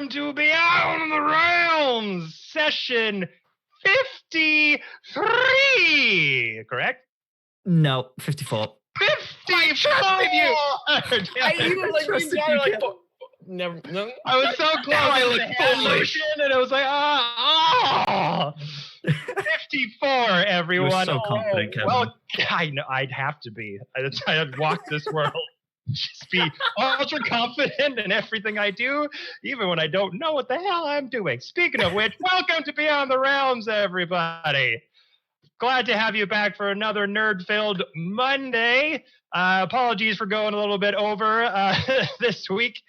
welcome to Beyond the Realms, session 53. Correct? No, 54. 54! Never. No. I was so close. I look foolish. And I was like, 54, everyone. You were so confident, Kevin. Well, I know I'd have to be. I'd walk this world. Just be ultra confident in everything I do, even when I don't know what the hell I'm doing. Speaking of which, welcome to Beyond the Realms, everybody. Glad to have you back for another nerd-filled Monday. Apologies for going a little bit over this week.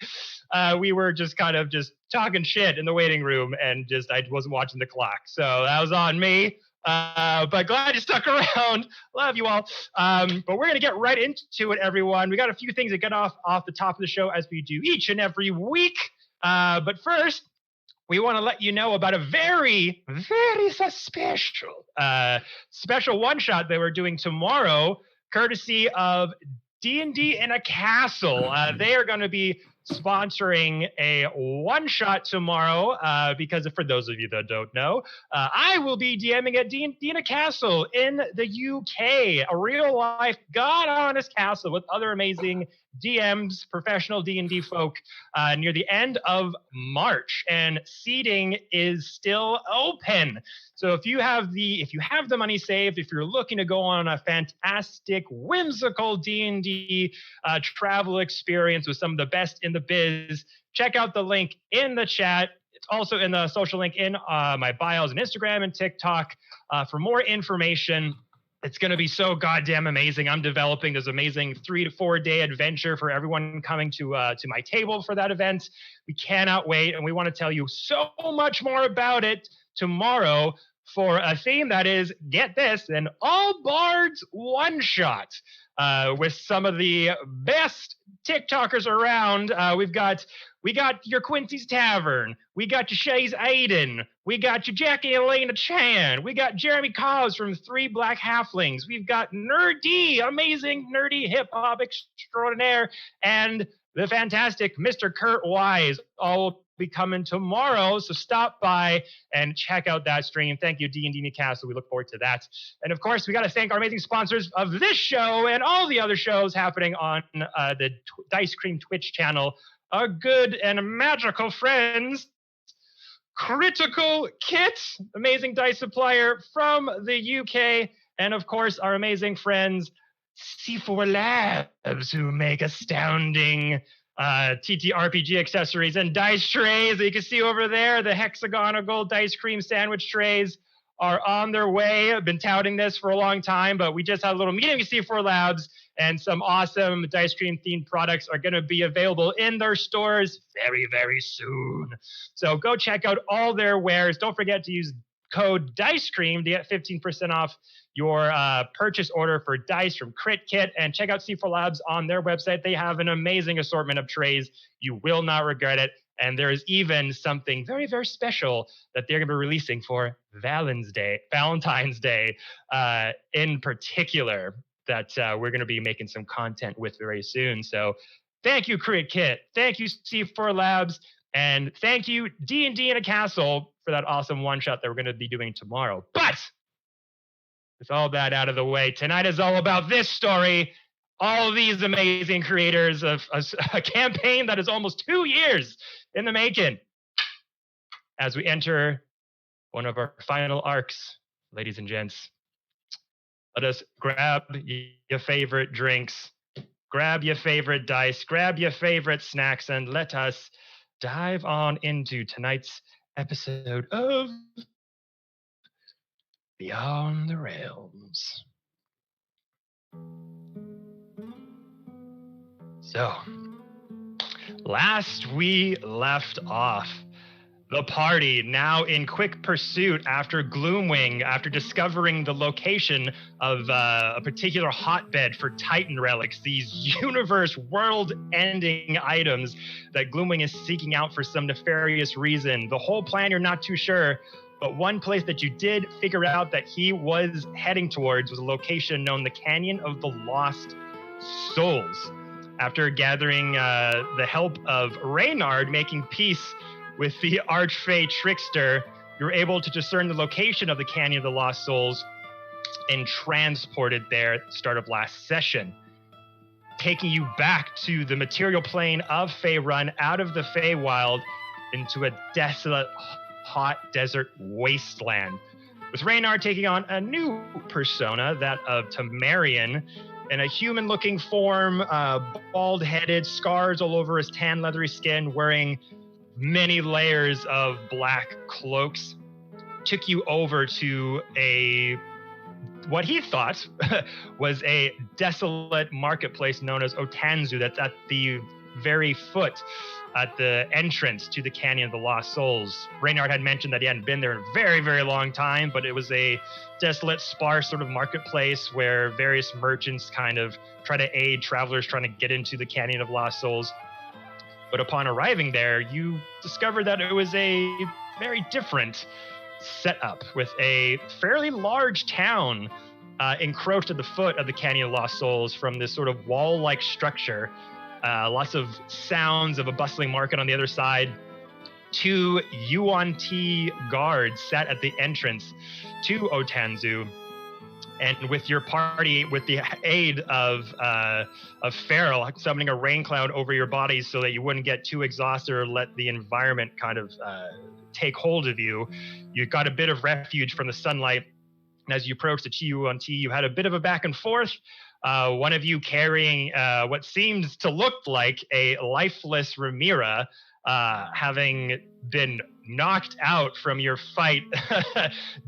We were just kind of just talking shit in the waiting room, and I wasn't watching the clock. So that was on me. But glad you stuck around. Love you all. But we're going to get right into it, everyone. We got a few things to get off the top of the show as we do each and every week. But first, we want to let you know about a very, very special one-shot that we're doing tomorrow, courtesy of D&D in a Castle. They are going to be sponsoring a one-shot tomorrow because for those of you that don't know, I will be DMing at D&D in a Castle in the UK, a real-life, God-honest castle with other amazing DMs, professional D&D folk, near the end of March, and seating is still open. So if you have the money saved, if you're looking to go on a fantastic, whimsical D&D travel experience with some of the best in the biz, check out the link in the chat. It's also in the social link in my bios on Instagram and TikTok for more information. It's going to be so goddamn amazing. I'm developing this amazing 3 to 4 day adventure for everyone coming to my table for that event. We cannot wait, and we want to tell you so much more about it tomorrow for a theme that is, get this, an all bards one shot with some of the best TikTokers around. We got your Quincy's Tavern. We got your Shay's Aiden. We got your Jackie and Elena Chan. We got Jeremy Cause from Three Black Halflings. We've got Nerdy, amazing nerdy hip hop extraordinaire, and the fantastic Mr. Kurt Wise. All will be coming tomorrow, so stop by and check out that stream. Thank you, D&D Newcastle. We look forward to that. And of course, we got to thank our amazing sponsors of this show and all the other shows happening on the Dicecream Twitch channel. Our good and magical friends, Critical Kit, amazing dice supplier from the UK, and of course our amazing friends C4 Labs, who make astounding TTRPG accessories and dice trays that you can see over there. The hexagonal Dicecream Sandwich trays are on their way. I've been touting this for a long time, but we just had a little meeting with C4 Labs, and some awesome Dicecream themed products are going to be available in their stores very, very soon. So go check out all their wares. Don't forget to use code Dicecream to get 15% off your purchase order for dice from Crit Kit, and check out C4 Labs on their website. They have an amazing assortment of trays. You will not regret it. And there is even something very, very special that they're going to be releasing for Valentine's Day in particular, that we're going to be making some content with very soon. So thank you, Crit Kit. Thank you, C4 Labs. And thank you, D&D in a Castle, for that awesome one-shot that we're going to be doing tomorrow. But with all that out of the way, tonight is all about this story. All of these amazing creators of a campaign that is almost 2 years in the making. As we enter one of our final arcs, ladies and gents, let us grab your favorite drinks, grab your favorite dice, grab your favorite snacks, and let us dive on into tonight's episode of Beyond the Realms. So, last we left off, the party now in quick pursuit after Gloomwing, after discovering the location of a particular hotbed for Titan relics, these universe world-ending items that Gloomwing is seeking out for some nefarious reason. The whole plan, you're not too sure, but one place that you did figure out that he was heading towards was a location known the Canyon of the Lost Souls. After gathering the help of Reynard, making peace with the Archfey Trickster, you're able to discern the location of the Canyon of the Lost Souls and transported there at the start of last session, taking you back to the material plane of Faerun, out of the Feywild, into a desolate, hot desert wasteland, with Reynard taking on a new persona, that of Tamarian, in a human-looking form, bald-headed, scars all over his tan, leathery skin, wearing many layers of black cloaks, took you over to what he thought was a desolate marketplace known as Otanzu, that's at the very foot, at the entrance to the Canyon of the Lost Souls. Reynard had mentioned that he hadn't been there in a very, very long time, but it was a desolate, sparse sort of marketplace where various merchants kind of try to aid travelers trying to get into the Canyon of Lost Souls. But upon arriving there, you discovered that it was a very different setup, with a fairly large town encroached at the foot of the Canyon of Lost Souls from this sort of wall-like structure. Lots of sounds of a bustling market on the other side. 2 UNT guards sat at the entrance to Otanzu, and with your party, with the aid of Feral, summoning a rain cloud over your bodies so that you wouldn't get too exhausted or let the environment kind of take hold of you, you got a bit of refuge from the sunlight. And as you approached the TUNT, you had a bit of a back and forth. One of you carrying what seems to look like a lifeless Ramira, having been knocked out from your fight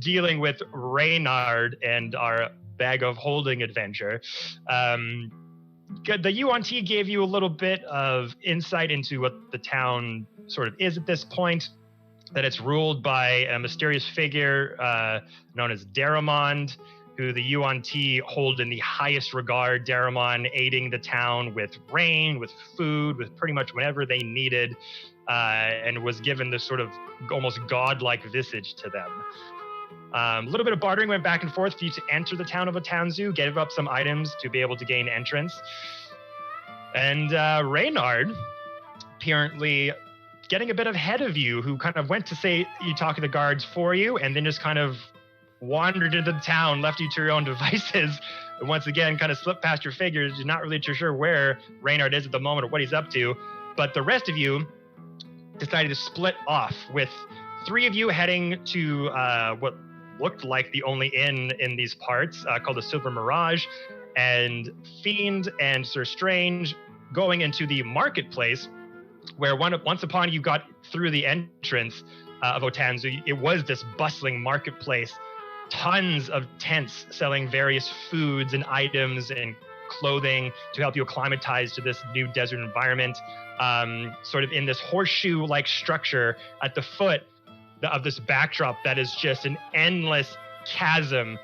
dealing with Reynard and our bag of holding adventure. The UNT gave you a little bit of insight into what the town sort of is at this point, that it's ruled by a mysterious figure known as Daramon, who the UNT hold in the highest regard. Daramon aiding the town with rain, with food, with pretty much whatever they needed, and was given this sort of almost godlike visage to them. A little bit of bartering went back and forth for you to enter the town of Otanzu, give up some items to be able to gain entrance. And Reynard, apparently getting a bit ahead of you, who kind of went to say you talk to the guards for you, and then just kind of wandered into the town, left you to your own devices, and once again kind of slipped past your figures. You're not really too sure where Reynard is at the moment or what he's up to, but the rest of you decided to split off, with 3 of you heading to what looked like the only inn in these parts, called the Silver Mirage, and Fiend and Sir Strange going into the marketplace, where once upon you got through the entrance of Otanzu, it was this bustling marketplace, tons of tents selling various foods and items and clothing to help you acclimatize to this new desert environment, sort of in this horseshoe-like structure at the foot of this backdrop that is just an endless chasm,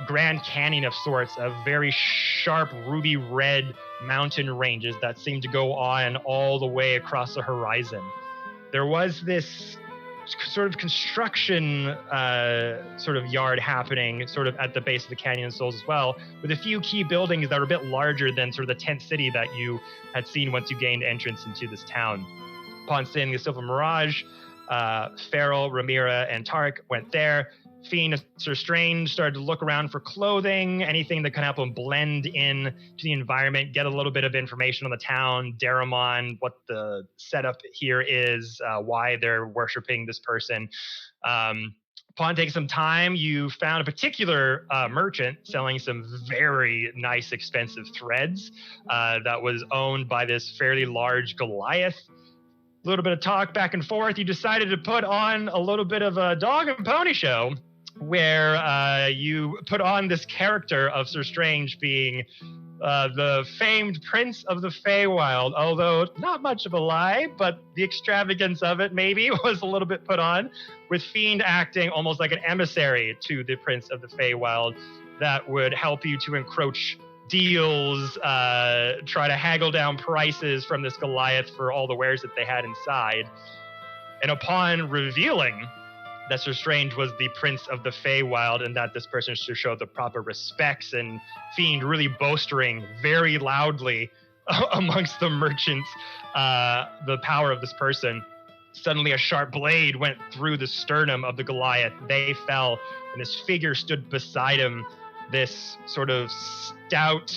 Grand Canyon of sorts, of very sharp ruby red mountain ranges that seem to go on all the way across the horizon. There was this sort of construction sort of yard happening sort of at the base of the Canyon of Souls as well, with a few key buildings that were a bit larger than sort of the tent city that you had seen once you gained entrance into this town. Upon seeing the Silver Mirage, Feral, Ramira, and Tarek went there. Fiend and Sir Strange started to look around for clothing, anything that could help them blend in to the environment, get a little bit of information on the town, Daramon, what the setup here is, why they're worshiping this person. Upon taking some time, you found a particular merchant selling some very nice, expensive threads that was owned by this fairly large Goliath. A little bit of talk back and forth. You decided to put on a little bit of a dog and pony show, where you put on this character of Sir Strange being the famed Prince of the Feywild, although not much of a lie, but the extravagance of it maybe was a little bit put on, with Fiend acting almost like an emissary to the Prince of the Feywild that would help you to encroach deals, try to haggle down prices from this Goliath for all the wares that they had inside. And upon revealing that Sir Strange was the Prince of the Feywild and that this person should show the proper respects, and Fiend really boastering very loudly amongst the merchants the power of this person, Suddenly a sharp blade went through the sternum of the Goliath. They fell, and this figure stood beside him, this sort of stout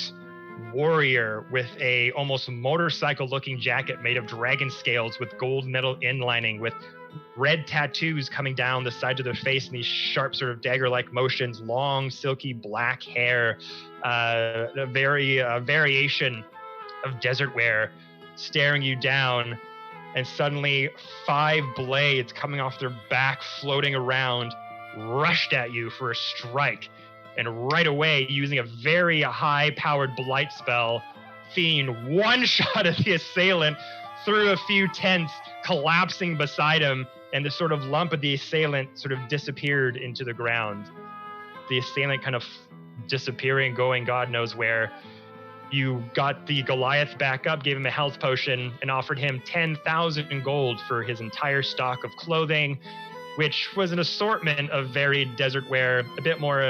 warrior with a almost motorcycle-looking jacket made of dragon scales with gold metal inlining, with red tattoos coming down the sides of their face in these sharp sort of dagger-like motions, long, silky black hair, a variation of desert wear, staring you down. And suddenly 5 blades coming off their back, floating around, rushed at you for a strike. And right away, using a very high-powered blight spell, Fiend one-shot at the assailant through a few tents, collapsing beside him, and the sort of lump of the assailant sort of disappeared into the ground. The assailant kind of disappearing, going God knows where. You got the Goliath back up, gave him a health potion, and offered him 10,000 gold for his entire stock of clothing, which was an assortment of varied desert wear, a bit more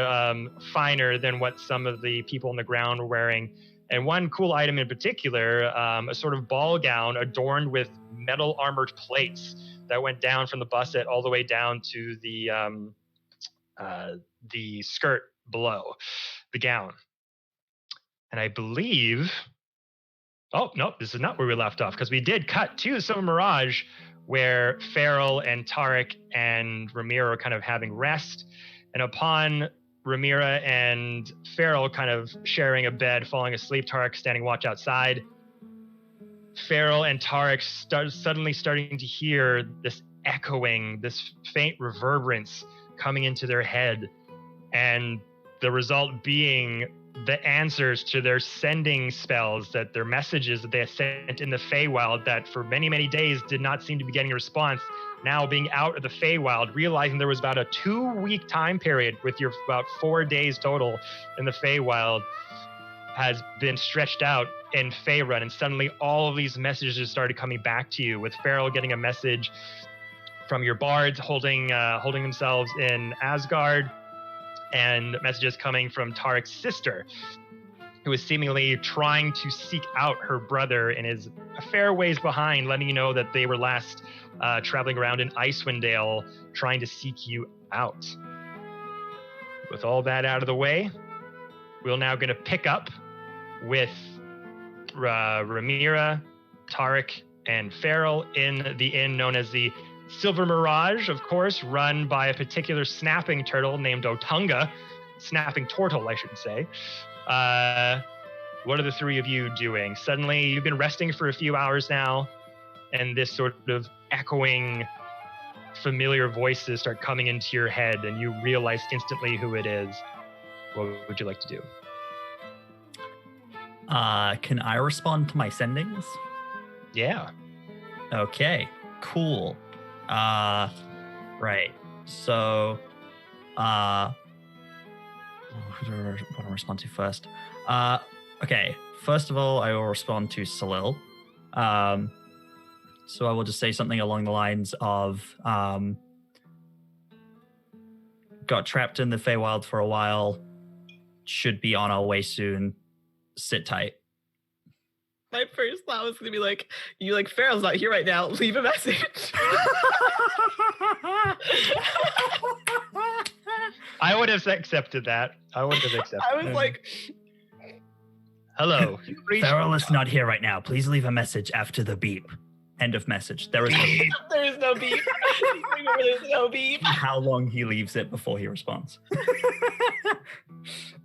finer than what some of the people on the ground were wearing. And one cool item in particular, a sort of ball gown adorned with metal armored plates that went down from the busset all the way down to the skirt below the gown. And I believe, oh, no, this is not where we left off, because we did cut to the Silver Mirage, where Farrell and Tarek and Ramira are kind of having rest. And upon Ramira and Farrell kind of sharing a bed, falling asleep, Tarek standing watch outside, Farrell and Tarek suddenly starting to hear this echoing, this faint reverberance coming into their head. And the result being the answers to their sending spells, that their messages that they had sent in the Feywild that for many, many days did not seem to be getting a response, now being out of the Feywild, realizing there was about a 2-week time period with your about 4 days total in the Feywild, has been stretched out in Faerun, and suddenly all of these messages started coming back to you, with Farrell getting a message from your bards holding themselves in Asgard, and messages coming from Tarek's sister, who is seemingly trying to seek out her brother and is a fair ways behind, letting you know that they were last traveling around in Icewind Dale, trying to seek you out. With all that out of the way, we're now going to pick up with Ramira, Tarek, and Farrell in the inn known as the Silver Mirage, of course, run by a particular snapping turtle named Otunga. Snapping turtle, I should say. What are the three of you doing? Suddenly, you've been resting for a few hours now, and this sort of echoing, familiar voices start coming into your head, and you realize instantly who it is. What would you like to do? Can I respond to my sendings? Yeah. Okay, cool. Right. So, who do I want to respond to first? Okay. First of all, I will respond to Salil. So I will just say something along the lines of, got trapped in the Feywild for a while, should be on our way soon. Sit tight. My first thought was gonna be like, Farrell's not here right now. Leave a message. I would have accepted that. I was like, hello. Farrell is not here right now. Please leave a message after the beep. End of message. There is no beep. There is no beep. There's no beep. How long he leaves it before he responds.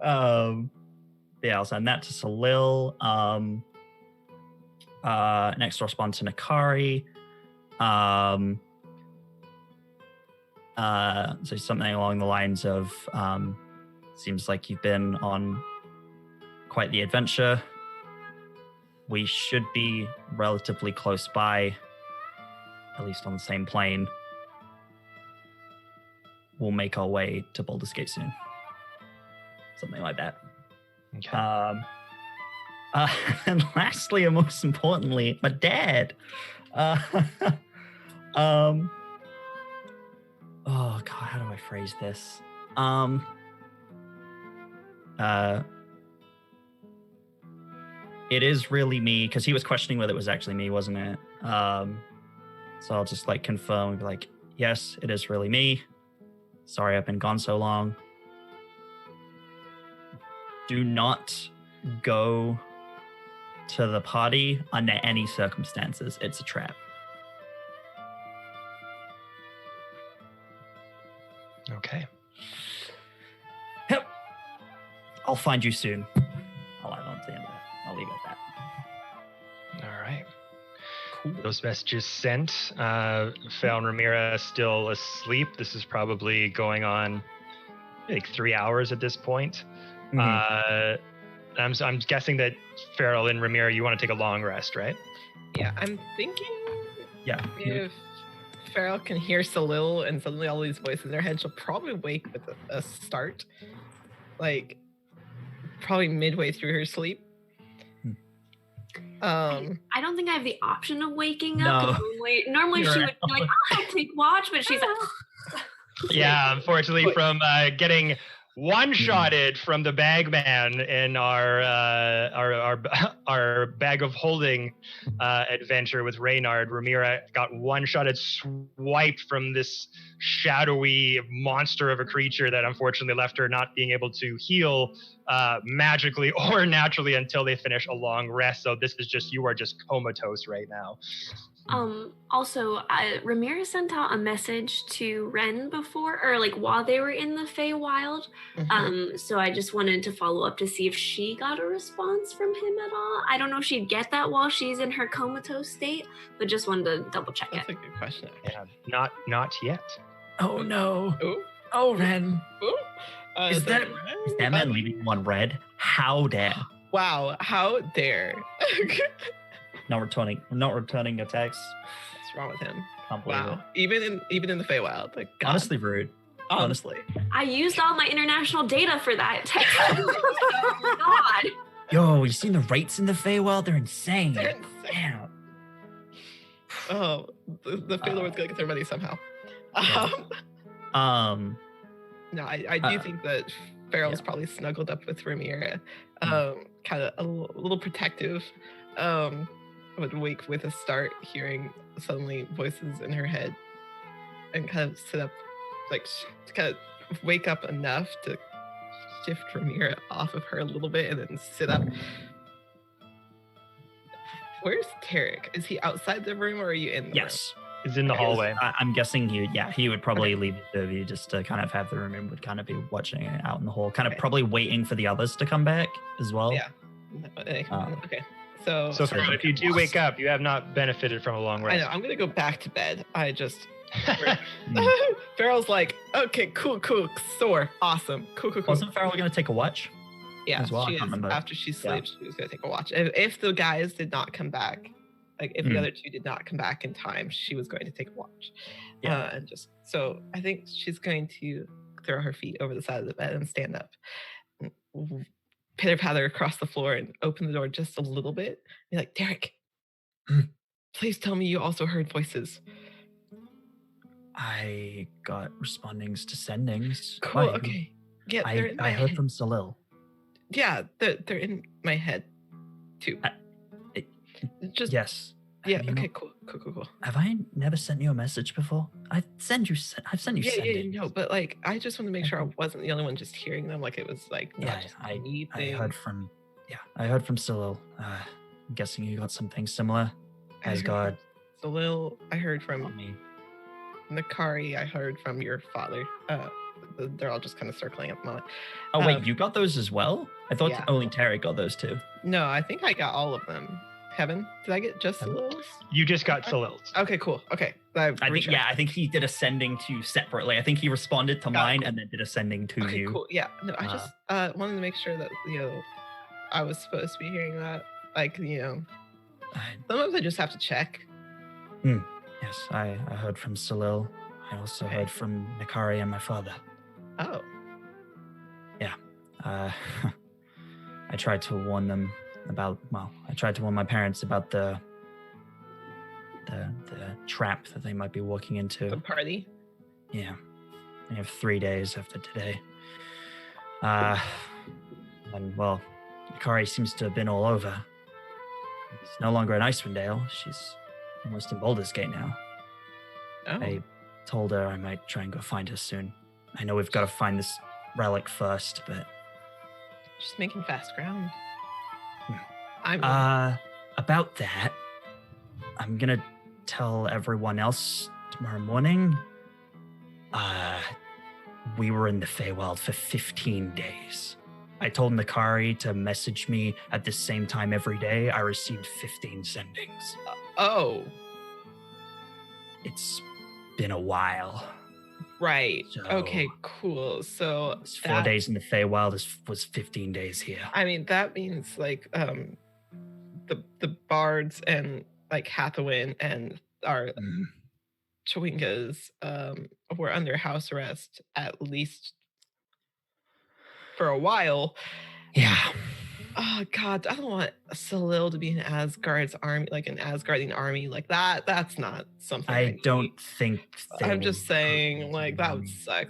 Yeah, I'll send that to Salil. Next, I'll respond to Nakari. So something along the lines of, seems like you've been on quite the adventure. We should be relatively close by, at least on the same plane. We'll make our way to Baldur's Gate soon. Something like that. Okay. And lastly, and most importantly, my dad. Oh God, how do I phrase this? It is really me, because he was questioning whether it was actually me, wasn't it? So I'll just like confirm and be like, yes, it is really me. Sorry I've been gone so long. Do not go to the party under any circumstances. It's a trap. Okay. Yep. I'll find you soon. I'll add on to the end of that. I'll leave it at that. All right. Cool. Those messages sent. Fel and Ramira still asleep. This is probably going on like 3 hours at this point. I'm guessing that Farrell and Ramira, you want to take a long rest, right? Yeah, I'm thinking Yeah. if Farrell can hear Salil and suddenly all these voices in her head, she'll probably wake with a start. Like, probably midway through her sleep. I don't think I have the option of waking up. No. Normally You're she right. would be like, I'll take watch, but she's like, Yeah, unfortunately, from getting one-shotted from the bagman in our bag of holding adventure with Reynard, Ramira got one-shotted, swiped from this shadowy monster of a creature that unfortunately left her not being able to heal magically or naturally until they finish a long rest. So this is just, you are just comatose right now. Also, Ramirez sent out a message to Ren before, or like while they were in the Feywild. So I just wanted to follow up to see if she got a response from him at all. I don't know if she'd get that while she's in her comatose state, but just wanted to double check That's it. a good question. Yeah, not yet. Oh no. Ooh. Oh, Ren. Ooh. Is that man leaving one red? How dare? Wow, how dare. Not returning attacks. What's wrong with him? Can't believe Wow. Even in the Feywild. Like, it. God. Honestly rude. Honestly. I used all my international data for that text. Oh my god. Yo, you seen the rates in the Feywild? They're insane. They're insane. Damn. Oh, the Feylord's gonna get their money somehow. No, I do think that Farrell's probably snuggled up with Ramira, kind of a little protective. Would wake with a start, hearing suddenly voices in her head, and kind of sit up, like kind of wake up enough to shift Ramira off of her a little bit, and then sit up. Where's Tarek? Is he outside the room, or are you in the room? Yes. Is in the hallway. I'm guessing he would probably leave the of you just to kind of have the room and would kind of be watching it out in the hall, kind of probably waiting for the others to come back as well. Yeah. Okay. So Farrell, if you do wake up, you have not benefited from a long rest. I know. I'm gonna go back to bed. I just. Farrell's like, okay, cool, sore, awesome, cool. Wasn't Farrell going to take a watch? Yeah, as well? she I can't is. remember. After she sleeps, she was gonna take a watch. If the guys did not come back, like if the other two did not come back in time, she was going to take a watch. Yeah. And just so I think she's going to throw her feet over the side of the bed and stand up, pitter patter across the floor, and open the door just a little bit. Be like, Derek, please tell me you also heard voices. I got respondings to sendings. Cool. Why? Okay. Yeah, they're in my I heard head. from Salil. Yeah, they're in my head too. Just Yes. yeah. Have you Okay. not- Cool. Have I never sent you a message before? I've sent you Yeah, sendings. no, but like I just want to make sure I wasn't the only one just hearing them. Like it was like not Yeah, just I me I thing. heard from Salil. I'm guessing you got something similar. I As heard God from Salil, I heard on from me. Nakari, I heard from your father. They're all just kind of circling at the moment. Oh wait, Um, you got those as well? I thought yeah. only Terry got those too. No, I think I got all of them. Kevin, did I get just Kevin? Salil's? You just got Salil's. Okay, cool. Okay. I think he did a sending to you separately. I think he responded to Got it, mine cool. and then did a sending to Okay, you. cool. Yeah. No, I just wanted to make sure that I was supposed to be hearing that. Like sometimes I just have to check. Yes, I heard from Salil. I also heard from Nakari and my father. Oh. I tried to warn them about. Well, I tried to warn my parents about the trap that they might be walking into. The party. Yeah, we have 3 days after today. And well, Nakari seems to have been all over. It's no longer in Icewind Dale. She's almost in Baldur's Gate now. Oh. I told her I might try and go find her soon. I know we've got to find this relic first, but... Just making fast ground. About that, I'm gonna tell everyone else tomorrow morning. We were in the Feywild for 15 days. I told Nakari to message me at the same time every day. I received 15 sendings. Oh. It's been a while. Right. So Okay, cool. So it's 4 days in the Feywild was 15 days here. I mean, that means like the bards and like Hathawin and our Chwingas were under house arrest at least for a while. Yeah. Oh God, I don't want Salil to be in Asgard's army, like an Asgardian army like that. That's not something I don't think. I'm just saying, like that would suck.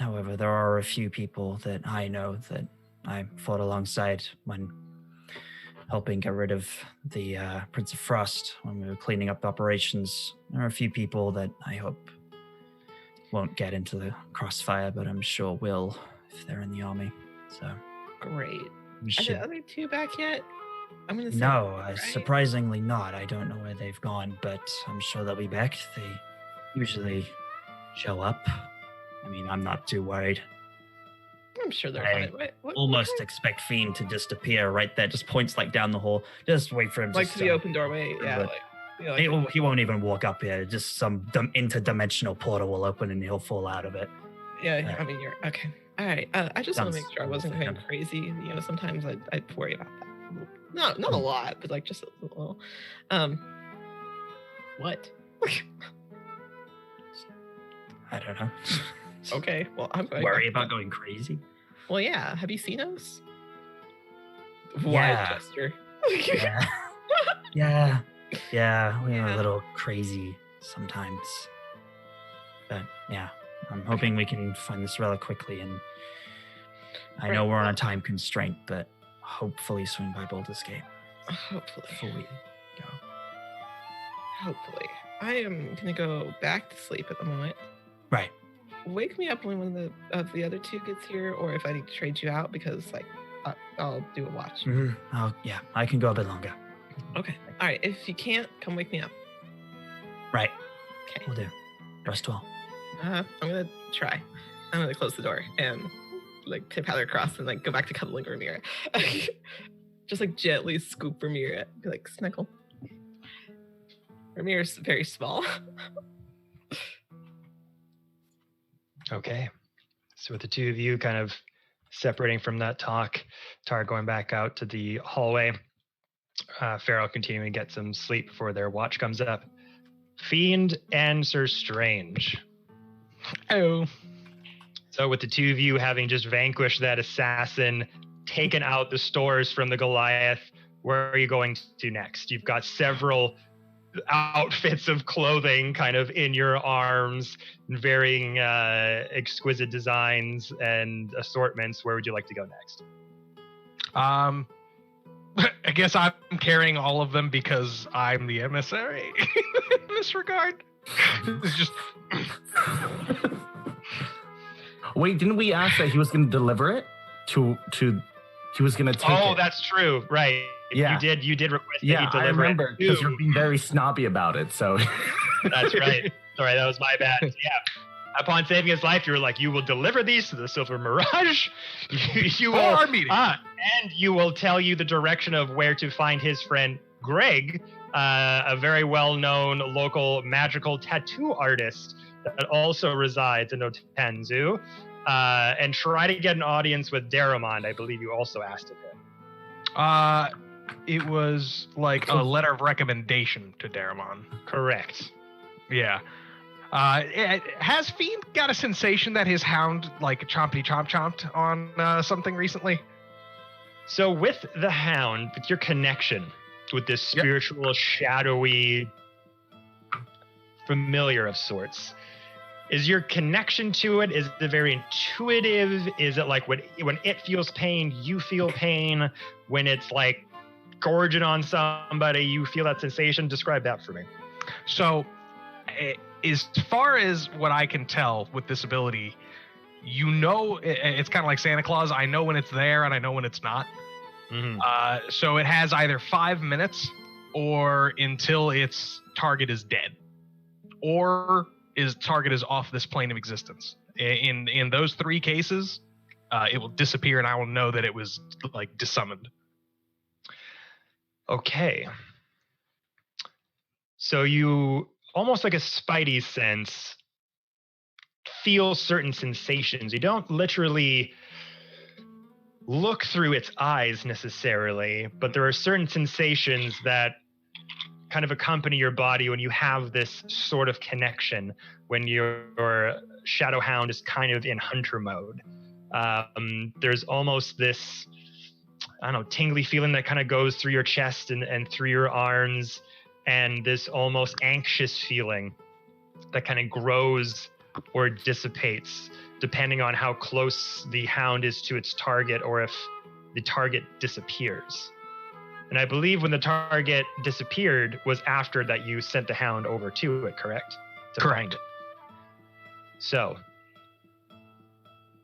However, there are a few people that I know that I fought alongside when helping get rid of the Prince of Frost when we were cleaning up the operations. There are a few people that I hope won't get into the crossfire, but I'm sure will if they're in the army. So great. Are the other two back yet? I'm gonna say no, right? Surprisingly not. I don't know where they've gone, but I'm sure they'll be back. They usually show up. I mean, I'm not too worried. I'm sure they're I fine. almost expect Fiend to just appear right there. Just points like down the hall. Just wait for him like to the open doorway. Yeah. He won't even walk up here. Just some interdimensional portal will open and he'll fall out of it. Yeah. I mean, you're okay. All right. I just want to make sure I wasn't going crazy. You know, sometimes I'd worry about that. Not a lot, but like just a little. What? I don't know. Okay. Well, I'm going. Worry about going crazy. Well, yeah. Have you seen us? Yeah. Wide gesture. Yeah. We are a little crazy sometimes. But yeah, I'm hoping we can find this relic quickly. And I know we're on a time constraint, but hopefully swing by Baldur's Gate. Hopefully. Before we go. Hopefully. I am going to go back to sleep at the moment. Right. Wake me up when one of the other two gets here, or if I need to trade you out, because like I'll do a watch. Mm-hmm. Oh yeah, I can go a bit longer. Okay. All right. If you can't, come wake me up. Right. Okay. We'll do. Rest well. I'm gonna try. I'm gonna close the door and like tip-paddle across and like go back to cuddling Ramira. Just like gently scoop Ramira. Be like snuggle. Ramira's very small. Okay. So with the two of you kind of separating from that talk, Tara going back out to the hallway, Farrell continuing to get some sleep before their watch comes up. Fiend and Sir Strange. Oh. So with the two of you having just vanquished that assassin, taken out the stores from the Goliath, where are you going to next? You've got several outfits of clothing kind of in your arms, varying exquisite designs and assortments. Where would you like to go next? I guess I'm carrying all of them because I'm the emissary in this regard. It's just Wait, didn't we ask that he was going to deliver it to he was going to take it? Oh, that's true. Right. Yeah. You did request that Yeah, he I deliver remember it because too. you're being very snobby about it. So That's right. Sorry, that was my bad. Yeah. Upon saving his life, you were like, you will deliver these to the Silver Mirage. You will, our meeting. And you will tell you the direction of where to find his friend Greg, a very well-known local magical tattoo artist that also resides in Otenzu, and try to get an audience with Daramon. I believe you also asked of him. It was like a letter of recommendation to Daramon. Correct. Yeah. Has Fiend got a sensation that his hound like chomped on something recently? So with the hound, with your connection with this spiritual, shadowy familiar of sorts, is your connection to it, is it very intuitive? Is it like when it feels pain, you feel pain? When it's like gorging on somebody, you feel that sensation? Describe that for me. So, as far as what I can tell with this ability, it's kind of like Santa Claus. I know when it's there and I know when it's not. Mm-hmm. So it has either 5 minutes or until its target is dead, or its target is off this plane of existence. In those 3 cases, it will disappear and I will know that it was like desummoned. Okay. So you, almost like a spidey sense, feel certain sensations. You don't literally look through its eyes necessarily, but there are certain sensations that kind of accompany your body when you have this sort of connection, when your shadow hound is kind of in hunter mode. There's almost this, I don't know, tingly feeling that kind of goes through your chest and through your arms, and this almost anxious feeling that kind of grows or dissipates depending on how close the hound is to its target, or if the target disappears. And I believe when the target disappeared was after that you sent the hound over to it, correct? Find it. So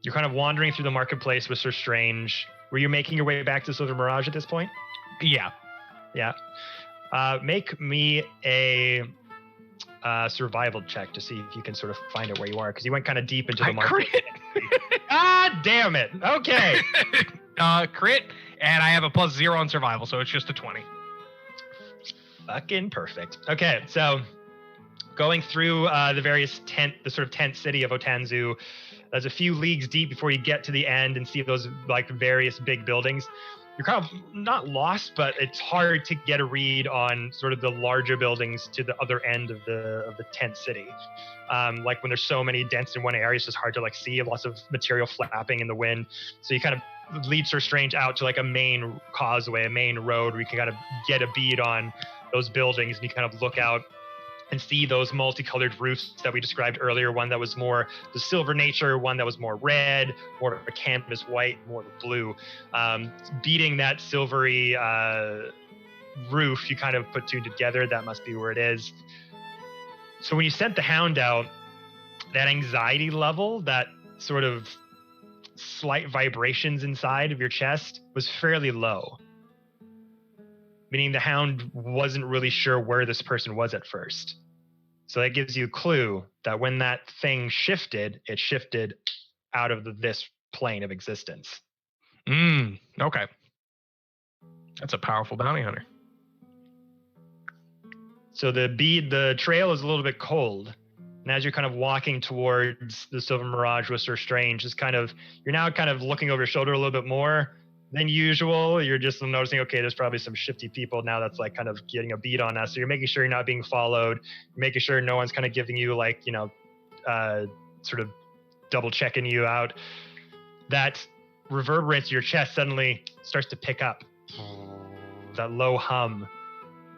you're kind of wandering through the marketplace with Sir Strange. Were you making your way back to Silver Mirage at this point? Yeah. Make me a survival check to see if you can sort of find it where you are, because you went kind of deep into the market. Crit. Ah, damn it. Okay. Crit, and I have a +0 on survival, so it's just a 20. Fucking perfect. Okay, so going through the sort of tent city of Otanzu, there's a few leagues deep before you get to the end and see those like various big buildings. You're kind of not lost, but it's hard to get a read on sort of the larger buildings to the other end of the tent city. Like when there's so many dense in one area, it's just hard to like see lots of material flapping in the wind. So you kind of lead Sir Strange out to like a main causeway, a main road where you can kind of get a bead on those buildings, and you kind of look out and see those multicolored roofs that we described earlier. One that was more the silver nature, one that was more red, more of a canvas white, more of a blue. Beating that silvery roof, you kind of put two together. That must be where it is. So when you sent the hound out, that anxiety level, that sort of slight vibrations inside of your chest was fairly low. Meaning the hound wasn't really sure where this person was at first. So that gives you a clue that when that thing shifted, it shifted out of this plane of existence. Okay. That's a powerful bounty hunter. So the trail is a little bit cold. And as you're kind of walking towards the Silver Mirage with Sir Strange, you're now kind of looking over your shoulder a little bit more than usual. You're just noticing, okay, there's probably some shifty people now that's like kind of getting a beat on us. So you're making sure you're not being followed. You're making sure no one's kind of giving you like, sort of double checking you out. That reverberance in your chest suddenly starts to pick up. That low hum,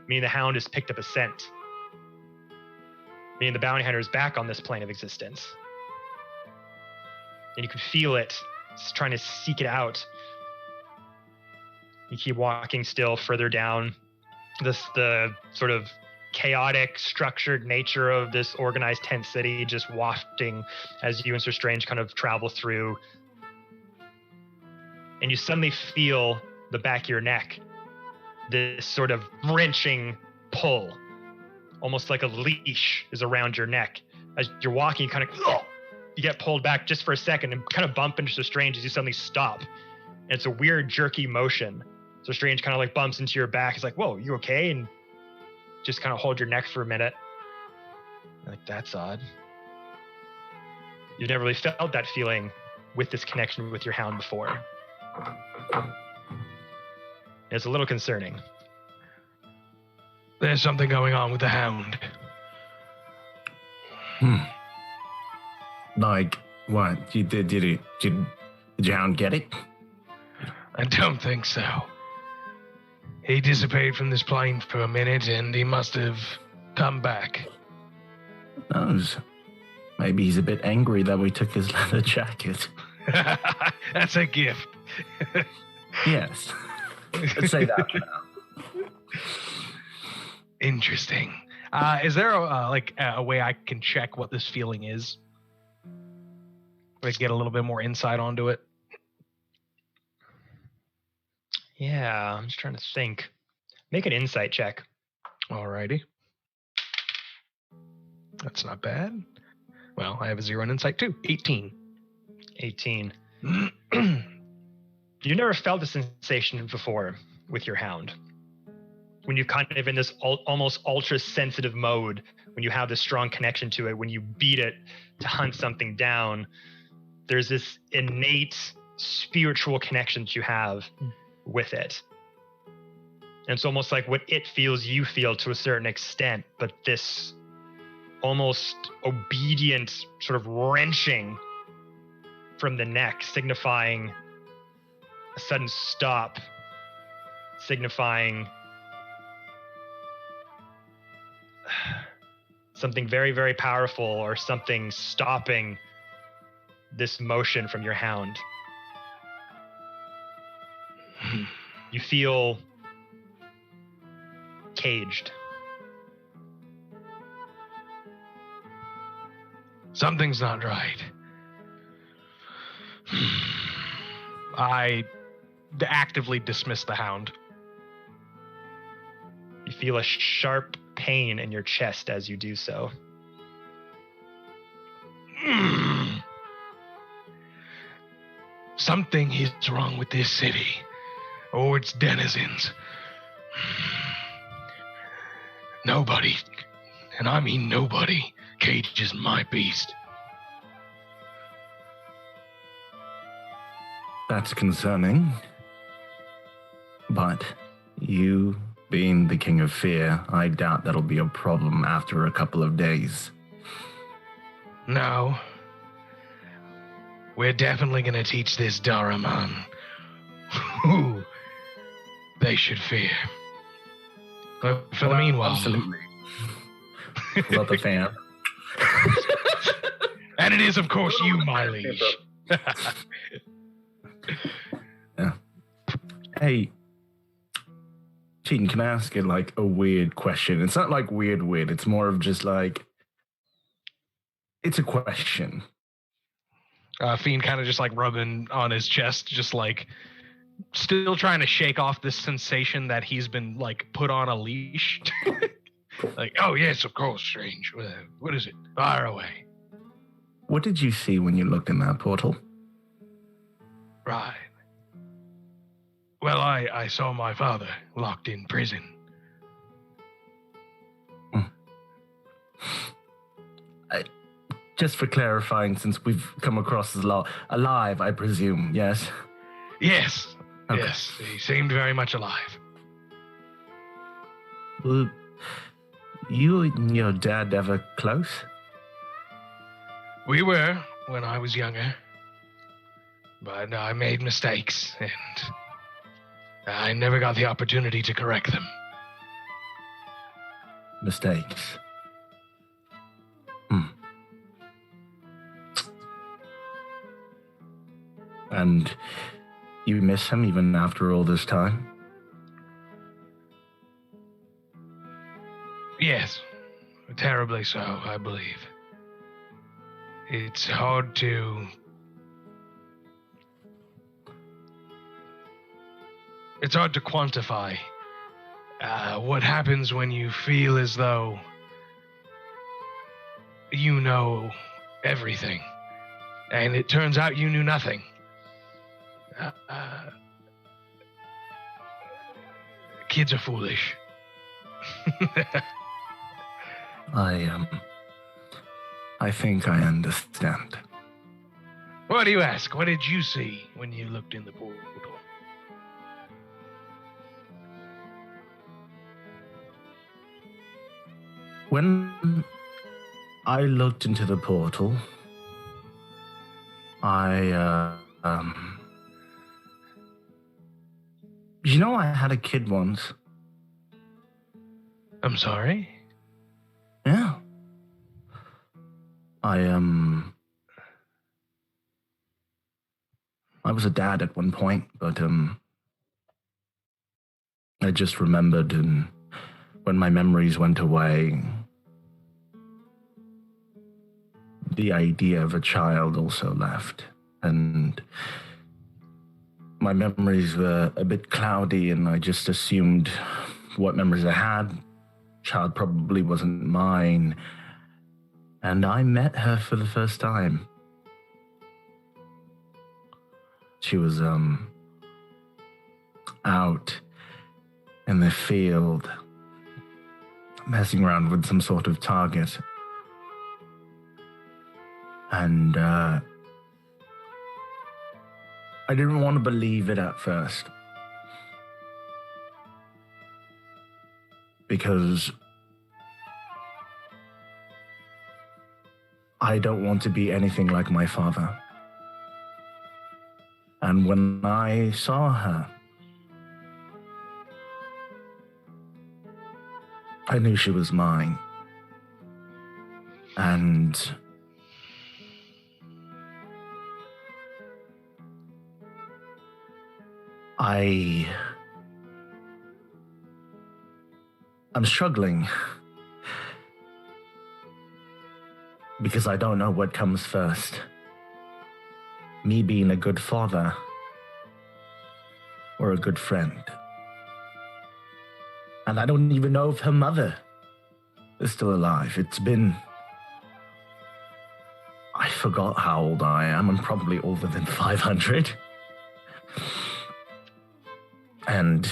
meaning the hound has picked up a scent. Meaning the bounty hunter is back on this plane of existence. And you can feel it. It's trying to seek it out. You keep walking still further down. The sort of chaotic, structured nature of this organized tent city just wafting as you and Sir Strange kind of travel through. And you suddenly feel the back of your neck, this sort of wrenching pull, almost like a leash is around your neck. As you're walking, you get pulled back just for a second and kind of bump into Sir Strange as you suddenly stop. And it's a weird, jerky motion. So Strange kind of like bumps into your back. He's like, whoa, you okay? And just kind of hold your neck for a minute. You're like, that's odd. You've never really felt that feeling with this connection with your hound before. It's a little concerning. There's something going on with the hound. Like, what? Did your hound get it? I don't think so. He dissipated from this plane for a minute, and he must have come back. Maybe he's a bit angry that we took his leather jacket. That's a gift. Yes. Let's say that for now. Interesting. Is there a way I can check what this feeling is? Like get a little bit more insight onto it? Yeah, I'm just trying to think. Make an insight check. Alrighty. That's not bad. Well, I have a 0 in insight too. 18. 18. You never felt a sensation before with your hound. When you're kind of in this almost ultra-sensitive mode, when you have this strong connection to it, when you beat it to hunt something down, there's this innate spiritual connection that you have with it. And it's almost like what it feels, you feel to a certain extent, but this almost obedient sort of wrenching from the neck, signifying a sudden stop, signifying something very, very powerful, or something stopping this motion from your hound. You feel caged. Something's not right. I actively dismiss the hound. You feel a sharp pain in your chest as you do so. Something is wrong with this city, or its denizens. Nobody, and I mean nobody, cages my beast. That's concerning. But you being the King of Fear, I doubt that'll be a problem after a couple of days. No. We're definitely going to teach this Daramon who they should fear. But for the meanwhile... Absolutely. Love the fan. And it is, of course, you, my liege. Yeah. Hey, Cheatin, can I ask you like a weird question? It's not like weird. It's more of just like, it's a question. Fiend kind of just like rubbing on his chest, just like still trying to shake off this sensation that he's been like put on a leash. Like, oh yes, of course, strange. What is it? Fire away. What did you see when you looked in that portal? Right. Well, I saw my father locked in prison. Just for clarifying, since we've come across as alive, I presume, yes? Yes. Okay. Yes, he seemed very much alive. Well, you and your dad ever close? We were when I was younger. But I made mistakes, and I never got the opportunity to correct them. Mistakes. And you miss him even after all this time? Yes, terribly so, I believe. It's hard to... It's hard to quantify what happens when you feel as though you know everything, and it turns out you knew nothing. Kids are foolish. I think I understand. What do you ask? What did you see when you looked in the portal? When I looked into the portal, you know, I had a kid once. I'm sorry? Yeah. I was a dad at one point, but I just remembered, and when my memories went away, the idea of a child also left. And my memories were a bit cloudy, and I just assumed what memories I had. Child probably wasn't mine. And I met her for the first time. She was, out in the field, messing around with some sort of target. And, I didn't want to believe it at first. Because I don't want to be anything like my father. And when I saw her, I knew she was mine. And I'm struggling because I don't know what comes first. Me being a good father or a good friend. And I don't even know if her mother is still alive. It's been... I forgot how old I am. I'm probably older than 500. And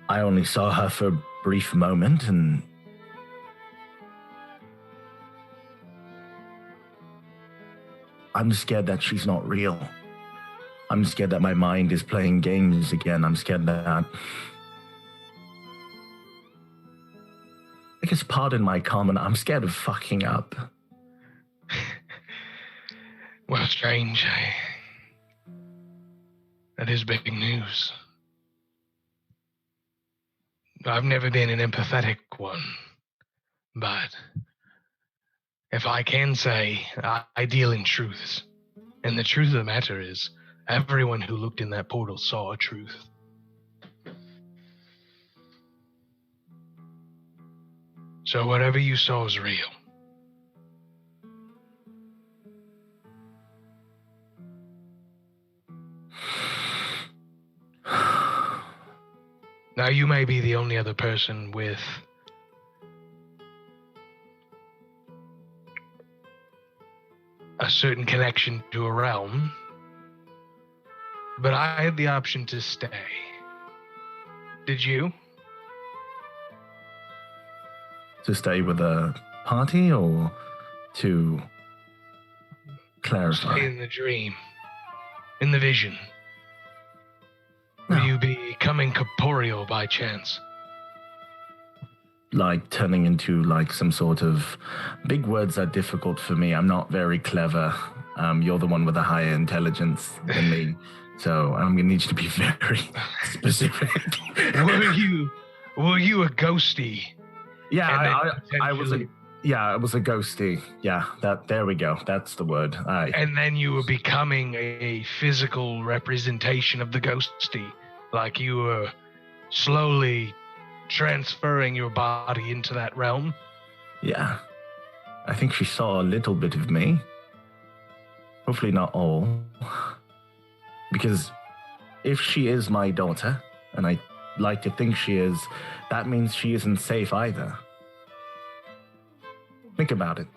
I only saw her for a brief moment, and I'm scared that she's not real. I'm scared that my mind is playing games again. I'm scared that... I guess pardon my comment, I'm scared of fucking up. Well, strange. That is big news. I've never been an empathetic one, but if I can say, I deal in truths. And the truth of the matter is, everyone who looked in that portal saw a truth. So whatever you saw is real. Now, you may be the only other person with a certain connection to a realm, but I had the option to stay. Did you? To stay with a party or to clarify? Stay in the dream, in the vision. Will you be becoming corporeal by chance? Like turning into like some sort of... Big words are difficult for me. I'm not very clever. You're the one with a higher intelligence than me. So I'm going to need you to be very specific. Were you a ghosty? Yeah, I was a... Yeah, it was a ghosty. Yeah, there we go. That's the word. And then you were becoming a physical representation of the ghosty. Like you were slowly transferring your body into that realm. Yeah. I think she saw a little bit of me. Hopefully not all. Because if she is my daughter, and I like to think she is, that means she isn't safe either. Think about it.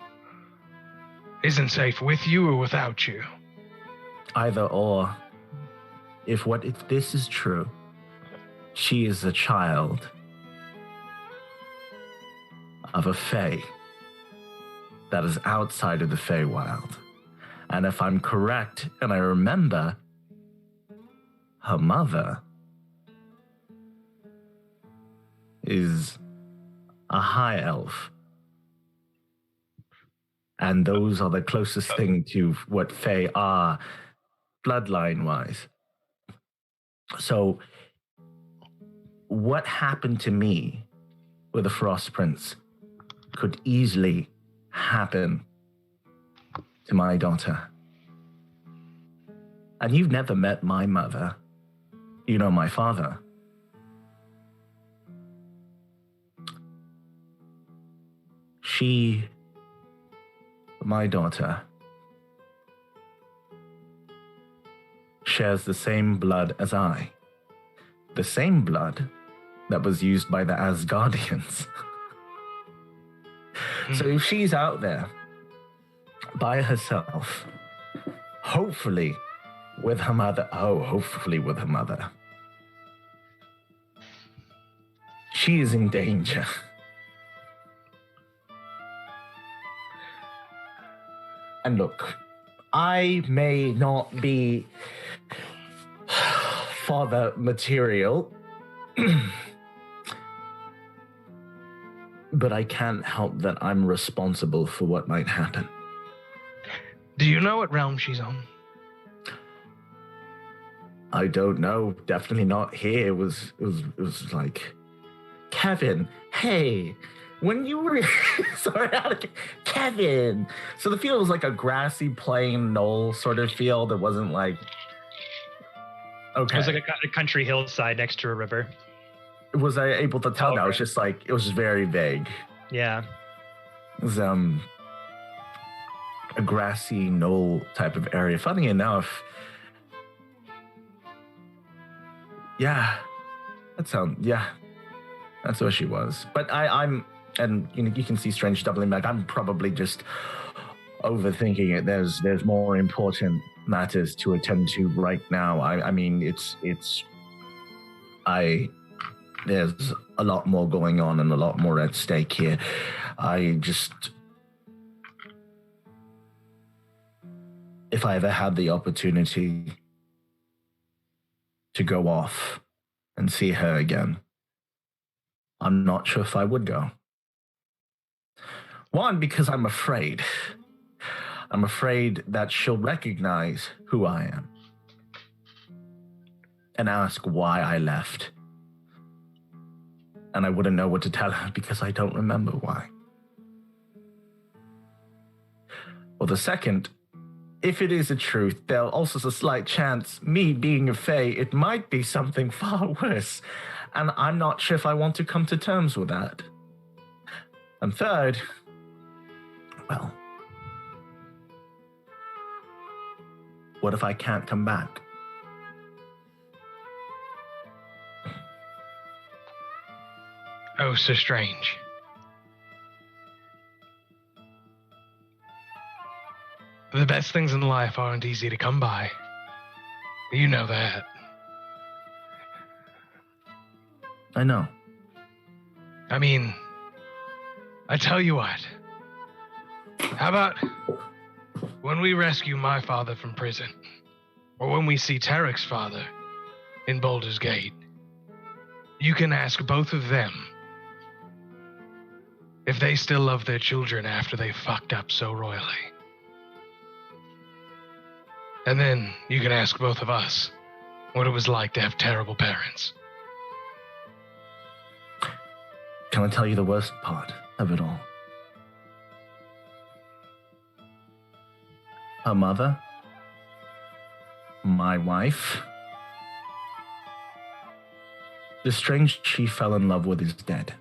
Isn't safe with you or without you? Either or. If this is true, she is a child of a fae that is outside of the Feywild. And if I'm correct, and I remember, her mother is a high elf. And those are the closest thing to what Fae are, bloodline-wise. So, what happened to me with the Frost Prince could easily happen to my daughter. And you've never met my mother. You know my father. She my daughter shares the same blood as I. The same blood that was used by the Asgardians. So if she's out there by herself, hopefully with her mother, she is in danger. And look, I may not be father material, but I can't help that I'm responsible for what might happen. Do you know what realm she's on? I don't know. Definitely not here. It was like, Kevin, hey, when you were sorry, Kevin. So the field was like a grassy plain knoll sort of field. It wasn't like okay. It was like a country hillside next to a river. Was I able to tell? Okay. No, it was just like it was just very vague. Yeah. It was a grassy knoll type of area. Funny enough, that's where she was. But I'm, and you can see Strange doubling back. I'm probably just overthinking it. There's more important matters to attend to right now. I mean, there's a lot more going on and a lot more at stake here. If I ever had the opportunity to go off and see her again, I'm not sure if I would go. One, because I'm afraid. I'm afraid that she'll recognize who I am and ask why I left. And I wouldn't know what to tell her because I don't remember why. Well, the second, if it is a truth, there's also a slight chance, me being a fae, it might be something far worse. And I'm not sure if I want to come to terms with that. And third, well, what if I can't come back? Oh, so strange. The best things in life aren't easy to come by. You know that. I know. I mean, I tell you what. How about when we rescue my father from prison, or when we see Tarek's father in Baldur's Gate, you can ask both of them if they still love their children after they fucked up so royally. And then you can ask both of us what it was like to have terrible parents. Can I tell you the worst part of it all? Her mother, my wife, the strange she fell in love with is dead.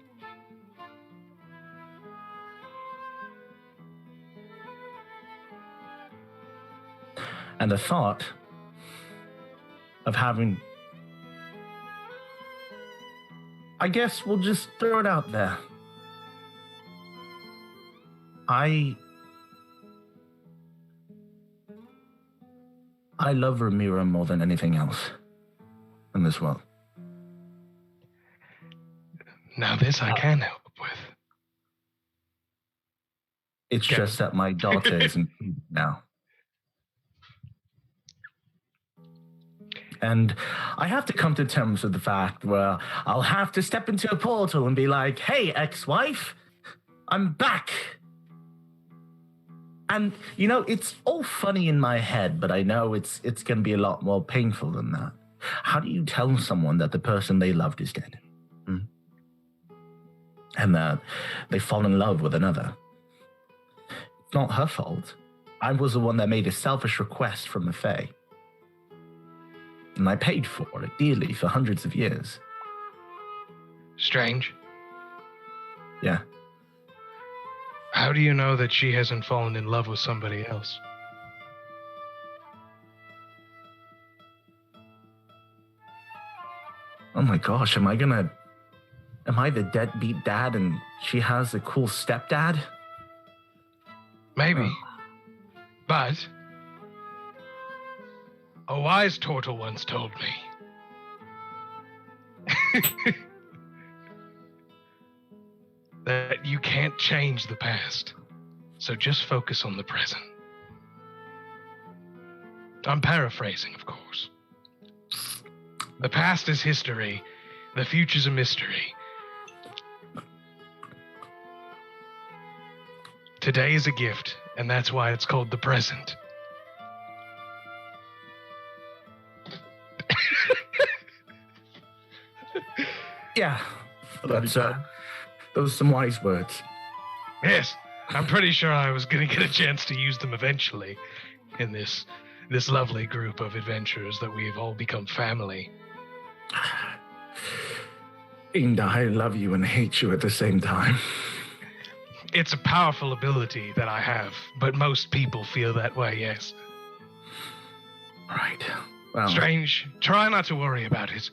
And the thought of having, I guess we'll just throw it out there. I love Ramira more than anything else in this world. Now this I can help with. It's just that my daughter isn't now. And I have to come to terms with the fact where I'll have to step into a portal and be like, hey, ex-wife, I'm back. And, it's all funny in my head, but I know it's going to be a lot more painful than that. How do you tell someone that the person they loved is dead? And that they fall in love with another? It's not her fault. I was the one that made a selfish request from the Fae. And I paid for it dearly for hundreds of years. Strange. Yeah. How do you know that she hasn't fallen in love with somebody else? Oh my gosh, am I the deadbeat dad and she has a cool stepdad? Maybe. But a wise turtle once told me that you can't change the past, so just focus on the present. I'm paraphrasing, of course. The past is history, the future's a mystery. Today is a gift, and that's why it's called the present. Yeah, those are some wise words. Yes, I'm pretty sure I was going to get a chance to use them eventually in this lovely group of adventurers that we've all become family. And I love you and hate you at the same time. It's a powerful ability that I have, but most people feel that way, yes. Right. Well, Strange. Try not to worry about it,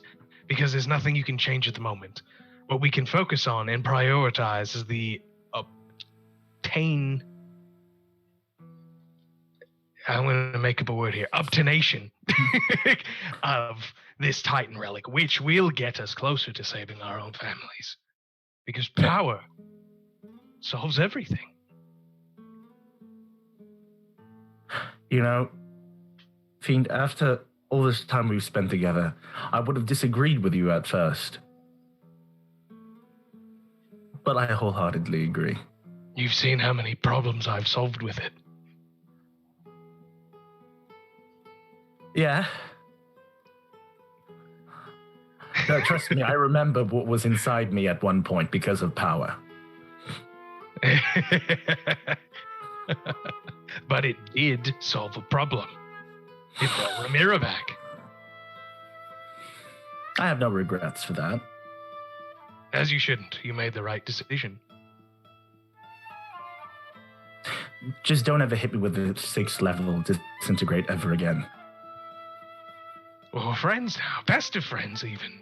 because there's nothing you can change at the moment. What we can focus on and prioritize is the I'm going to make up a word here, obtaination of this Titan relic, which will get us closer to saving our own families. Because power solves everything. You know, Fiend, after all this time we've spent together, I would have disagreed with you at first. But I wholeheartedly agree. You've seen how many problems I've solved with it. Yeah. No, trust me, I remember what was inside me at one point because of power. But it did solve a problem. It brought Ramira back. I have no regrets for that. As you shouldn't. You made the right decision. Just don't ever hit me with the 6th level disintegrate ever again. Well, we're friends now. Best of friends, even.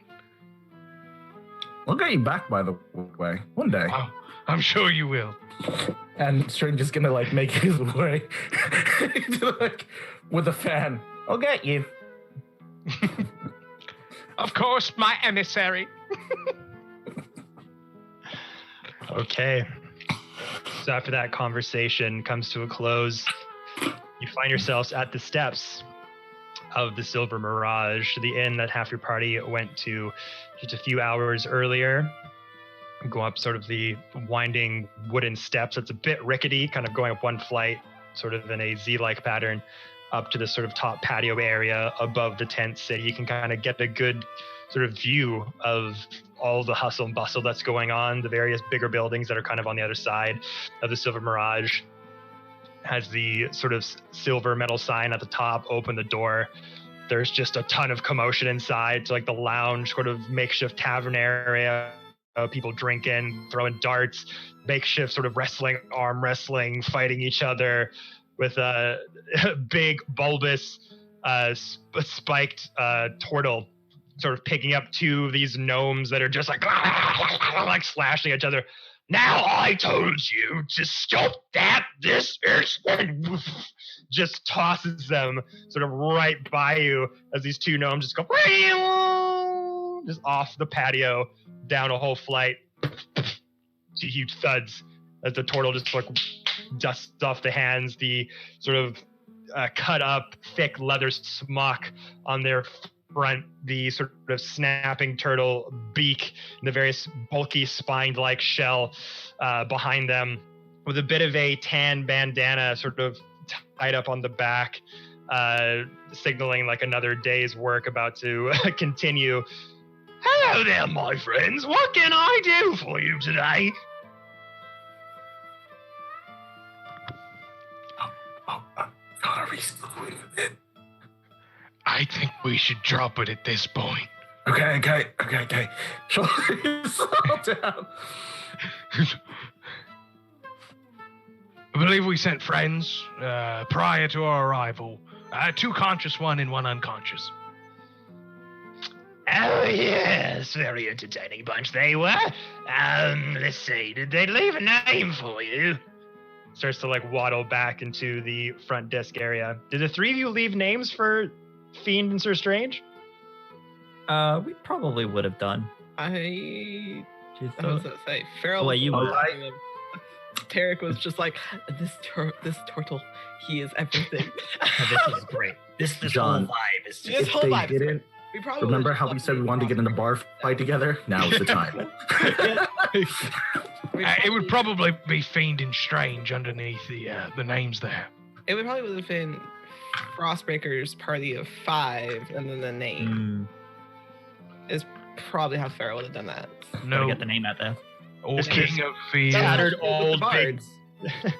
I'll get you back, by the way, one day. Wow. I'm sure you will. And Stranger's gonna, make his way with a fan. I'll get you. Of course, my emissary. Okay. So after that conversation comes to a close, you find yourselves at the steps of the Silver Mirage, the inn that half your party went to just a few hours earlier. Go up sort of the winding wooden steps. It's a bit rickety, kind of going up one flight, sort of in a Z-like pattern, up to the sort of top patio area above the tent city. You can kind of get a good sort of view of all the hustle and bustle that's going on, the various bigger buildings that are kind of on the other side of the Silver Mirage. Has the sort of silver metal sign at the top, open the door. There's just a ton of commotion inside. It's like the lounge, sort of makeshift tavern area. People drinking, throwing darts, makeshift sort of wrestling, arm wrestling, fighting each other with a big, bulbous, spiked turtle sort of picking up 2 of these gnomes that are just like slashing each other. Now I told you to stop that. This is just tosses them sort of right by you as these 2 gnomes just go just off the patio down a whole flight to huge thuds as the turtle just dusts off the hands, the sort of cut up thick leather smock on their front, the sort of snapping turtle beak, and the various bulky spined-like shell behind them, with a bit of a tan bandana sort of tied up on the back, signaling like another day's work about to continue. Hello there, my friends. What can I do for you today? I think we should drop it at this point. Okay. Slow down. I believe we sent friends prior to our arrival. 2 conscious, 1 and 1 unconscious. Oh, yes, very entertaining bunch they were. Let's see, did they leave a name for you? Starts to waddle back into the front desk area. Did the 3 of you leave names for Fiend and Sir Strange? We probably would have done. I was gonna say, Farrell. Well, you would. Tarek was just like, this turtle, he is everything. This is great. This John, whole vibe is This just. whole vibe is didn't We probably remember how we said we wanted to get in the bar fight together. Now's the time. It would probably be Fiend and Strange underneath the names there. It would probably have been Frostbreaker's party of 5, and then the name is probably how Farrell would have done that. No, Get the name out there. or This King of Field. Tattered The old bards.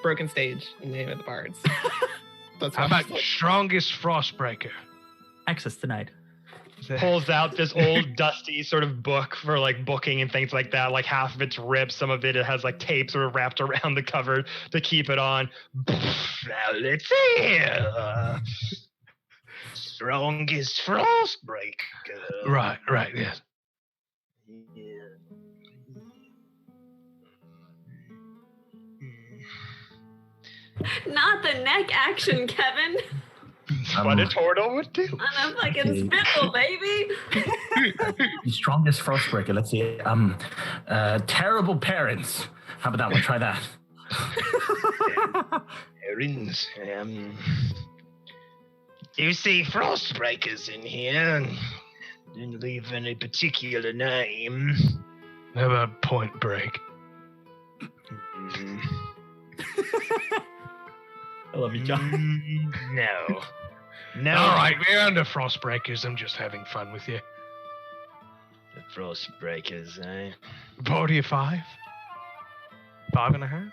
Broken Stage, the name of the bards. That's How what about Strongest Frostbreaker? Access denied. pulls out this old dusty sort of book for booking and things like that. Half of it's ripped, some of it has tape sort of wrapped around the cover to keep it on. Now let's see here. Strongest Frostbreaker. Right, yes. Not the neck action, Kevin. What a turtle would do. On a fucking spindle, baby. The strongest Frostbreaker. Let's see. Terrible parents. How about that one? Try that. Parents. You see Frostbreakers in here. Didn't leave any particular name. How about Point Break? I love you, John. No. No. All right, we're under Frostbreakers. I'm just having fun with you. The Frostbreakers, eh? Party of 5? 5.5?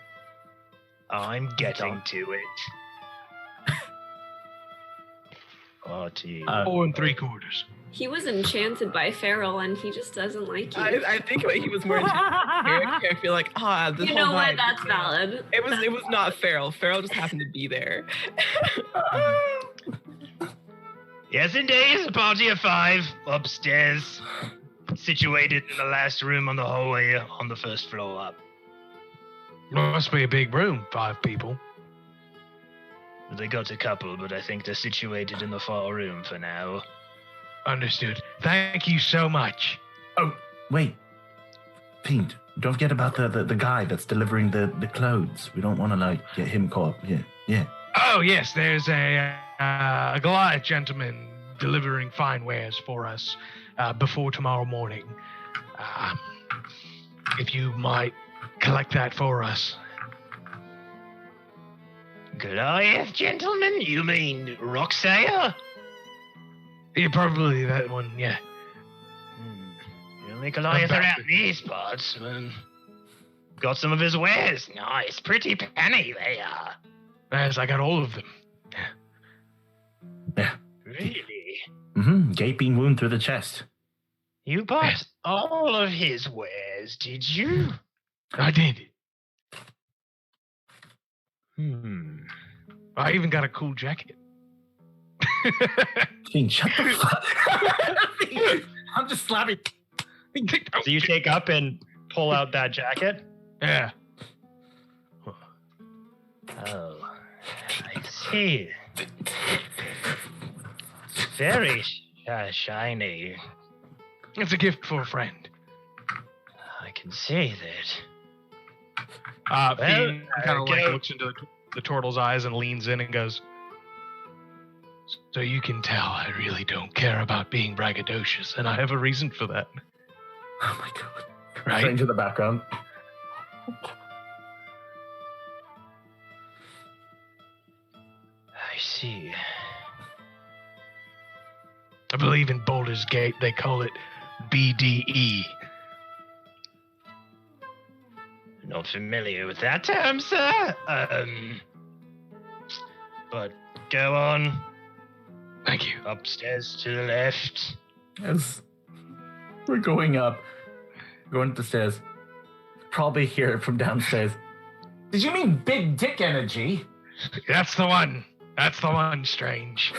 I'm getting to it. Party. 4 3/4. He was enchanted by Farrell, and he just doesn't like you. I think he was more I feel like, this You whole know what? vibe, That's you know. valid. It was not Farrell. Farrell just happened to be there. Yes, indeed. It's a party of 5 upstairs, situated in the last room on the hallway on the first floor up. Must be a big room, 5 people. They got a couple, but I think they're situated in the far room for now. Understood. Thank you so much. Oh, wait. Fiend, don't forget about the guy that's delivering the clothes. We don't want to get him caught. Yeah. Oh, yes, there's a Goliath gentleman delivering fine wares for us before tomorrow morning. If you might collect that for us. Goliath, gentlemen? You mean Roxaya? Yeah, probably that one, yeah. You only Goliath around these parts. Got some of his wares. Nice, pretty penny they are. Yes, I got all of them. Yeah. Really? Mm-hmm. Gaping wound through the chest. You bought Yes. all of his wares, did you? I did. I even got a cool jacket. Fiend, shut the fuck. I'm just slapping. So you take up and pull out that jacket? Yeah. Oh, I see. Very shiny. It's a gift for a friend. I can see that. Fiend kind of okay. looks into the turtle's eyes and leans in and goes, so you can tell I really don't care about being braggadocious, and I have a reason for that. Oh my god. Right? Straight into the background. I see. I believe in Baldur's Gate they call it BDE. Not familiar with that term, sir. But go on. Thank you. Upstairs to the left. Yes. We're going up. Going up the stairs. Probably hear it from downstairs. Did you mean big dick energy? That's the one. That's the one, Strange.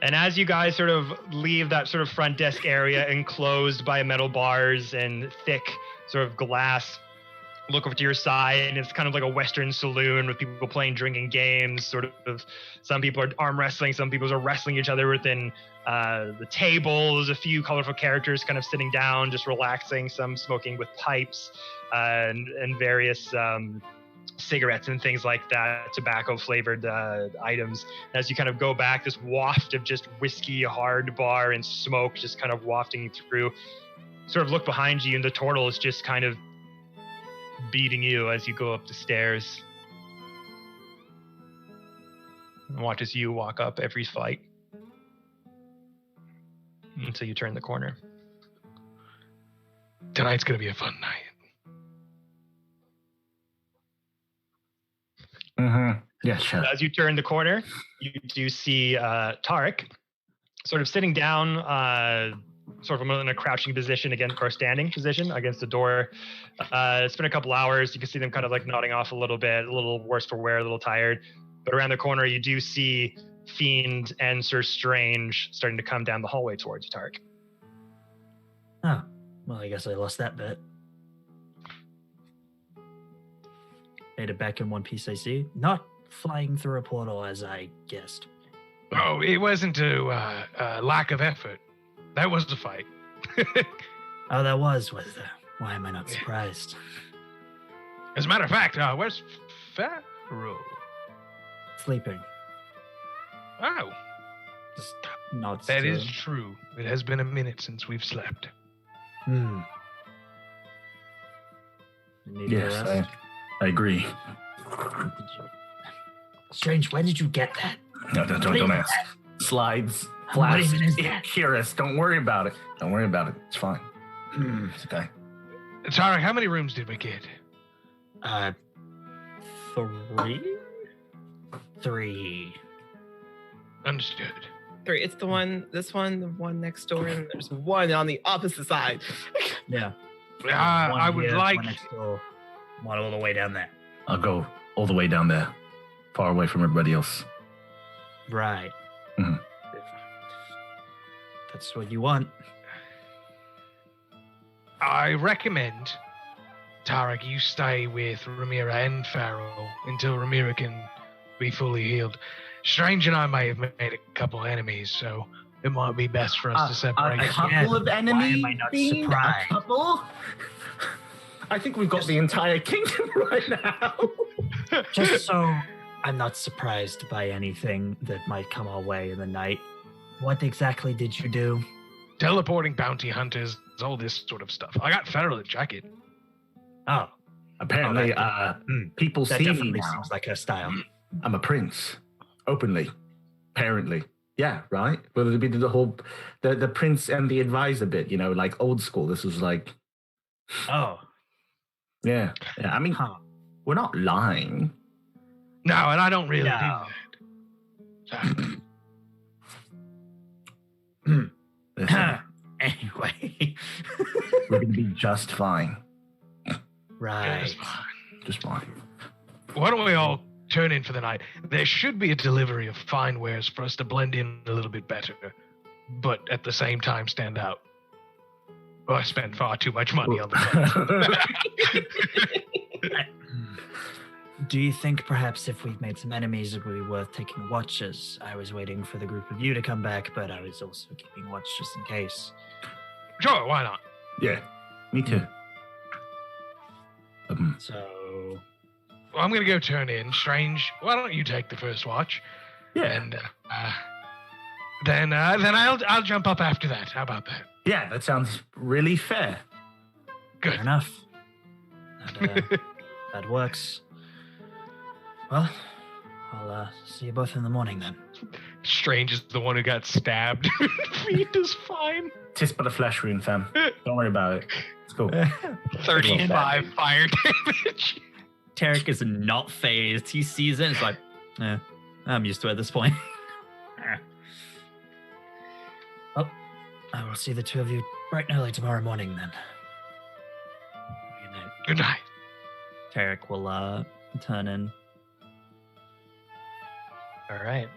And as you guys sort of leave that sort of front desk area enclosed by metal bars and thick sort of glass, look over to your side, and it's kind of like a Western saloon with people playing drinking games. Sort of, some people are arm wrestling, some people are wrestling each other within the table. There's a few colorful characters kind of sitting down, just relaxing. Some smoking with pipes and various cigarettes and things like that, tobacco flavored items. As you kind of go back, this waft of just whiskey, hard bar, and smoke just kind of wafting through. Sort of look behind you, and the turtle is just kind of beating you as you go up the stairs. And watches you walk up every fight until you turn the corner. Tonight's gonna be a fun night. Yeah, sure. As you turn the corner, you do see Tarek sort of sitting down, sort of in a crouching position again, or standing position against the door. It's been a couple hours. You can see them kind of like nodding off a little bit, a little worse for wear, a little tired. But around the corner, you do see Fiend and Sir Strange starting to come down the hallway towards you, Tarek. Oh, well, I guess I lost that bit. Made it back in one piece, I see. Not flying through a portal as I guessed. Oh, it wasn't a lack of effort. That was the fight. Oh, that was there. Why am I not surprised? As a matter of fact, where's Pharaoh? Sleeping. Oh, Just nods. that to is him. true. It has been a minute since we've slept. You need Yes, a rest? I agree. Strange, when did you get that? No, don't ask. Slides, What flash, even is that? hear us. Don't worry about it. Don't worry about it. It's fine. It's okay. Tarek, how many rooms did we get? 3? 3. Understood. 3. It's the one, this one, the one next door, and there's one on the opposite side. Yeah. One I would here, like. one next door, one all the way down there. I'll go all the way down there, far away from everybody else. Right. Mhm. If that's what you want. I recommend, Tarek, you stay with Ramira and Pharaoh until Ramira can be fully healed. Strange and I may have made a couple enemies, so it might be best for us to separate. A couple of enemies? Why am I not Fiend? surprised? A couple? I think we've got the entire kingdom right now. Just so I'm not surprised by anything that might come our way in the night. What exactly did you do? Teleporting bounty hunters, all this sort of stuff. I got Pharaoh a jacket. Oh, Apparently, people that see me definitely now. seems like her style. I'm a prince, openly, apparently. Yeah, right. But it'd be the whole, the prince and the advisor bit. You know, like old school. This was like, Oh, yeah. I mean, we're not lying. No, and I don't really No. do that. Listen, anyway. we're gonna be just fine. Right. Just fine. Why don't we all turn in for the night? There should be a delivery of fine wares for us to blend in a little bit better, but at the same time stand out. Well, I spent far too much money on the Do you think perhaps if we've made some enemies, it would be worth taking watches? I was waiting for the group of you to come back, but I was also keeping watch just in case. Sure, why not? Yeah, me too. So, Well, I'm gonna go turn in. Strange, why don't you take the first watch? Yeah, And then I'll jump up after that. How about that? yeah, that sounds really fair. Good. fair enough. That works. Well, I'll see you both in the morning then. Strange is the one who got stabbed. Fiend is fine. Tis but a flesh wound, fam. Don't worry about it. It's cool. 35 fire damage. Tarek is not phased. He sees it and is like, I'm used to it at this point. Well, I will see the two of you bright and early tomorrow morning then. Good night. Good night. Tarek will turn in. All right.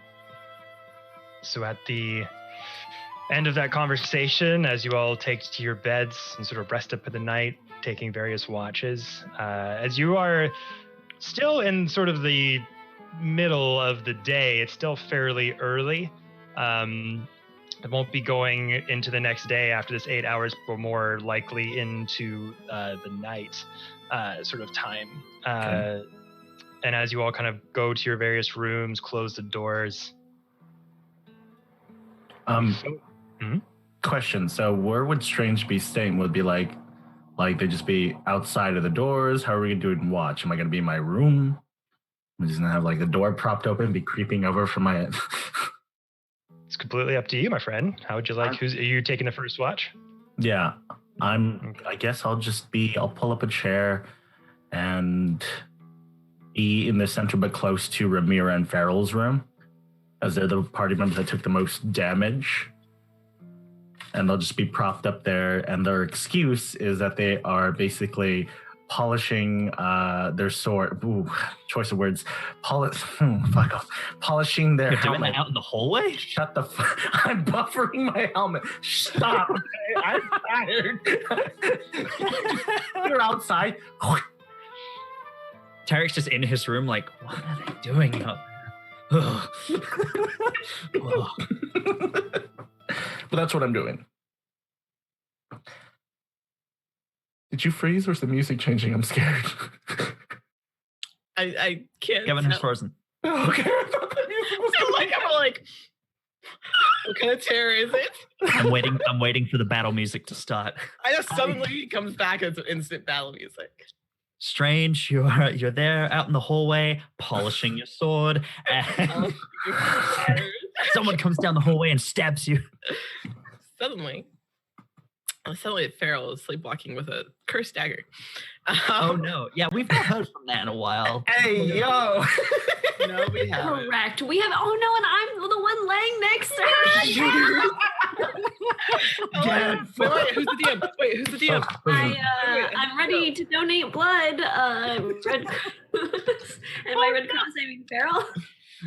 So at the end of that conversation, as you all take to your beds and sort of rest up for the night, taking various watches, as you are still in sort of the middle of the day, it's still fairly early. It won't be going into the next day after this 8 hours, but more likely into the night sort of time. Okay. And as you all kind of go to your various rooms, close the doors. Question. So where would Strange be staying? Would it be like they just be outside of the doors? How are we gonna do it in watch? Am I gonna be in my room? I'm just gonna have like the door propped open, be creeping over from my head. It's completely up to you, my friend. How would you like? Are you taking the first watch? Yeah, I guess I'll pull up a chair and be in the center, but close to Ramira and Farrell's room, as they're the party members that took the most damage. And they'll just be propped up there. And their excuse is that they are basically polishing their sword. Ooh, choice of words. Fuck off. Polishing their You're doing helmet. that out in the hallway? Shut the I'm buffering my helmet. Stop. Okay? I'm tired. You're outside. Tarek's just in his room like, what are they doing up there? But that's what I'm doing. Did you freeze or is the music changing? I'm scared. I can't. Kevin has frozen. Okay. I'm like, what kind of terror is it? I'm waiting for the battle music to start. I know suddenly he comes back as instant battle music. Strange, you're there out in the hallway polishing your sword, and someone comes down the hallway and stabs you. Suddenly Farrell is sleepwalking with a cursed dagger. Oh no! Yeah, we've not heard from that in a while. Hey, yo! No, we haven't. Correct. We have. Oh no, and I'm the one laying next to her. Wait, who's the DM? Who's the DM? I'm ready to donate blood. Red Cross. Am I Red Cross saving Farrell?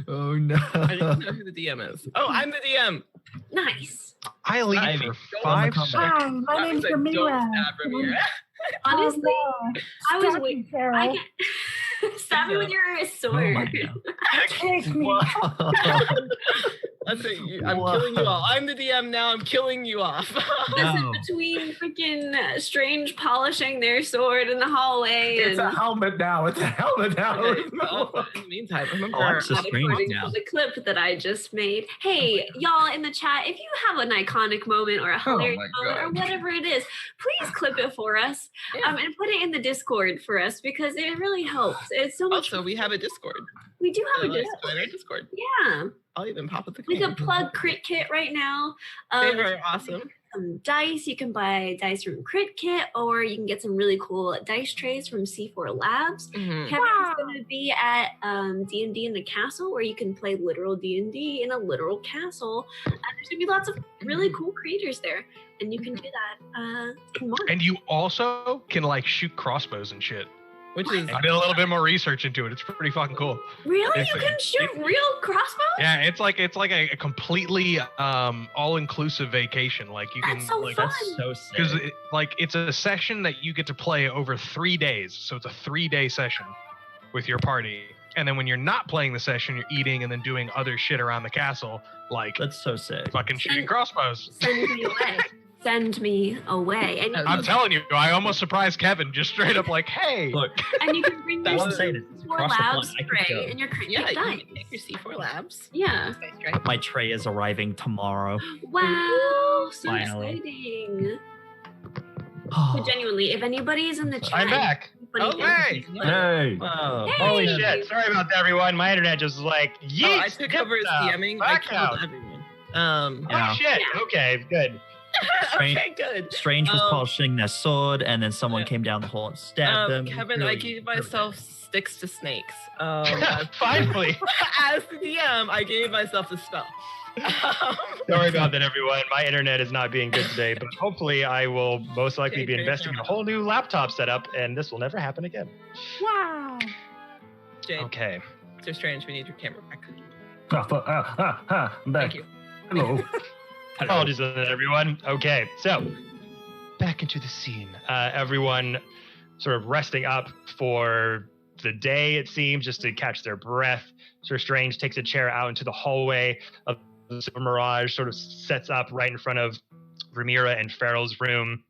Oh no! I didn't know who the DM is. Oh, I'm the DM. Nice. I leave Ivy. for 5 seconds. Hi, my name's Ramira. Honestly, I was waiting. Farrell. I can stab me with your Oh sword. my God. Take me. That's it. I'm killing you all. I'm the DM now. I'm killing you off. No. Between freaking Strange polishing their sword in the hallway It's and a helmet now. It's a helmet now. Okay, well, in the meantime, remember Alexa Strange according now. to the clip that I just made. Hey, y'all in the chat, if you have an iconic moment or a hilarious my moment or whatever it is, please clip it for us and put it in the Discord for us because it really helps. It's so much. also we have a Discord. We do have a Let's Discord. join our Discord. Yeah, I'll even pop up the we code. could plug Crit Kit right now. They are awesome. Some dice. You can buy dice from Crit Kit, or you can get some really cool dice trays from C4 Labs. Mhm. Kevin's going to be at D&D in the castle, where you can play literal D&D in a literal castle. And there's going to be lots of really cool creators there, and you can do that in March. And you also can like shoot crossbows and shit. Which is I did a little bit more research into it. It's pretty fucking cool. Really? It's You a- can shoot real crossbows? Yeah, it's like a completely all-inclusive vacation. Like you can That's so like fun. That's so sick. because it's a session that you get to play over 3 days. So it's a 3-day session with your party. And then when you're not playing the session, you're eating and then doing other shit around the castle, like That's so sick. fucking shooting crossbows. Send me away. Send me away. And I'm telling you, I almost surprised Kevin just straight up like, hey. Look, and you can bring your That's what I'm saying, it's C4 across the Labs pond. I could spray go. and your Crit yeah, Kit you dice. can take your C4 Labs. Yeah. Nice, right? my tray is arriving tomorrow. Wow. So Finally. exciting. But genuinely, if anybody's in the chat, I'm back. Oh, Hey. Hey. Wow. Hey. Holy shit. Sorry about that, everyone. My internet just was like, yeet. Oh, I took over as DMing. I killed everyone. Oh, Yeah. shit. Okay, good. Okay, good. Strange was polishing their sword, and then someone came down the hall and stabbed them. Kevin, I gave myself sticks to snakes. Finally. As the DM, I gave myself the spell. Sorry about that, everyone. My internet is not being good today, but hopefully I will most likely be investing in a whole new laptop setup, and this will never happen again. Wow. Jade, Okay. so strange. We need your camera back. I'm back. Thank you. Hello. Apologies on that, everyone. Okay, so back into the scene. Everyone sort of resting up for the day, it seems, just to catch their breath. Sir Strange takes a chair out into the hallway of the Super Mirage, sort of sets up right in front of Rhaenyra and Farrell's room.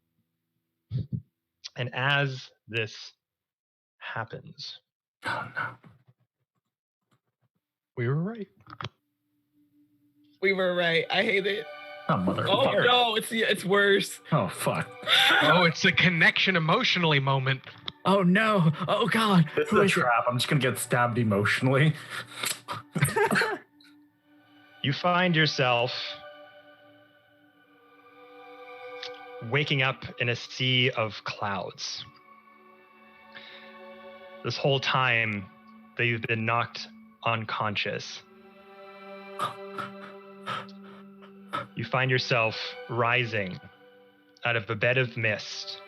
And as this happens, Oh, no. we were right. We were right. I hate it. Oh, Oh motherfucker. no, it's worse. Oh, fuck. Oh, it's a connection emotionally moment. Oh no! Oh god! This Who is a is it? trap. I'm just going to get stabbed emotionally. You find yourself waking up in a sea of clouds. This whole time that you've been knocked unconscious, you find yourself rising out of a bed of mist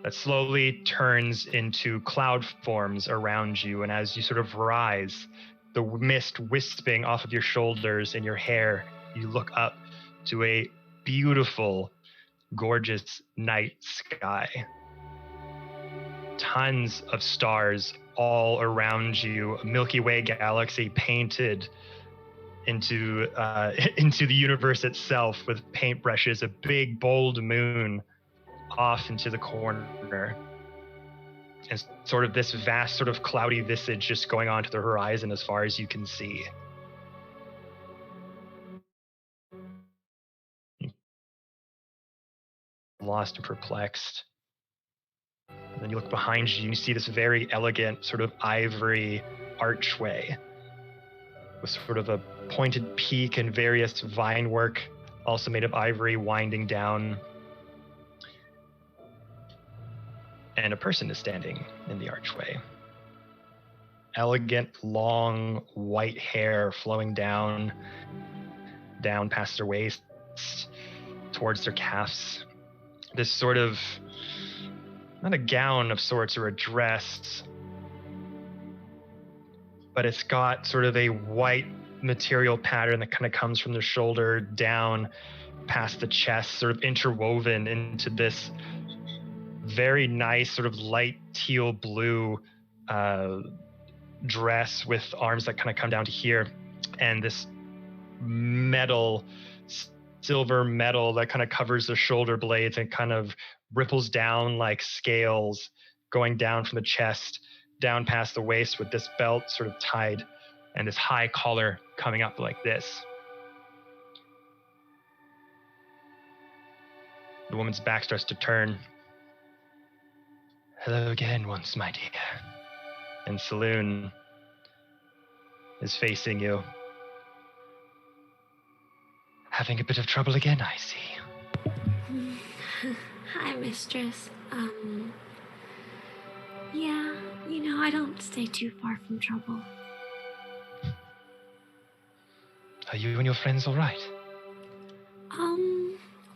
that slowly turns into cloud forms around you. And as you sort of rise, the mist wisping off of your shoulders and your hair, you look up to a beautiful, gorgeous night sky. Tons of stars all around you, a Milky Way galaxy painted into the universe itself with paintbrushes, a big bold moon off into the corner, and sort of this vast sort of cloudy visage just going on to the horizon as far as you can see. Lost and perplexed. And then you look behind you and you see this very elegant sort of ivory archway with sort of a pointed peak and various vine work, also made of ivory, winding down. And a person is standing in the archway. Elegant, long, white hair flowing down past their waists, towards their calves. This sort of, not a gown of sorts or a dress, but it's got sort of a white material pattern that kind of comes from the shoulder down past the chest, sort of interwoven into this very nice sort of light teal blue dress with arms that kind of come down to here, and this silver metal that kind of covers the shoulder blades and kind of ripples down like scales going down from the chest down past the waist, with this belt sort of tied and this high collar coming up like this. The woman's back starts to turn. Hello again once, my dear. And Saloon is facing you. Having a bit of trouble again, I see. Hi, mistress. Yeah, I don't stay too far from trouble. Are you and your friends all right?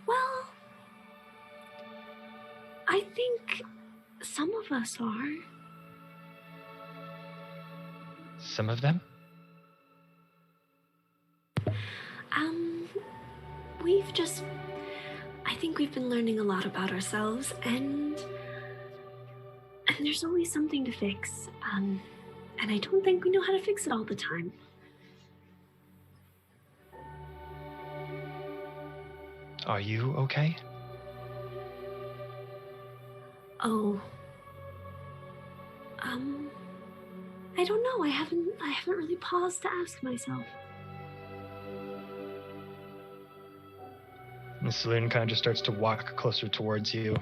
Well, I think some of us are. Some of them? I think we've been learning a lot about ourselves, and there's always something to fix. And I don't think we know how to fix it all the time. Are you okay? Oh. I don't know. I haven't really paused to ask myself. And Saloon kind of just starts to walk closer towards you.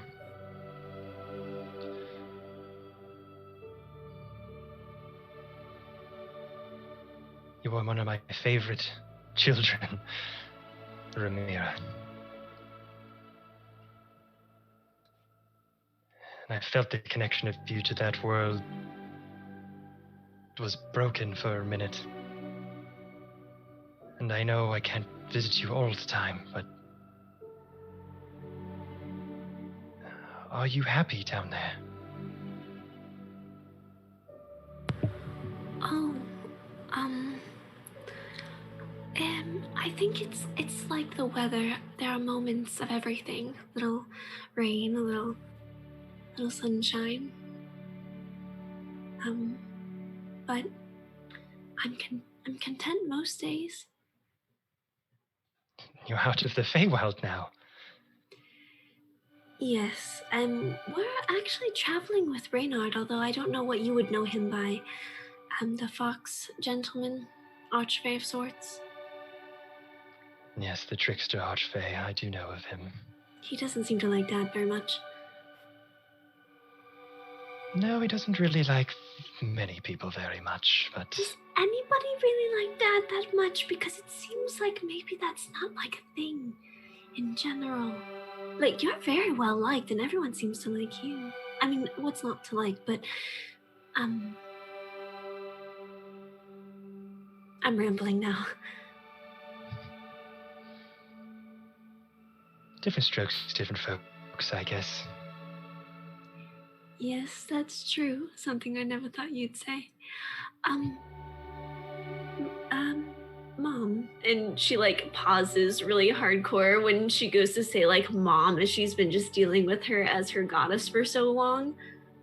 You were one of my favorite children, Rhaenyra. And I felt the connection of you to that world was broken for a minute. And I know I can't visit you all the time, but are you happy down there? Oh, I think it's like the weather. There are moments of everything. Little rain, a little sunshine. But I'm content most days. You're out of the Feywild now. Yes, we're actually traveling with Reynard, although I don't know what you would know him by. The fox gentleman, archfey of sorts. Yes, the trickster archfey. I do know of him. He doesn't seem to like Dad very much. No, he doesn't really like many people very much, but... Does anybody really like Dad that much? Because it seems like maybe that's not like a thing in general. Like, you're very well liked and everyone seems to like you. I mean, what's not to like, but, I'm rambling now. Different strokes, different folks, I guess. Yes, that's true. Something I never thought you'd say. Mom. And she like pauses really hardcore when she goes to say like mom, as she's been just dealing with her as her goddess for so long.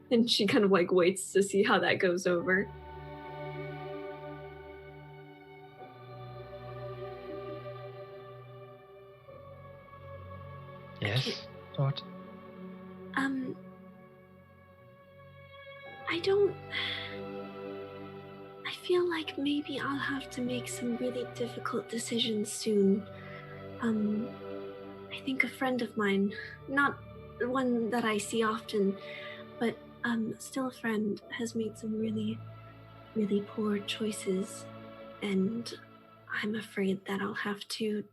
And she kind of like waits to see how that goes over. Yes? What? I feel like maybe I'll have to make some really difficult decisions soon. I think a friend of mine, not one that I see often, but still a friend, has made some really, really poor choices, and I'm afraid that I'll have to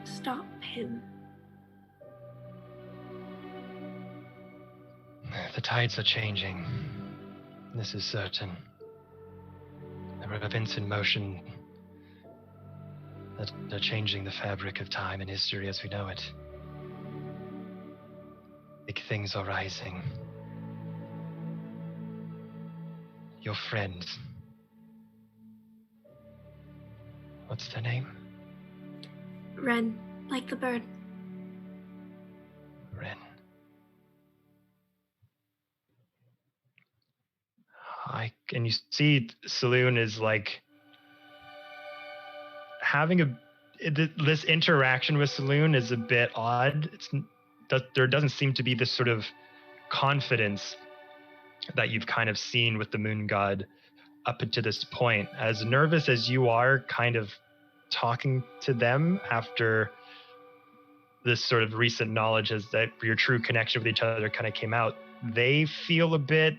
stop him. The tides are changing. This is certain. There are events in motion that are changing the fabric of time and history as we know it. Big things are rising. Your friend. What's their name? Wren, like the bird. Wren. And you see Saloon is like having this interaction with Saloon is a bit odd. There doesn't seem to be this sort of confidence that you've kind of seen with the moon god up until this point. As nervous as you are kind of talking to them after this sort of recent knowledge as that your true connection with each other kind of came out, they feel a bit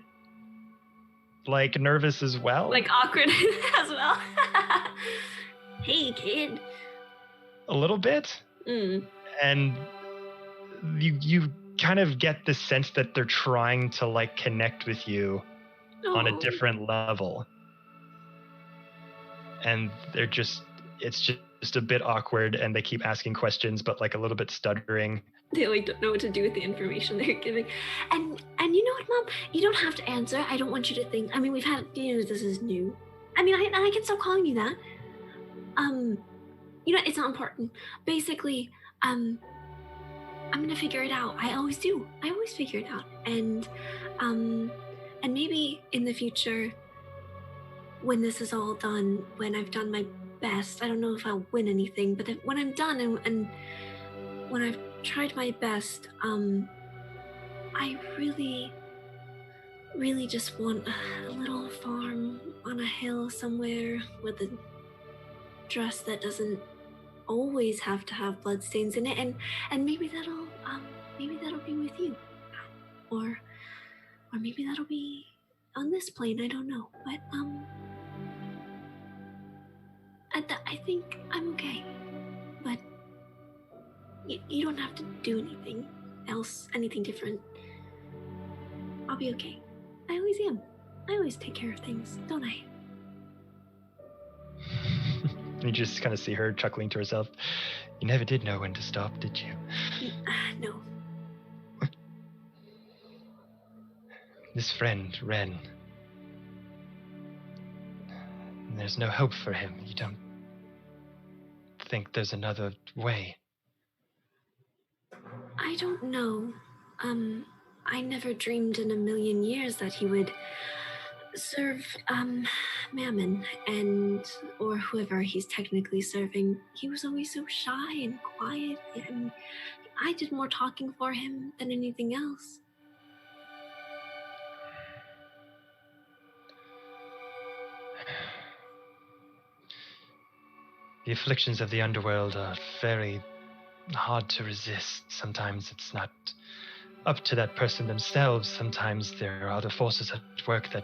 like nervous as well. Like awkward as well. Hey, kid. A little bit. And you kind of get the sense that they're trying to like connect with you on a different level. And it's just a bit awkward, and they keep asking questions, but like a little bit stuttering. They like don't know what to do with the information they're giving. And you know what, Mom? You don't have to answer. I don't want you to think. I mean, we've had, this is new. I mean, I can stop calling you that. It's not important. Basically, I'm gonna figure it out. I always do. I always figure it out. And maybe in the future, when this is all done, when I've done my best, I don't know if I'll win anything, but when I'm done and when I've tried my best, I really, really just want a little farm on a hill somewhere with a dress that doesn't always have to have bloodstains in it, and maybe that'll be with you, or maybe that'll be on this plane. I don't know, but I think I'm okay. But you don't have to do anything different. I'll be okay. I always am. I always take care of things, don't I? You just kind of see her chuckling to herself. You never did know when to stop, did you? No. This friend, Ren. There's no hope for him. You don't think there's another way? I don't know. I never dreamed in a million years that he would serve, Mammon or whoever he's technically serving. He was always so shy and quiet, and I did more talking for him than anything else. The afflictions of the underworld are very hard to resist. Sometimes it's not up to that person themselves. Sometimes there are other forces at work that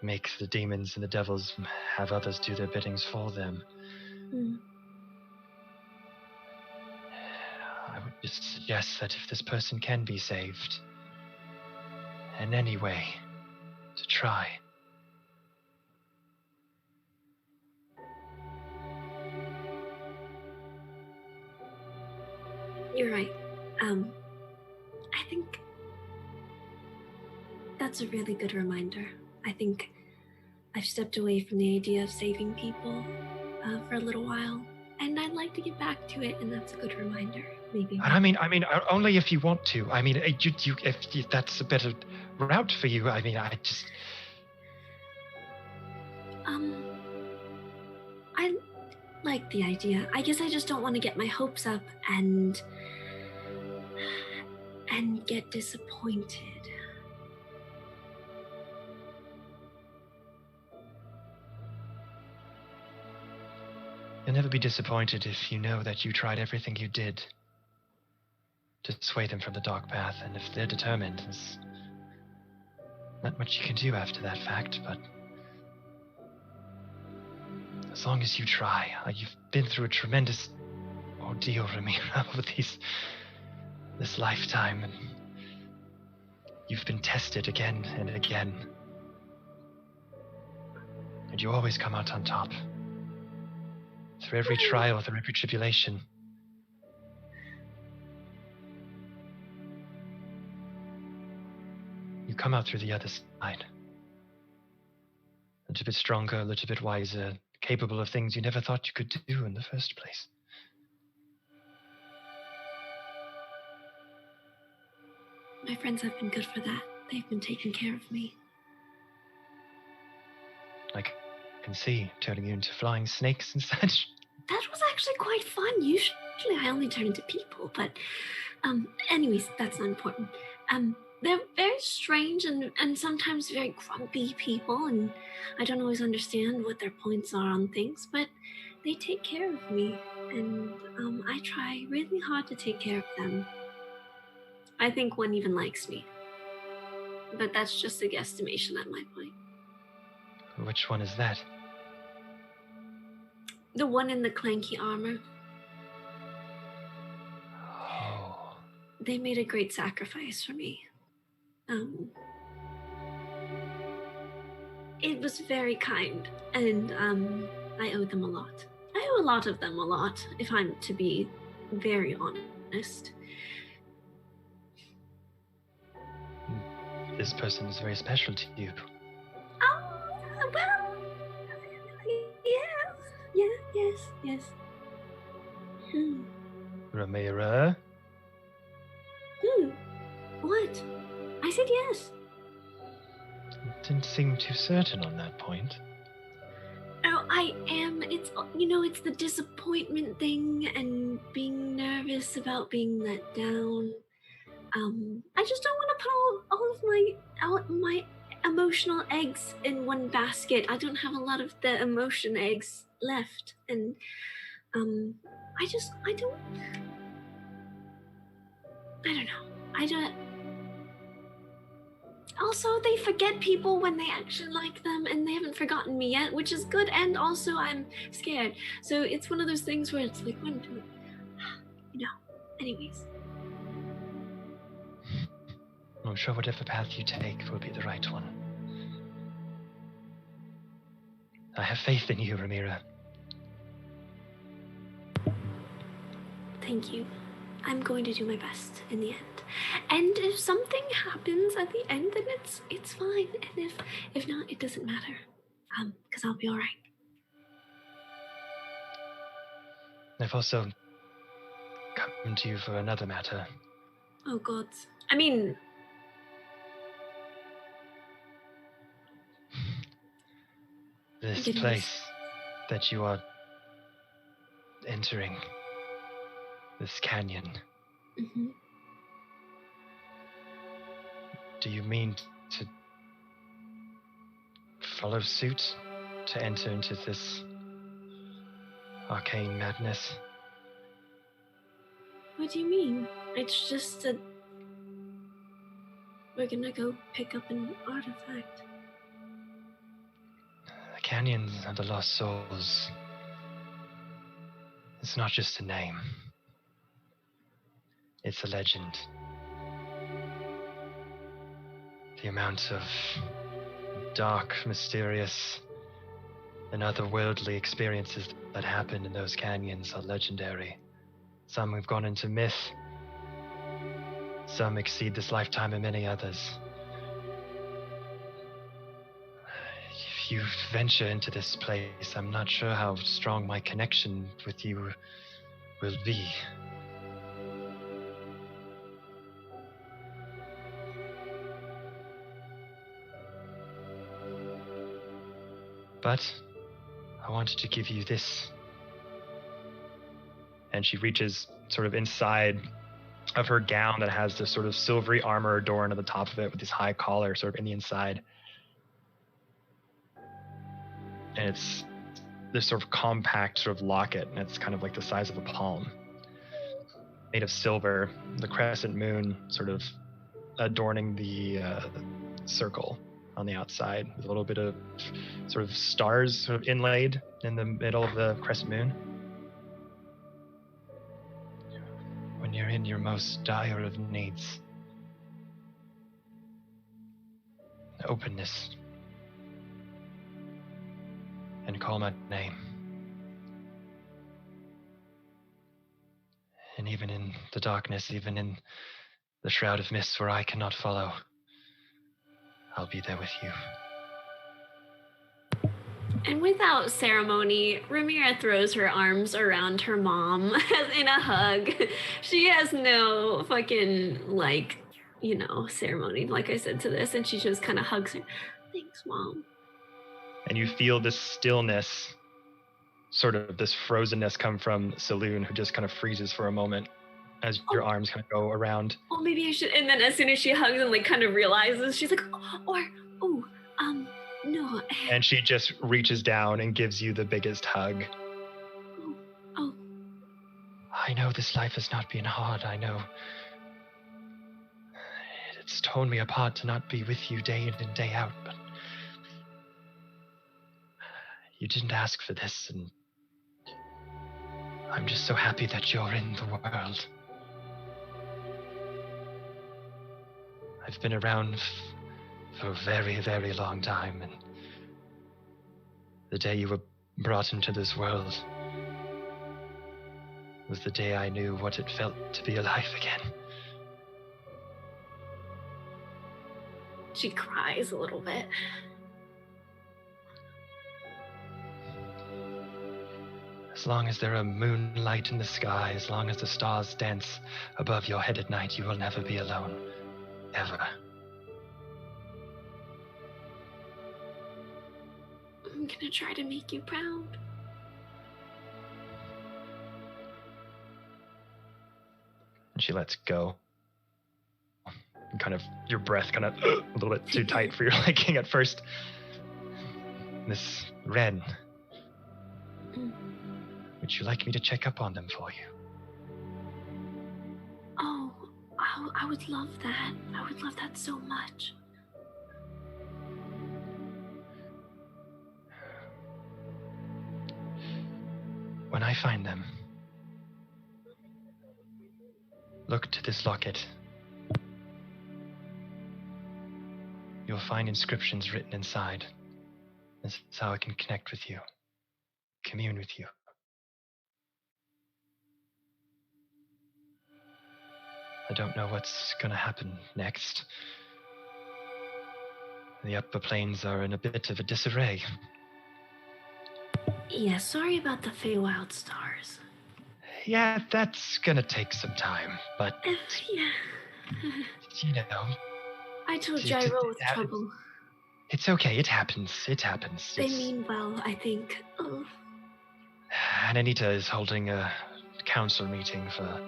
make the demons and the devils have others do their biddings for them. I would just suggest that if this person can be saved in any way, to try. You're right. I think that's a really good reminder. I think I've stepped away from the idea of saving people for a little while, and I'd like to get back to it, and that's a good reminder. Maybe. I mean, only if you want to. I mean, if that's a better route for you. I mean, I just. I like the idea. I guess I just don't want to get my hopes up and get disappointed. You'll never be disappointed if you know that you tried everything you did to sway them from the dark path, and if they're determined, there's not much you can do after that fact, but as long as you try. You've been through a tremendous ordeal, Ramira, over this lifetime, and you've been tested again and again, and you always come out on top. Through every trial, through every tribulation. You come out through the other side. A little bit stronger, a little bit wiser, capable of things you never thought you could do in the first place. My friends have been good for that. They've been taking care of me. I can see, turning you into flying snakes and such. That was actually quite fun. Usually I only turn into people, but anyways, that's not important. They're very strange and sometimes very grumpy people, and I don't always understand what their points are on things, but they take care of me, and I try really hard to take care of them. I think one even likes me, but that's just a guesstimation at my point. Which one is that? The one in the clanky armor. Oh. They made a great sacrifice for me. It was very kind, and I owe them a lot. I owe a lot of them a lot, if I'm to be very honest. This person is very special to you. Well, yes. Ramira? What? I said yes. Didn't seem too certain on that point. Oh, I am. It's the disappointment thing and being nervous about being let down. I just don't want to put all of my emotional eggs in one basket. I don't have a lot of the emotion eggs left, and I don't. Also, they forget people when they actually like them, and they haven't forgotten me yet, which is good, and also I'm scared. So it's one of those things where it's like, anyways. I'm sure whatever path you take will be the right one. I have faith in you, Ramira. Thank you. I'm going to do my best in the end. And if something happens at the end, then it's fine. And if not, it doesn't matter. Because I'll be all right. I've also come to you for another matter. Oh, God. I mean... This Goodness. place that you are entering, this canyon, Mm-hmm. do you mean to follow suit, to enter into this arcane madness? What do you mean? It's just that we're gonna go pick up an artifact. The Canyons of the Lost Souls. It's not just a name. It's a legend. The amount of dark, mysterious, and otherworldly experiences that happen in those canyons are legendary. Some have gone into myth. Some exceed this lifetime and many others. If you venture into this place, I'm not sure how strong my connection with you will be. But I wanted to give you this. And she reaches sort of inside of her gown that has this sort of silvery armor adorned at the top of it with this high collar sort of in the inside. And it's this sort of compact sort of locket, and it's kind of like the size of a palm. Made of silver, the crescent moon sort of adorning the circle on the outside with a little bit of sort of stars sort of inlaid in the middle of the crescent moon. When you're in your most dire of needs, openness, and call my name. And even in the darkness, even in the shroud of mist where I cannot follow, I'll be there with you. And without ceremony, Ramira throws her arms around her mom in a hug. She has no fucking, ceremony, like I said to this, and she just kind of hugs her. Thanks, Mom. And you feel this stillness, sort of this frozenness come from Saloon, who just kind of freezes for a moment as your arms kind of go around. Oh, maybe I should. And then as soon as she hugs and kind of realizes, she's like, no. And she just reaches down and gives you the biggest hug. Oh. I know this life has not been hard. I know it's torn me apart to not be with you day in and day out, but you didn't ask for this, and I'm just so happy that you're in the world. I've been around for a very, very long time, and the day you were brought into this world was the day I knew what it felt to be alive again. She cries a little bit. As long as there are moonlight in the sky, as long as the stars dance above your head at night, you will never be alone. Ever. I'm gonna try to make you proud. And she lets go. And kind of, your breath kind of a little bit too tight for your liking at first. Miss Wren. Would you like me to check up on them for you? Oh, I would love that. I would love that so much. When I find them, look to this locket. You'll find inscriptions written inside. This is how I can connect with you, commune with you. I don't know what's going to happen next. The upper planes are in a bit of a disarray. Yeah, sorry about the Feywild stars. Yeah, that's going to take some time, but, Yeah. you know, I told you I roll with trouble. it's okay. It happens. It happens. They mean well, I think. Oh. And Anita is holding a council meeting for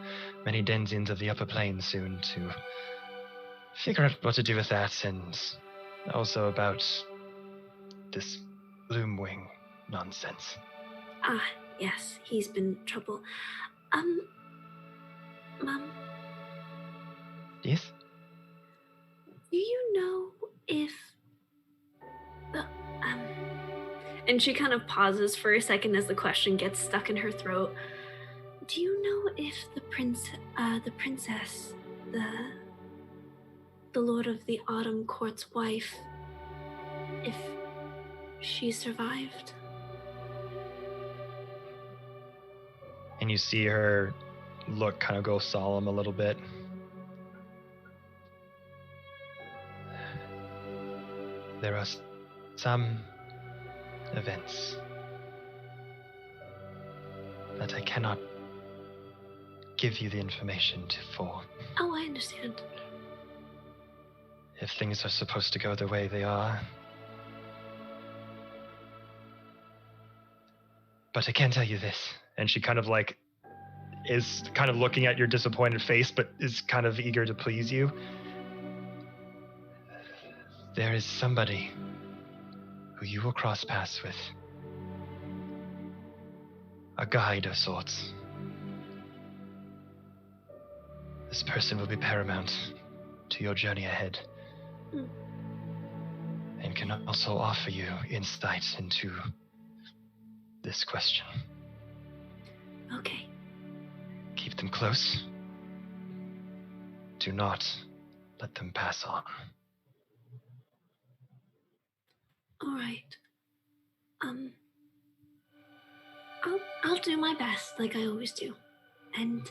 many denizens of the upper plains soon to figure out what to do with that, and also about this Gloom Wing nonsense. Ah, yes, he's been trouble. Mom? Yes? Do you know if and she kind of pauses for a second as the question gets stuck in her throat. Do you know if the princess, the Lord of the Autumn Court's wife, if she survived? And you see her look kind of go solemn a little bit. There are some events that I cannot give you the information for. Oh, I understand. If things are supposed to go the way they are. But I can tell you this. And she kind of like is kind of looking at your disappointed face, but is kind of eager to please you. There is somebody who you will cross paths with. A guide of sorts. This person will be paramount to your journey ahead. And can also offer you insight into this question. Okay. Keep them close. Do not let them pass on. All right. I'll do my best, like I always do. And,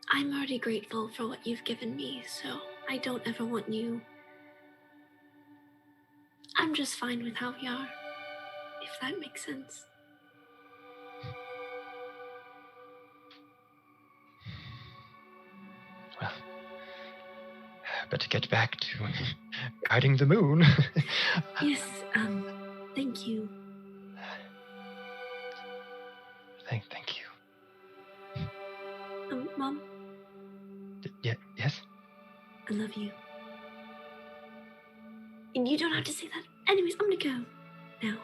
I'm already grateful for what you've given me, so I don't ever want you... I'm just fine with how we are, if that makes sense. Well, better get back to guiding the moon. Yes, thank you. Thank you. Mom? Yes? I love you. And you don't have to say that. Anyways, I'm gonna go now.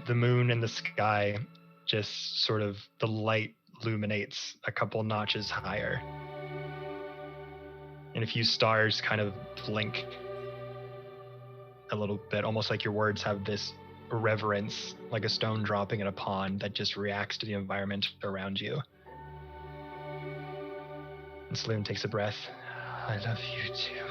The moon and the sky just sort of, the light illuminates a couple notches higher. And a few stars kind of blink a little bit, almost like your words have this reverence, like a stone dropping in a pond that just reacts to the environment around you. And Saloon takes a breath. I love you too.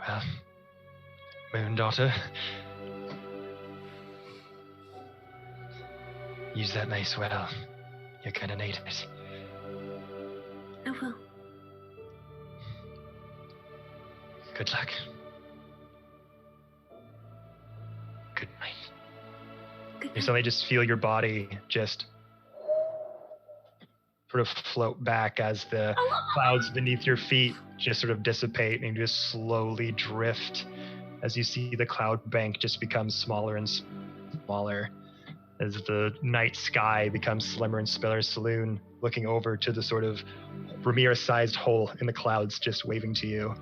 Well, Moon Daughter, use that mace well. You're gonna need it. I will. Good luck. Good night. Good You night. suddenly just feel your body just sort of float back as the clouds beneath your feet just sort of dissipate and you just slowly drift as you see the cloud bank just become smaller and smaller as the night sky becomes slimmer and smaller. Saloon looking over to the sort of Ramira-sized hole in the clouds just waving to you.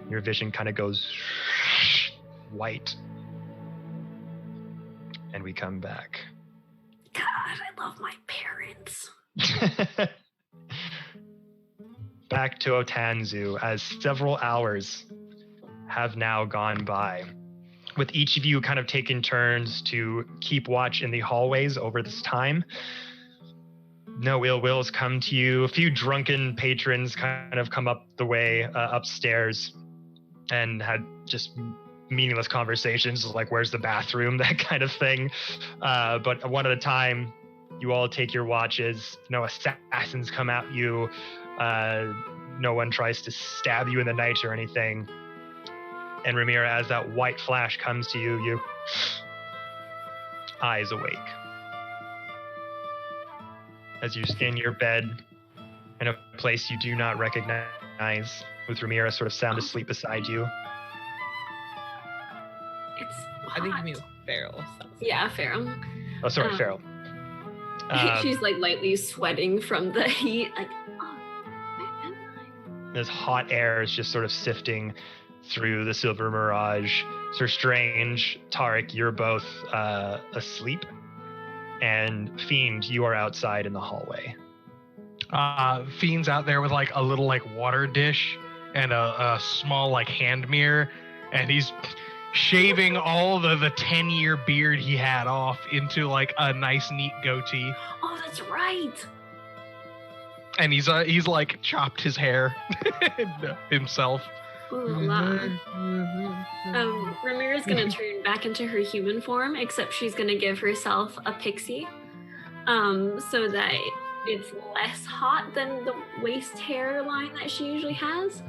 Your vision kind of goes white. And we come back. God, I love my parents. Back to Otanzu as several hours have now gone by, with each of you kind of taking turns to keep watch in the hallways over this time. No ill wills come to you. A few drunken patrons kind of come up the way upstairs and had just meaningless conversations like where's the bathroom, that kind of thing. But one at a time, you all take your watches. No assassins come at you. No one tries to stab you in the night or anything. And Ramira, as that white flash comes to you, you eyes awake. As you in your bed in a place you do not recognize, with Ramira sort of sound asleep beside you. It's I think you hot. mean Feral. Yeah, Feral. Oh, sorry, Feral. She's like lightly sweating from the heat. Like, oh, where am I? This hot air is just sort of sifting through the silver mirage. Sir Strange, Tarek, you're both asleep. And Fiend, you are outside in the hallway. Fiend's out there with like a little like water dish and a small like hand mirror, and he's shaving all the 10-year beard he had off into like a nice neat goatee. Oh, that's right. And he's like chopped his hair himself. Ooh la la. Ramira's gonna turn back into her human form, except she's gonna give herself a pixie, so that it's less hot than the waist hairline that she usually has.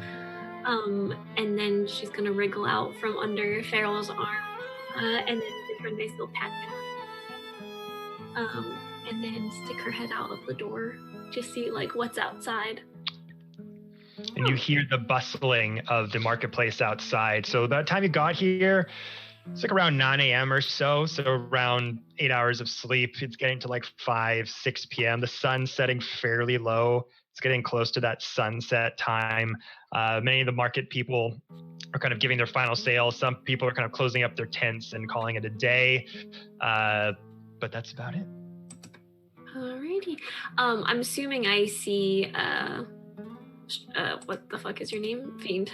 And then she's gonna wriggle out from under Feral's arm, and then give her a nice little pat down. And then stick her head out of the door to see like what's outside. And you hear the bustling of the marketplace outside. So by the time you got here, it's like around 9 a.m. or so. So around 8 hours of sleep. It's getting to like 5, 6 p.m. The sun's setting fairly low. It's getting close to that sunset time. Many of the market people are kind of giving their final sale. Some people are kind of closing up their tents and calling it a day. But that's about it. Alrighty. I'm assuming I see what the fuck is your name? Fiend.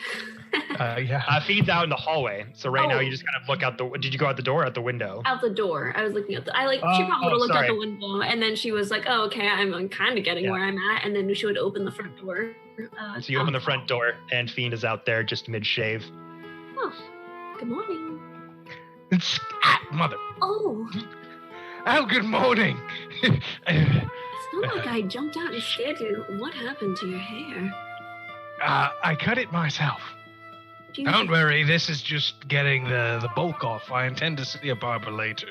Yeah. Fiend's out in the hallway. So right now you just kind of look out the. Did you go out the door or out the window? Out the door. I was looking at the. She probably would have looked out the window, and then she was like, "Oh, okay, I'm kind of getting where I'm at," and then she would open the front door. So you open the front door, and Fiend is out there just mid-shave. Oh, good morning. It's mother. Oh. Oh, good morning. It's not like I jumped out and scared you. What happened to your hair? I cut it myself. Don't worry, this is just getting the bulk off. I intend to see a barber later.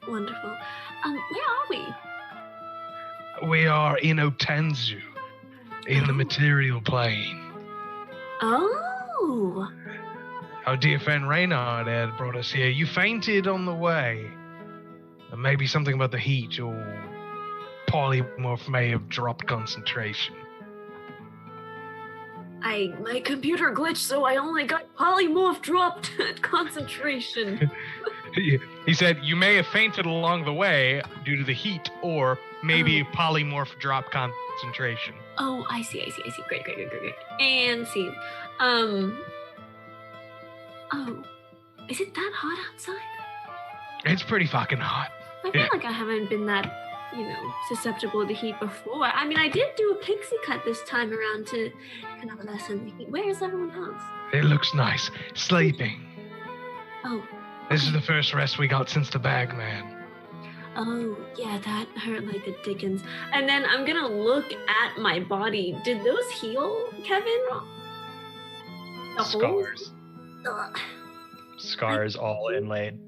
Wonderful. Where are we? We are in Otenzu, in the material plane. Oh. Our dear friend Reynard had brought us here. You fainted on the way. Maybe something about the heat or polymorph may have dropped concentration. My computer glitched, so I only got polymorph dropped concentration. He said you may have fainted along the way due to the heat, or maybe polymorph drop concentration. Oh, I see. Great. And see. Oh, is it that hot outside? It's pretty fucking hot. I feel like I haven't been that, susceptible to heat before. I mean, I did do a pixie cut this time around to kind of lessen the heat. Where is everyone else? It looks nice. Sleeping. Oh. This is the first rest we got since the Bagman. Oh, yeah, that hurt like the dickens. And then I'm gonna look at my body. Did those heal, Kevin? The Scars. Ugh. Scars all inlaid.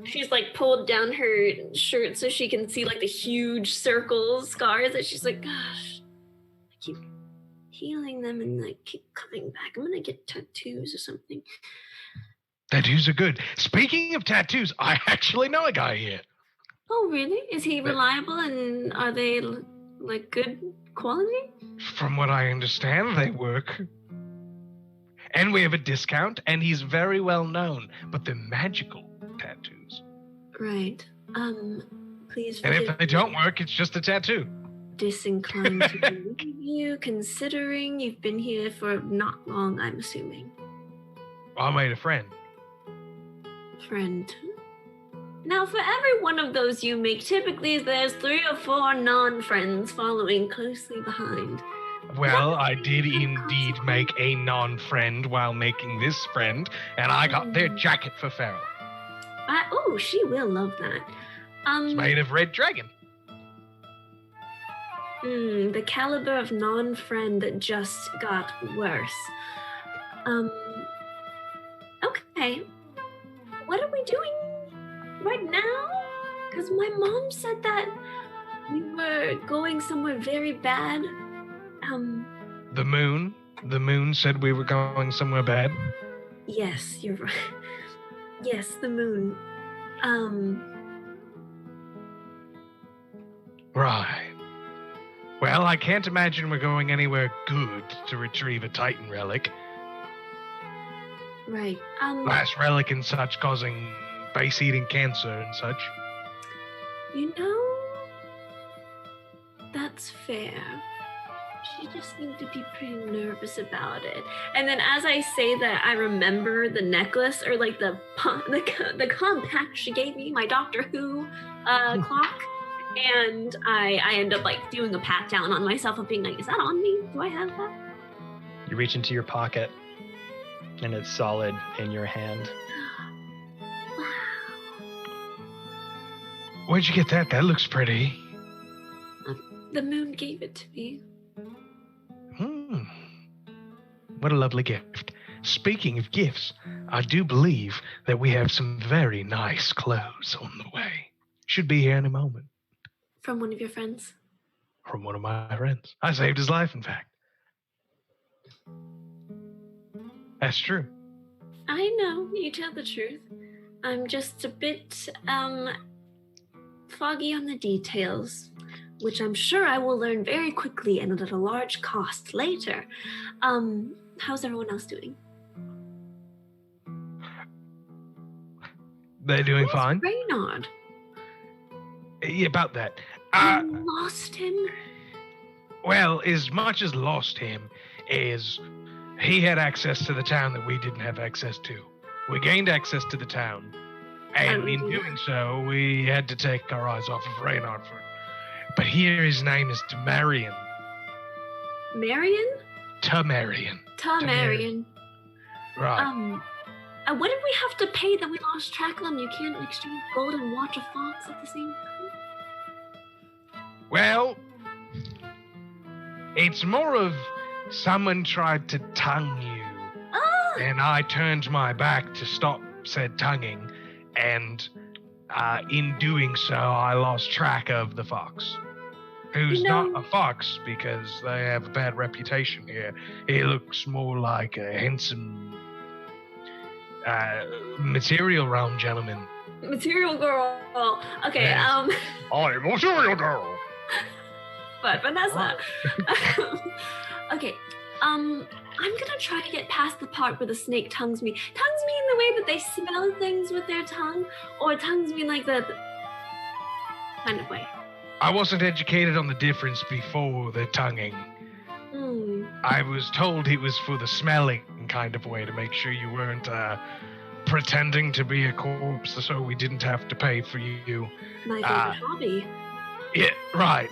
She's like pulled down her shirt so she can see like the huge circle scars, and she's like, gosh, I keep healing them and they keep coming back. I'm gonna get tattoos or something. Tattoos are good. Speaking of tattoos, I actually know a guy here. Oh, really? Is he reliable, and are they like good quality? From what I understand, they work. And we have a discount, and he's very well known, but they're magical tattoos. Right. Please. And if they don't work, it's just a tattoo. Disinclined to believe you, considering you've been here for not long, I'm assuming. I made a friend. Friend. Now, for every one of those you make, typically there's 3 or 4 non-friends following closely behind. Well, I did indeed make a non-friend while making this friend, and I got their jacket for Farrell. Oh, she will love that. It's made of red dragon. The caliber of non-friend that just got worse. Okay. What are we doing right now? Because my mom said that we were going somewhere very bad. The moon said we were going somewhere bad. Yes, you're right. Yes, the moon. Right. Well, I can't imagine we're going anywhere good to retrieve a Titan relic. Right. Last relic and such causing base-eating cancer and such. You know, that's fair. She just seemed to be pretty nervous about it. And then as I say that, I remember the necklace, or like the compact she gave me, my Doctor Who clock. And I end up like doing a pat down on myself and being like, is that on me? Do I have that? You reach into your pocket, and it's solid in your hand. Wow. Where'd you get that? That looks pretty. The moon gave it to me. What a lovely gift. Speaking of gifts, I do believe that we have some very nice clothes on the way. Should be here any moment. From one of your friends? From one of my friends. I saved his life, in fact. That's true. I know, you tell the truth. I'm just a bit, foggy on the details, which I'm sure I will learn very quickly and at a large cost later. How's everyone else doing? They're doing fine. Reynard. Yeah, about that. You lost him? Well, as much as lost him, is he had access to the town that we didn't have access to. We gained access to the town, and in doing so, we had to take our eyes off of Reynard for it. But here his name is Tamarian. Marion? Tamarian. Tamarian. Right. What did we have to pay that we lost track of them? You can't exchange gold and watch a fox at the same time? Well, it's more of someone tried to tongue you, and I turned my back to stop said tonguing, and in doing so, I lost track of the fox, who's not a fox because they have a bad reputation here. He looks more like a handsome material realm gentleman. Material girl. Okay, Yes. I'm material girl. But Vanessa. Okay, I'm gonna try to get past the part where the snake tongues me. Tongues me in the way that they smell things with their tongue, or tongues me like the kind of way. I wasn't educated on the difference before the tonguing. I was told it was for the smelling kind of way to make sure you weren't pretending to be a corpse so we didn't have to pay for you. My favorite hobby. Yeah, right.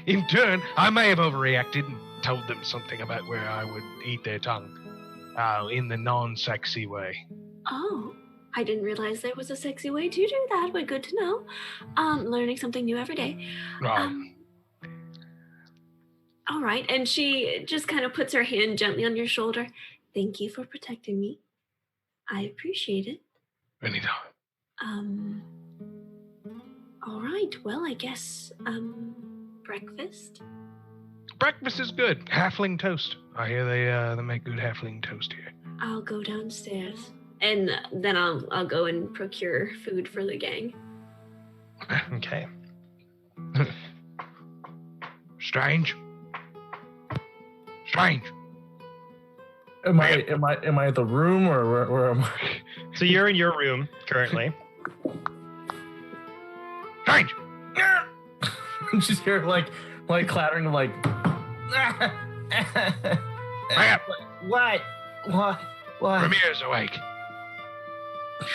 In turn, I may have overreacted and told them something about where I would eat their tongue in the non-sexy way. Oh, I didn't realize there was a sexy way to do that, but good to know. Learning something new every day. Right. All right, and she just kind of puts her hand gently on your shoulder. Thank you for protecting me. I appreciate it. Anytime. All right, well, I guess, breakfast? Breakfast is good. Halfling toast. I hear they make good halfling toast here. I'll go downstairs. And then I'll go and procure food for the gang. Okay. Strange. Am I at the room or where am I? So you're in your room currently. Strange. Just hear like clattering like. What? Ramirez awake.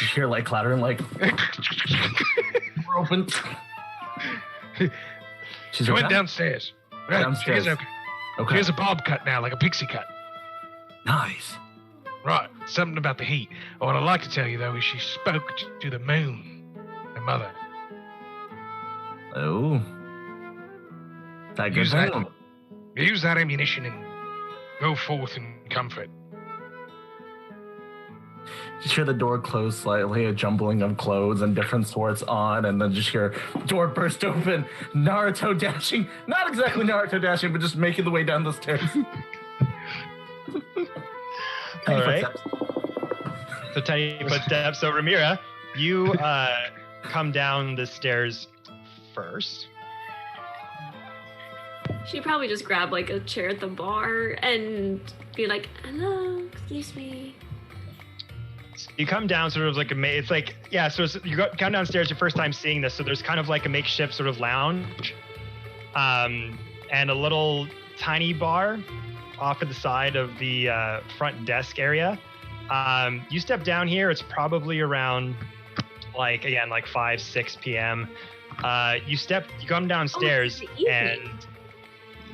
You hear like clattering like. Door open. She went downstairs. Downstairs. She's okay. Okay. She has a bob cut now, like a pixie cut. Nice. Right, something about the heat. What I'd like to tell you, though, is she spoke to the moon, her mother. Oh. That good thing? Use that ammunition and go forth in comfort. Just hear the door close slightly, a jumbling of clothes and different sorts on, and then just hear door burst open, Naruto dashing. Not exactly Naruto dashing, but just making the way down the stairs. All right. So tiny footsteps. So Ramira, you come down the stairs first. She'd probably just grab like a chair at the bar and be like, "Hello, excuse me." You come down sort of like it's like, yeah, so you come downstairs your first time seeing this, so there's kind of like a makeshift sort of lounge and a little tiny bar off to the side of the front desk area. You step down here, it's probably around like 5, 6 p.m. You come downstairs and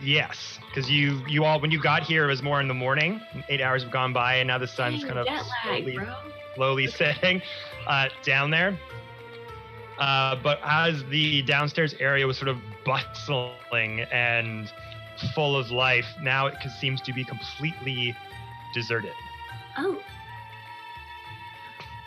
yes, because you all, when you got here, it was more in the morning. 8 hours have gone by, and now the sun's kind of slowly setting down there. But as the downstairs area was sort of bustling and full of life, now it seems to be completely deserted. Oh.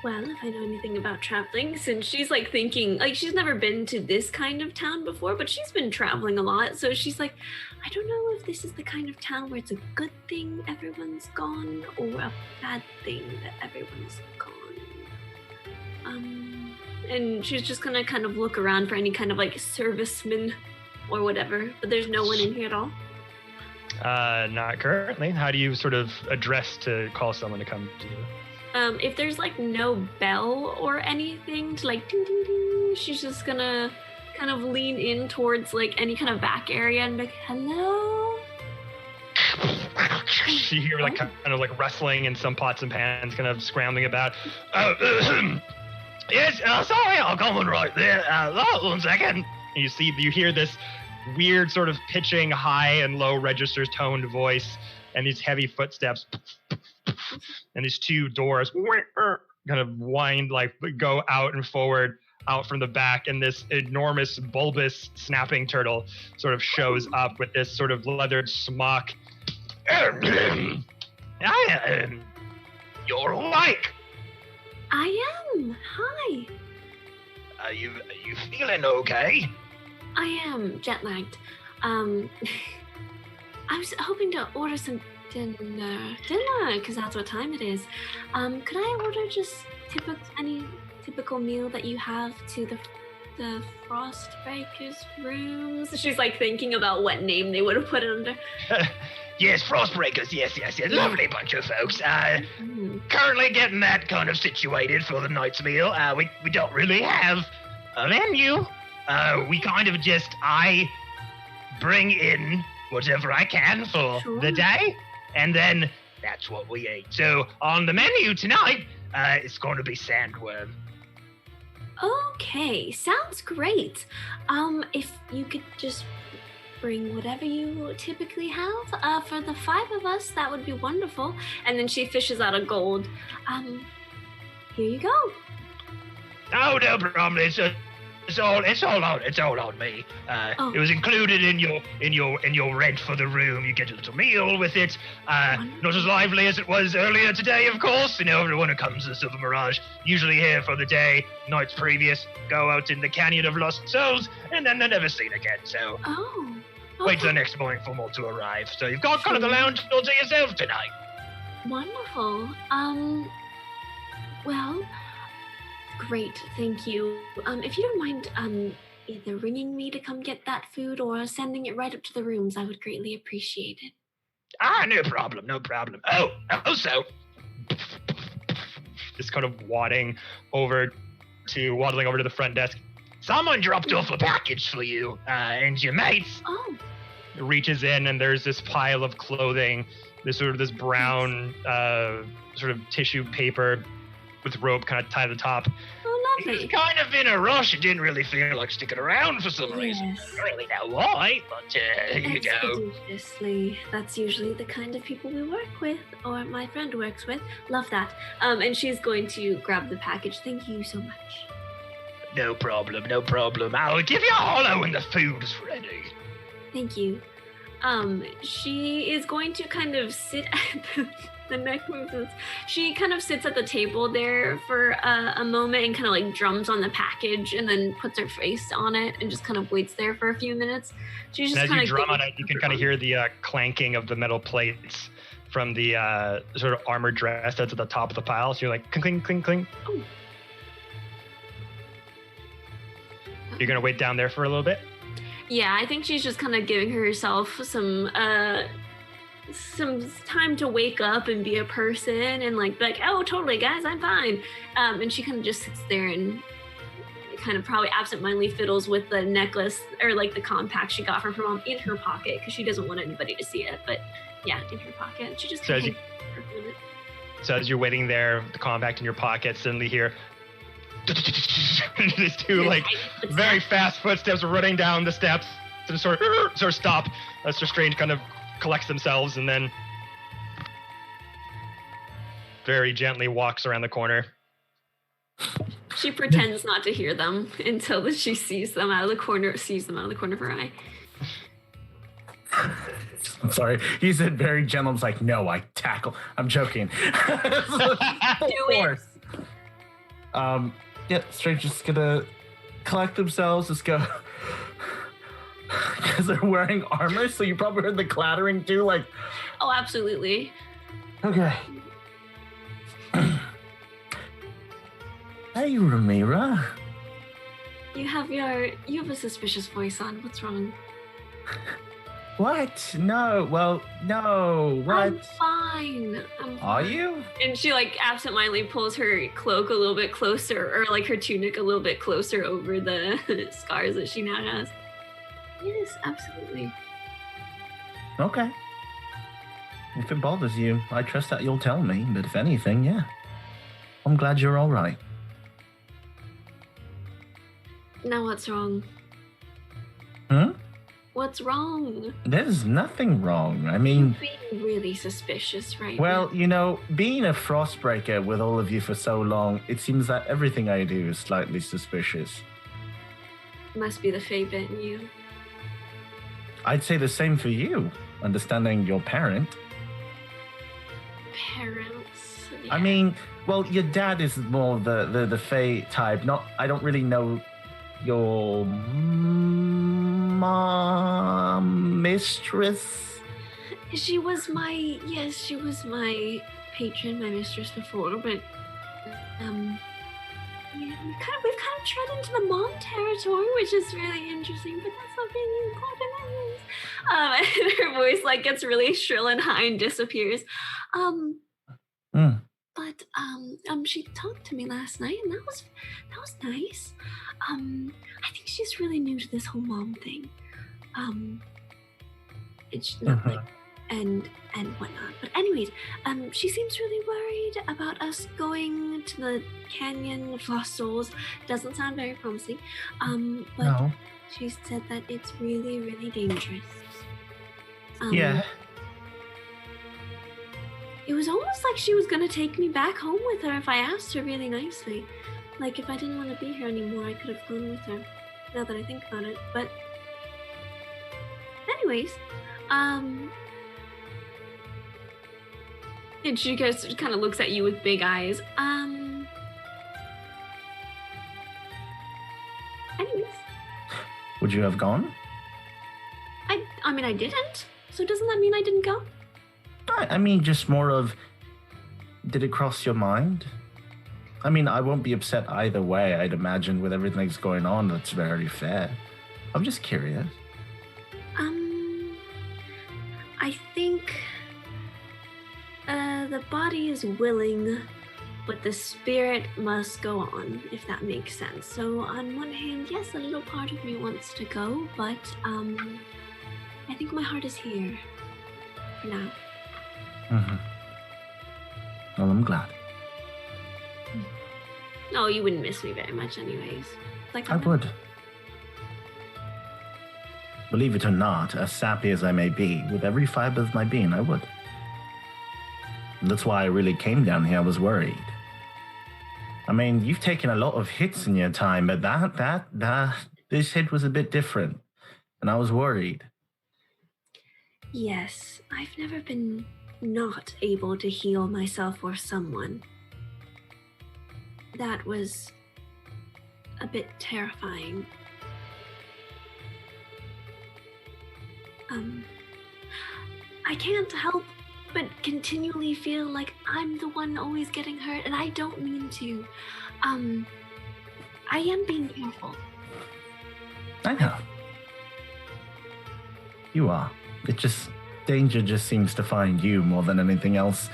Well, if I know anything about traveling, since she's like thinking, like she's never been to this kind of town before, but she's been traveling a lot. So she's like, I don't know if this is the kind of town where it's a good thing everyone's gone or a bad thing that everyone's gone. And she's just gonna kind of look around for any kind of like servicemen or whatever, but there's no one in here at all. Not currently. How do you sort of address to call someone to come to you? If there's like no bell or anything to like ding ding ding, she's just gonna kind of lean in towards like any kind of back area and be like, hello? You hear like kind of like rustling and some pots and pans kind of scrambling about. Yes, sorry, I'm coming right there. 1 second. And you hear this weird sort of pitching high and low registers toned voice and these heavy footsteps. And these two doors kind of wind, like go out and forward, out from the back, and this enormous bulbous snapping turtle sort of shows up with this sort of leathered smock. You're awake. I am. Hi. Are you feeling okay? I am jet lagged. I was hoping to order some dinner, because that's what time it is. Could I order just any typical meal that you have to the Frostbreaker's rooms? She's like thinking about what name they would have put it under. Yes, Frostbreakers, yes. Lovely bunch of folks. Currently getting that kind of situated for the night's meal. We don't really have a menu. We kind of I bring in whatever I can for the day, and then that's what we eat. So on the menu tonight, it's going to be sandworm. Okay, sounds great. If you could just bring whatever you typically have for the 5 of us, that would be wonderful. And then she fishes out a gold. Here you go. Oh, no problem. It's all on me. It was included in your rent for the room. You get a little meal with it. Not as lively as it was earlier today, of course. You know, everyone who comes to Silver Mirage usually here for the day. Nights previous, go out in the Canyon of Lost Souls, and then they're never seen again. So wait till the next morning for more to arrive. So you've got kind of the lounge all to yourself tonight. Wonderful. Well, great, thank you. If you don't mind either ringing me to come get that food or sending it right up to the rooms, I would greatly appreciate it. No problem. Oh, also, just kind of waddling over to the front desk. Someone dropped off a package for you and your mates. Oh. Reaches in and there's this pile of clothing, this brown sort of tissue paper with rope kind of tied to the top. Oh lovely. kind of in a rush. It didn't really feel like sticking around for some reason. Yes. I don't really know why, but you know. Expeditiously. That's usually the kind of people we work with, or my friend works with. Love that. And she's going to grab the package. Thank you so much. No problem, no problem. I'll give you a hollow when the food's ready. Thank you. She is going to kind of sit at the neck movements. She kind of sits at the table there for a moment and kind of like drums on the package and then puts her face on it and just kind of waits there for a few minutes. She's just And as kind you of drum on it, you can kind of hear the clanking of the metal plates from the sort of armored dress that's at the top of the pile. So you're like, clink, clink, clink. Oh. You're going to wait down there for a little bit? Yeah, I think she's just kind of giving herself some time to wake up and be a person and like be like, oh, totally, guys, I'm fine. And she kind of just sits there and kind of probably absentmindedly fiddles with the necklace or like the compact she got from her mom in her pocket because she doesn't want anybody to see it. But yeah, in her pocket. And she just So kind as of for a minute. So as you're waiting there, the compact in your pocket, suddenly hear these two like very fast footsteps running down the steps and sort of stop. Mr. Strange kind of collects themselves and then very gently walks around the corner. She pretends not to hear them until she sees them out of the corner of her eye. I'm sorry. He said very gentle. I was like, no, I tackle. I'm joking. Do it. Yeah, Strange just gonna collect themselves, just go. Because they're wearing armor, so you probably heard the clattering too, like. Oh, absolutely. Okay. Hey, Ramira. You have a suspicious voice on. What's wrong? What? No. Well, no. What? I'm fine. Are you? And she like absentmindedly pulls her cloak a little bit closer, or like her tunic a little bit closer over the scars that she now has. Yes, absolutely. Okay. If it bothers you, I trust that you'll tell me. But if anything, yeah. I'm glad you're all right. Now what's wrong? Hmm? What's wrong? There's nothing wrong. I mean... You're being really suspicious right Well, now. you know, being a Frostbreaker with all of you for so long, it seems that everything I do is slightly suspicious. Must be the Fae bit in you. I'd say the same for you, understanding your parent. Parents. I mean, well, your dad is more the Fae type. I don't really know your mom, mistress. She was my patron, my mistress before, but yeah, we've kind of tread into the mom territory, which is really interesting, but that's not really important anyways. And her voice like gets really shrill and high and disappears. But she talked to me last night, and that was nice. I think she's really new to this whole mom thing. It's not like and whatnot. But anyways, she seems really worried about us going to the Canyon of Lost Souls. Doesn't sound very promising. But No. she said that it's really, really dangerous. Yeah. It was almost like she was gonna take me back home with her if I asked her really nicely. Like if I didn't want to be here anymore, I could have gone with her. Now that I think about it, but anyways, and she just kind of looks at you with big eyes. Anyways, Would you have gone? I mean, I didn't. So doesn't that mean I didn't go? I mean, just more of, did it cross your mind? I mean, I won't be upset either way. I'd imagine with everything that's going on, that's very fair. I'm just curious. I think the body is willing, but the spirit must go on, if that makes sense. So on one hand, yes, a little part of me wants to go, but I think my heart is here for now. Mm-hmm. Well, I'm glad. No, you wouldn't miss me very much anyways. Like I would. Believe it or not, as sappy as I may be, with every fiber of my being, I would. And that's why I really came down here. I was worried. I mean, you've taken a lot of hits in your time, but this hit was a bit different, and I was worried. Yes, I've never been not able to heal myself or someone. That was a bit terrifying. I can't help but continually feel like I'm the one always getting hurt, and I don't mean to. I am being careful. I know. You are. Danger just seems to find you more than anything else.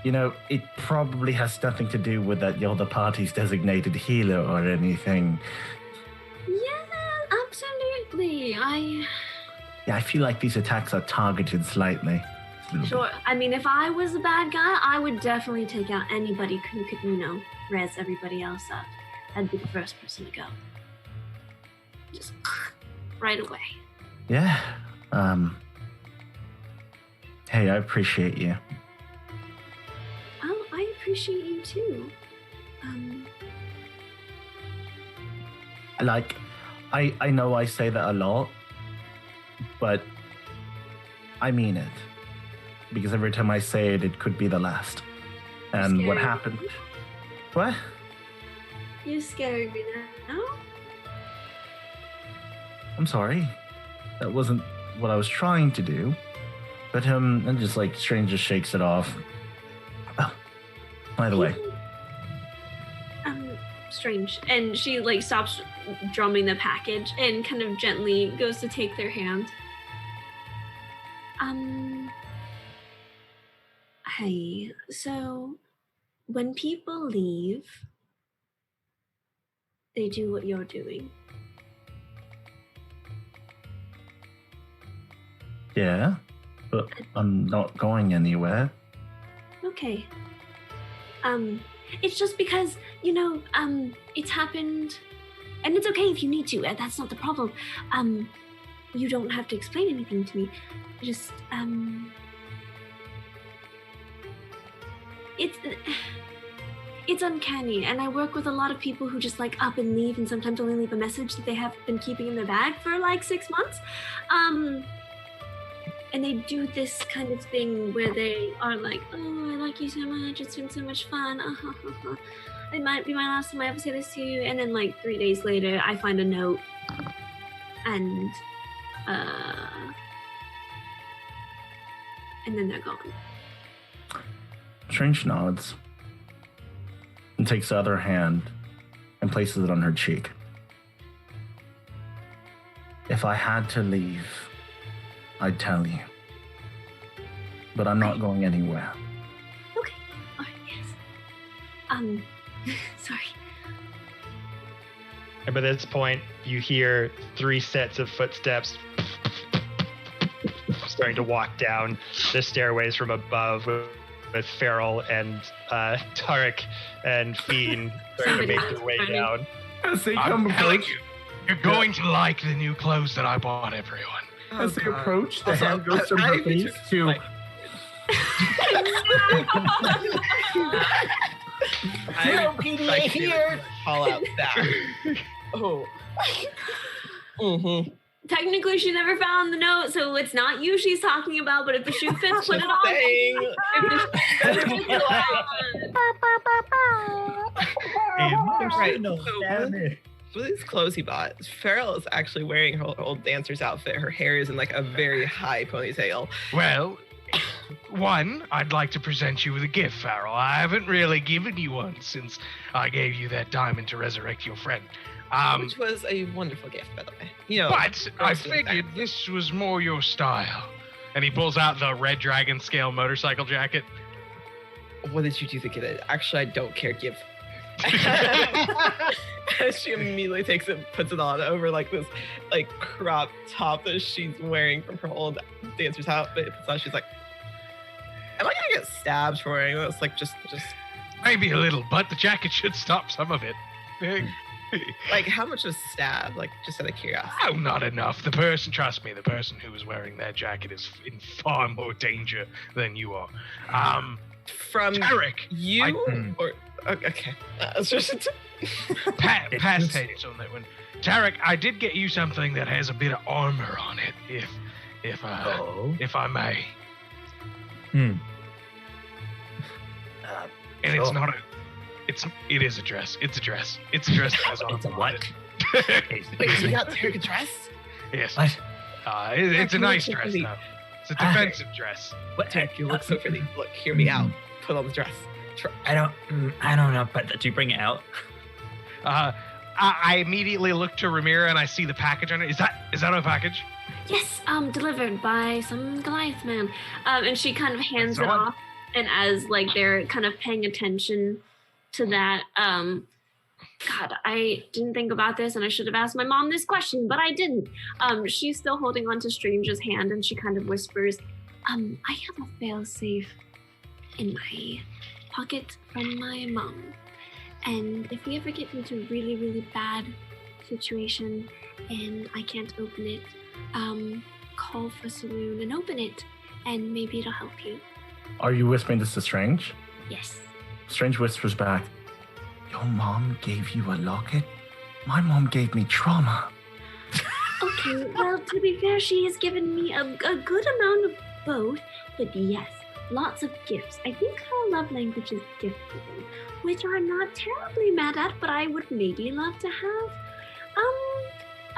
You know, it probably has nothing to do with that you're the party's designated healer or anything. Yeah, absolutely. Yeah, I feel like these attacks are targeted slightly. Sure. I mean, if I was a bad guy, I would definitely take out anybody who could, res everybody else up. I'd be the first person to go. Just right away. Yeah. Hey, I appreciate you. Oh, I appreciate you too. I know I say that a lot, but I mean it. Because every time I say it, it could be the last. And what happened? What? You're scaring me now. I'm sorry. That wasn't what I was trying to do. But and just Strange just shakes it off. Oh, by the way. Strange. And she stops drumming the package and kind of gently goes to take their hand. Hey, so when people leave, they do what you're doing. Yeah, but I'm not going anywhere. Okay. It's just because, it's happened, and it's okay if you need to, that's not the problem. You don't have to explain anything to me. Just, it's uncanny, and I work with a lot of people who just up and leave and sometimes only leave a message that they have been keeping in their bag for 6 months. And they do this kind of thing where they are like, oh, I like you so much, it's been so much fun. It might be my last time I ever say this to you. And then 3 days later, I find a note, and then they're gone. Strange nods and takes the other hand and places it on her cheek. If I had to leave, I'd tell you. But I'm not going anywhere. Okay. All right, yes. Sorry. And by this point, you hear 3 sets of footsteps starting to walk down the stairways from above with Farrell and Tarek and Fiend starting to make their way down. As they I'm telling you, you're going to like the new clothes that I bought everyone. As they approach, the hand goes from her face to... here. Call out that. Oh. Mm-hmm. Technically, she never found the note, so it's not you she's talking about, but if the shoe fits, put it on. Right. So these clothes he bought, Farrell is actually wearing her old dancer's outfit. Her hair is in a very high ponytail. Well, one, I'd like to present you with a gift, Farrell. I haven't really given you one since I gave you that diamond to resurrect your friend. Which was a wonderful gift, by the way. But I figured this was more your style. And he pulls out the red dragon scale motorcycle jacket. What did you do to get it? Actually, I don't care. Give. She immediately takes it, puts it on over this crop top that she's wearing from her old dancer's outfit. So she's like, am I gonna get stabbed for wearing this? Just Maybe a little, but the jacket should stop some of it. Like, how much was stabbed? Like, just out of curiosity. Oh, not enough. Trust me, the person who was wearing that jacket is in far more danger than you are. From Tarek, you? Or okay. Past tense on that one. Tarek, I did get you something that has a bit of armor on it, if I may. And Sure. it's not it is a dress. It's a dress. It's a dress that has armor It's a on what? it. Wait, you got Tarek a dress? Yes. What? It's a nice That's dress, really- though. It's a defensive dress. What? Tarek, you look so pretty. Look, hear me out. Put on the dress. I don't know, but do you bring it out? I immediately look to Ramira and I see the package on it. Is that a package? Yes, delivered by some Goliath man. And she kind of hands it Someone? off. And as like they're kind of paying attention to that, God, I didn't think about this and I should have asked my mom this question, but I didn't. She's still holding on to Strange's hand and she kind of whispers, I have a failsafe in my pocket from my mom. And if we ever get into a really, really bad situation and I can't open it, call for Saloon and open it, and maybe it'll help you. Are you whispering this to Strange? Yes. Strange whispers back, your mom gave you a locket? My mom gave me trauma. Okay, well, to be fair, she has given me a good amount of both, but yes, lots of gifts. I think her love language is gift giving, which I'm not terribly mad at, but I would maybe love to have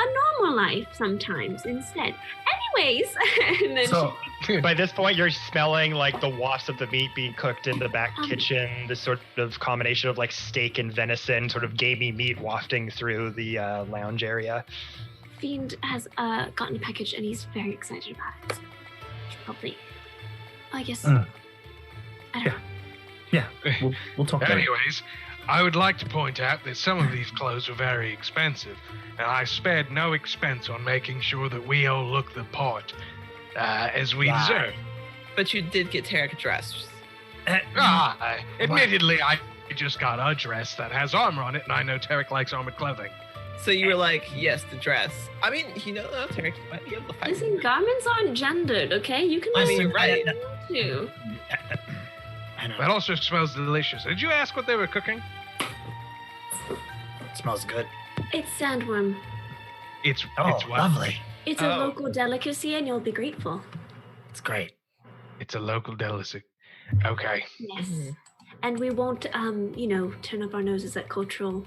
a normal life sometimes instead. Anyways, and then So, By this point, you're smelling like the wafts of the meat being cooked in the back kitchen. This sort of combination of like steak and venison, sort of gamey meat wafting through the lounge area. Fiend has gotten a package and he's very excited about it. Should probably, I guess. I don't know. yeah, we'll talk about it. Anyways, I would like to point out that some of these clothes are very expensive, and I spared no expense on making sure that we all look the part, as we deserve. But you did get Tarek a dress. Admittedly, I just got a dress that has armor on it, and I know Tarek likes armored clothing. So you were like, yes, the dress. I mean, Tarek might be able to fight. Listen, garments aren't gendered, okay? You can I listen mean, to right. what you want to. That also smells delicious. Did you ask what they were cooking? It smells good. It's sandworm. It's what? Lovely. It's a local delicacy and you'll be grateful. It's great. It's a local delicacy. Okay. Yes. Mhm. And we won't, turn up our noses at cultural,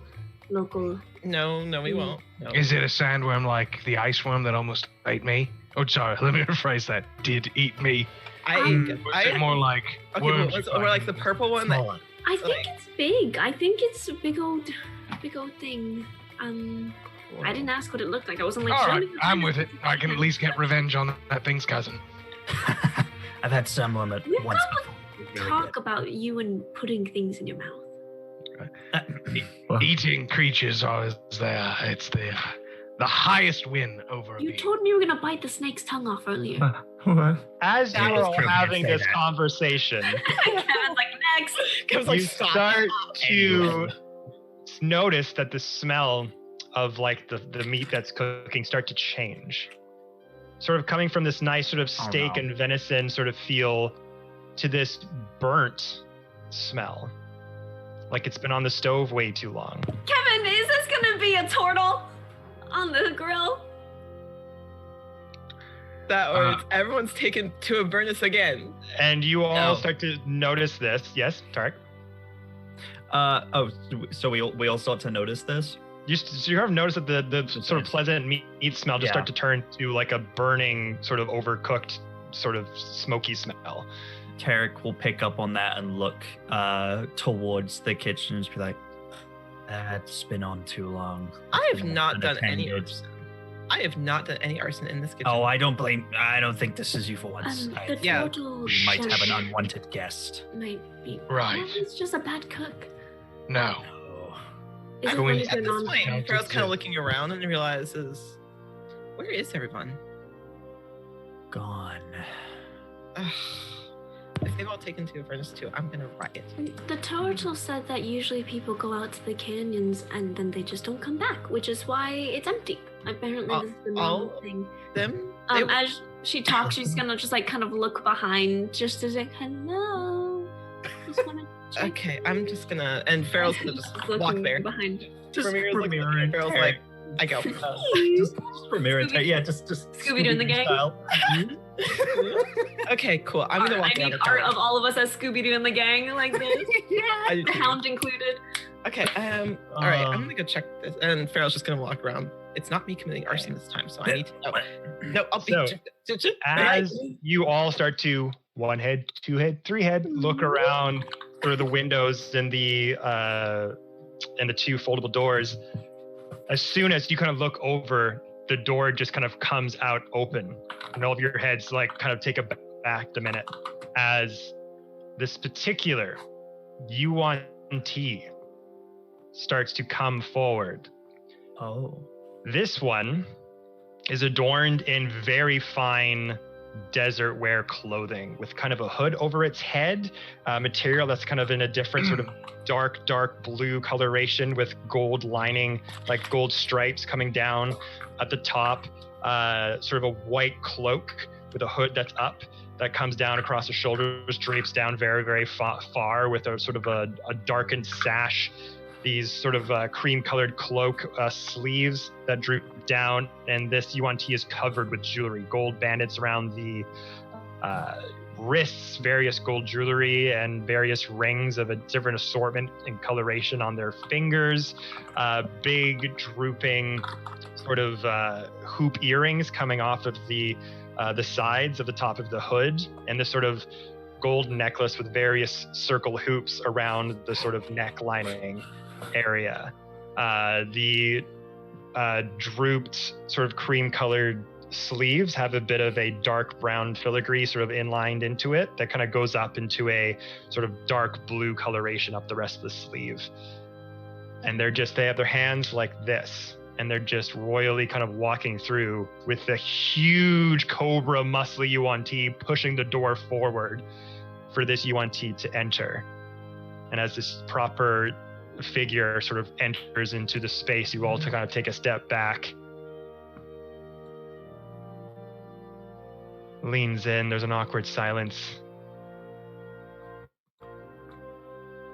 local. No, we won't. No. Is it a sandworm like the ice worm that almost ate me? Oh, sorry. Let me rephrase that. Did eat me. Was Was it more like worms? or like the purple one? Small one. I think Like- it's big. I think it's a big old thing. I didn't ask what it looked like. I wasn't like, All show right, me the I'm thing. with it. I can at least get revenge on that thing's cousin. I've had some limit We once don't before. talk about you and putting things in your mouth. Well, Eating creatures it's the highest win over a You being. told me you were gonna bite the snake's tongue off earlier. what? As Yeah, you it's are true, having you can't this say that. conversation, Kevin's like, next. Kevin's like, you stop. start to Anyway. notice that the smell of like the meat that's cooking start to change. Sort of coming from this nice sort of Oh, steak no. and venison sort of feel to this burnt smell. Like it's been on the stove way too long. Kevin, is this gonna be a turtle on the grill? That or everyone's taken to a furnace again. And you all No. start to notice this. Yes, Tarek? So we all start to notice this. You have noticed that the sort of pleasant meat smell just Yeah. start to turn to like a burning, sort of overcooked, sort of smoky smell. Tarek will pick up on that and look towards the kitchen and just be like, "That's been on too long." I have Been not done any unattended." arson. I have not done any arson in this kitchen. Oh, I don't think this is you for once. The Yeah. turtle We might have an chef unwanted guest. might be. Right. Well, he's just a bad cook. No. Oh, Is it Going- one of At your this non- point, Counted Farrell's kind of to- looking around and realizes, where is everyone? gone. Ugh. if they've all taken to a furnace too, I'm gonna riot. The turtle said that usually people go out to the canyons and then they just don't come back, which is why it's empty. Apparently, this is the normal thing. Them? As she talks, she's gonna just like kind of look behind, just to say hello. Just wanna check. Okay, I'm just gonna, and Farrell's gonna just walk there. Behind. Just Ramirez looking at Ramirez. Farrell's like, I go. Just Ramirez. Scooby- Yeah, just Scooby-Doo and the gang. style. Okay, cool. I'm gonna walk I down need the art tunnel. of all of us as Scooby-Doo and the gang, like this. I do The too. Hound included. Okay, all right, I'm gonna go check this. And Farrell's just gonna walk around. It's not me committing arson this time, so I need to know. No, I'll be. So, as you all start to 1 head, 2 head, 3 head look around through the windows and the 2 foldable doors, as soon as you kind of look over, the door just kind of comes out open, and all of your heads like kind of take a back a minute as this particular UNT starts to come forward. Oh. This one is adorned in very fine desert wear clothing with kind of a hood over its head, material that's kind of in a different sort of dark blue coloration with gold lining, like gold stripes coming down at the top, sort of a white cloak with a hood that's up that comes down across the shoulders, drapes down very, very far with a sort of a darkened sash. These sort of cream-colored cloak sleeves that droop down, and this UNT is covered with jewelry, gold bandits around the wrists, various gold jewelry, and various rings of a different assortment and coloration on their fingers, big drooping sort of hoop earrings coming off of the sides of the top of the hood, and this sort of gold necklace with various circle hoops around the sort of neck lining area. The drooped sort of cream-colored sleeves have a bit of a dark brown filigree sort of inlined into it that kind of goes up into a sort of dark blue coloration up the rest of the sleeve. And they have their hands like this, and they're just royally kind of walking through with the huge cobra muscly UNT pushing the door forward for this UNT to enter. And as this proper figure sort of enters into the space, you all to kind of take a step back. Leans in, there's an awkward silence.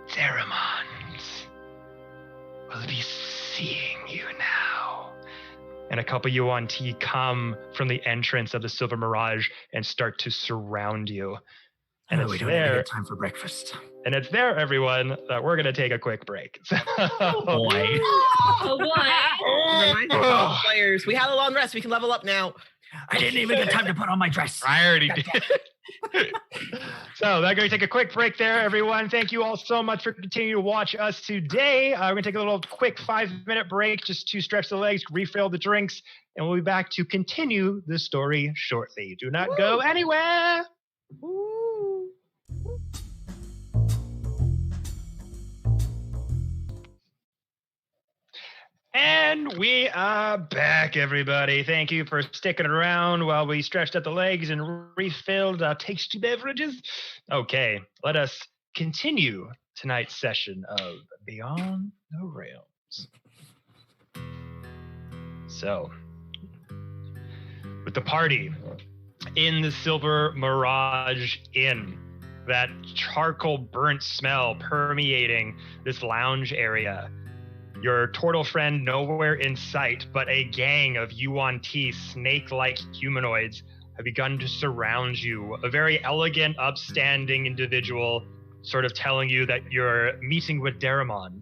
Daramon will be seeing you now. And a couple UNT come from the entrance of the Silver Mirage and start to surround you. And we don't even get time for breakfast. And it's there, everyone, that we're going to take a quick break. Oh boy. Oh boy. Remind us, players, we had a long rest. We can level up now. I didn't even get time to put on my dress. I already did. So, we're going to take a quick break there, everyone. Thank you all so much for continuing to watch us today. We're going to take a little quick 5-minute break just to stretch the legs, refill the drinks, and we'll be back to continue the story shortly. Do not go anywhere. And we are back, everybody. Thank you for sticking around while we stretched out the legs and refilled our tasty beverages. Okay, let us continue tonight's session of Beyond the Realms. So, with the party in the Silver Mirage Inn, that charcoal burnt smell permeating this lounge area, your turtle friend nowhere in sight, but a gang of UNT snake-like humanoids have begun to surround you. A very elegant, upstanding individual sort of telling you that your meeting with Daramon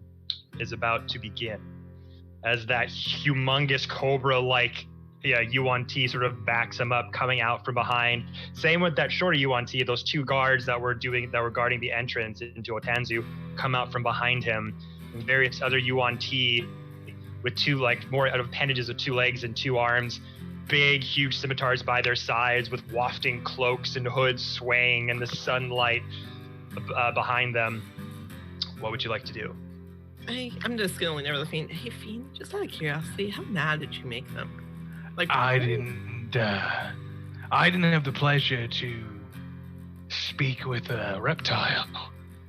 is about to begin. As that humongous cobra-like UNT sort of backs him up, coming out from behind. Same with that shorter UNT, those 2 guards that were guarding the entrance into Otanzu come out from behind him. Various other UNT with 2 more out of appendages of 2 legs and 2 arms, big huge scimitars by their sides with wafting cloaks and hoods swaying in the sunlight behind them. What would you like to do? I'm just gonna lean over the Fiend. Hey Fiend, just out of curiosity, how mad did you make them? I didn't have the pleasure to speak with a reptile.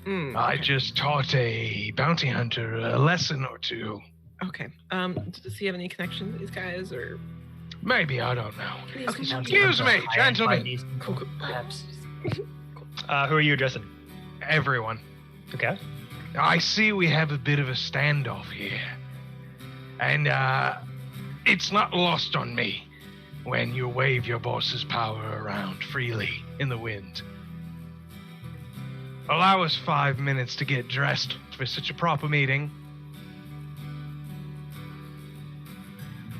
Mm, I just taught a bounty hunter a lesson or two. okay. Does he have any connection to these guys or? Maybe, I don't know. Please Okay. come Excuse me, gentlemen. Perhaps. Who are you addressing? Everyone. Okay. I see we have a bit of a standoff here. And it's not lost on me when you wave your boss's power around freely in the wind. Allow us 5 minutes to get dressed for such a proper meeting.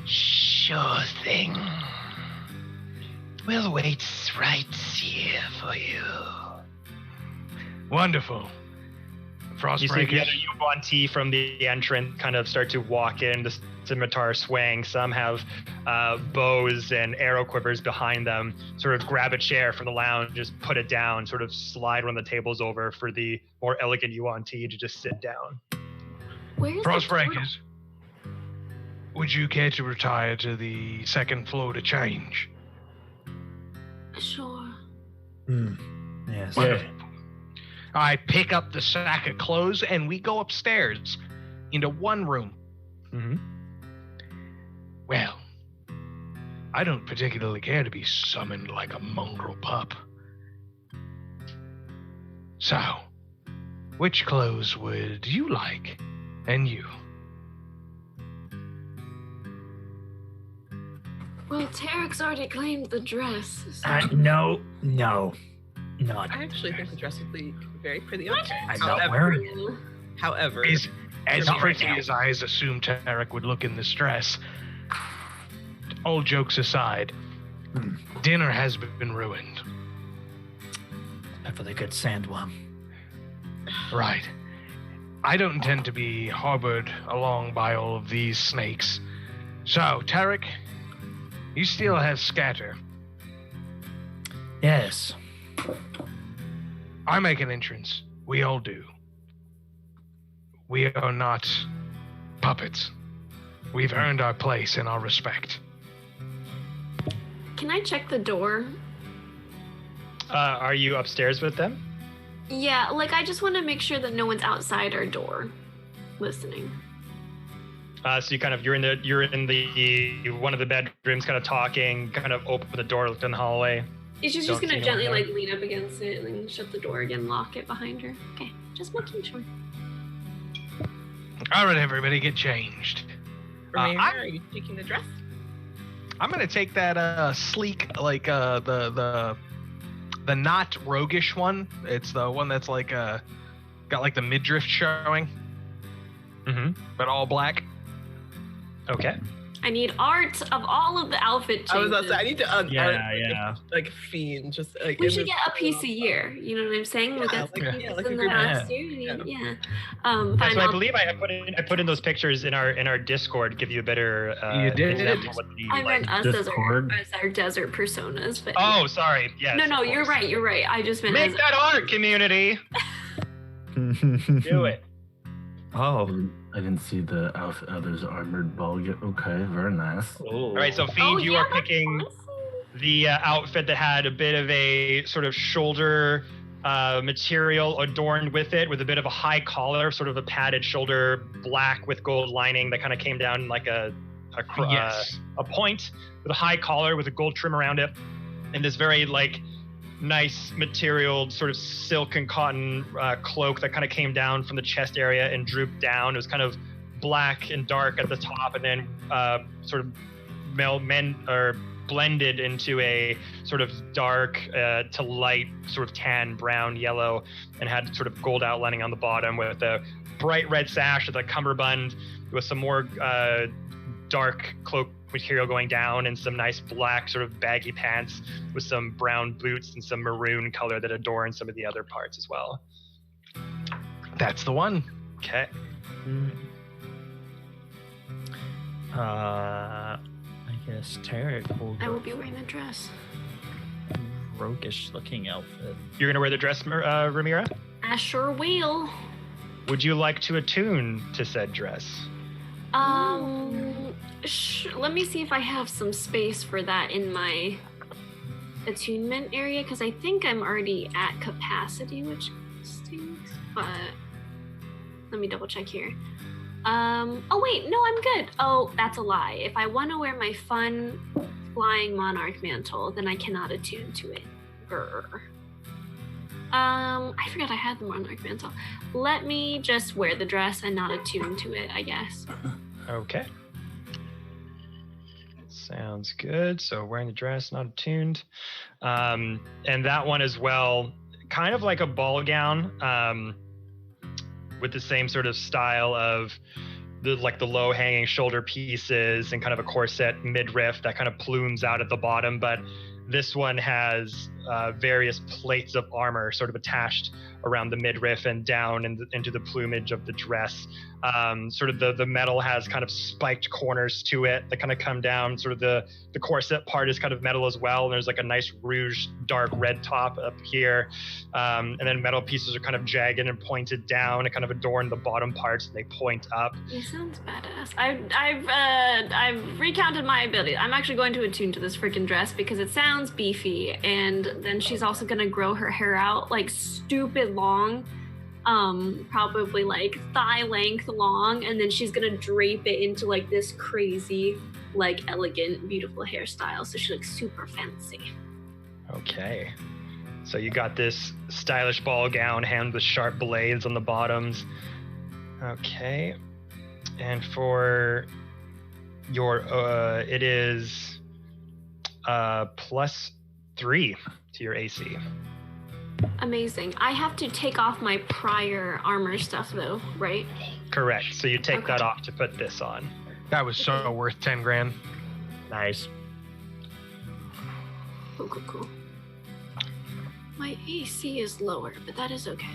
Sure thing. We'll wait right here for you. Wonderful. You see the Frostbreakers. other Yuan-Ti from the entrance kind of start to walk in, the scimitar swaying. Some have bows and arrow quivers behind them, sort of grab a chair from the lounge, just put it down, sort of slide one of the tables over for the more elegant Yuan-Ti to just sit down. Where's the Frostbreakers. Would you care to retire to the second floor to change? turtle? Sure. Yes. Yeah. I pick up the sack of clothes and we go upstairs into one room. Mm-hmm. Well, I don't particularly care to be summoned like a mongrel pup. So, which clothes would you like? And you? Well, Tarek's already claimed the dress. So. No. Not. I actually think the dress would be very pretty on Tarek. I'm not wearing it. Yeah. However, Is as Not right pretty now. as I assumed Tarek would look in this dress. All jokes aside, dinner has been ruined. For the good sandworm. Right. I don't intend to be harbored along by all of these snakes. So, Tarek, you still have scatter. Yes. I make an entrance. We all do. We are not puppets. We've earned our place and our respect. Can I check the door? Are you upstairs with them? Yeah, like I just want to make sure that no one's outside our door listening. So you're in the one of the bedrooms, kind of talking, kind of open the door, look down the hallway. She's just Don't gonna see no gently one like lean up against it and then shut the door again, lock it behind her. Okay, just making sure. All right, everybody, get changed. Ramira, I- are you taking the dress? I'm gonna take that sleek, like the not roguish one. It's the one that's like got like the midriff showing, Mm-hmm. but all black. Okay. I need art of all of the outfit changes. I was about to say, I need to Yeah. like fiend, just like We in should the- get a piece a year. You know what I'm saying? We Yeah, got like- some yeah, pieces like a in the group. last Yeah. year. Yeah. Fine. So I I'll- believe I put in those pictures in our Discord, give you a better You did? example of what the I meant us Discord? as our desert personas. But Oh, sorry. Yes. no, of you're course. right. You're right. I just meant Make as that art, community. Do it. Oh. I didn't see the others armored ball yet. Okay, very nice. All right, so Fiend, you yeah, are that's picking awesome. the outfit that had a bit of a sort of shoulder material adorned with it, with a bit of a high collar, sort of a padded shoulder, black with gold lining that kind of came down like a point with a high collar with a gold trim around it, and this very like nice material, sort of silk and cotton cloak that kind of came down from the chest area and drooped down. It was kind of black and dark at the top, and then sort of blended into a sort of dark to light, sort of tan, brown, yellow, and had sort of gold outlining on the bottom with a bright red sash with a cummerbund with some more dark cloak material going down and some nice black sort of baggy pants with some brown boots and some maroon color that adorn some of the other parts as well. That's the one. Okay. I guess Tarek will I will go be wearing a dress. roguish looking outfit. You're gonna wear the dress, Ramira? I sure will. Would you like to attune to said dress? Let me see if I have some space for that in my attunement area because I think I'm already at capacity, which stinks. But let me double check here. Oh wait, no, I'm good. Oh, that's a lie. If I want to wear my fun flying monarch mantle, then I cannot attune to it. Grr. I forgot I had the monarch mantle. Let me just wear the dress and not attune to it, I guess. Okay. Sounds good. So wearing the dress, not attuned. And that one as well, kind of like a ball gown, with the same sort of style of the low hanging shoulder pieces and kind of a corset midriff that kind of plumes out at the bottom. But this one has various plates of armor sort of attached around the midriff and down into the plumage of the dress. Sort of the metal has kind of spiked corners to it that kind of come down. Sort of the corset part is kind of metal as well. And there's like a nice rouge dark red top up here. And then metal pieces are kind of jagged and pointed down and kind of adorn the bottom parts and they point up. It sounds badass. I've recounted my ability. I'm actually going to attune to this freaking dress because it sounds beefy, and then she's also gonna grow her hair out like stupid long, probably like thigh length long, and then she's gonna drape it into like this crazy, like elegant, beautiful hairstyle. So she looks super fancy. Okay. So you got this stylish ball gown hand with sharp blades on the bottoms. Okay. And for your, it is +3 to your AC. Amazing. I have to take off my prior armor stuff though, right? Correct. So you take that off to put this on. That was so worth 10 grand. Nice. Cool. My AC is lower, but that is okay.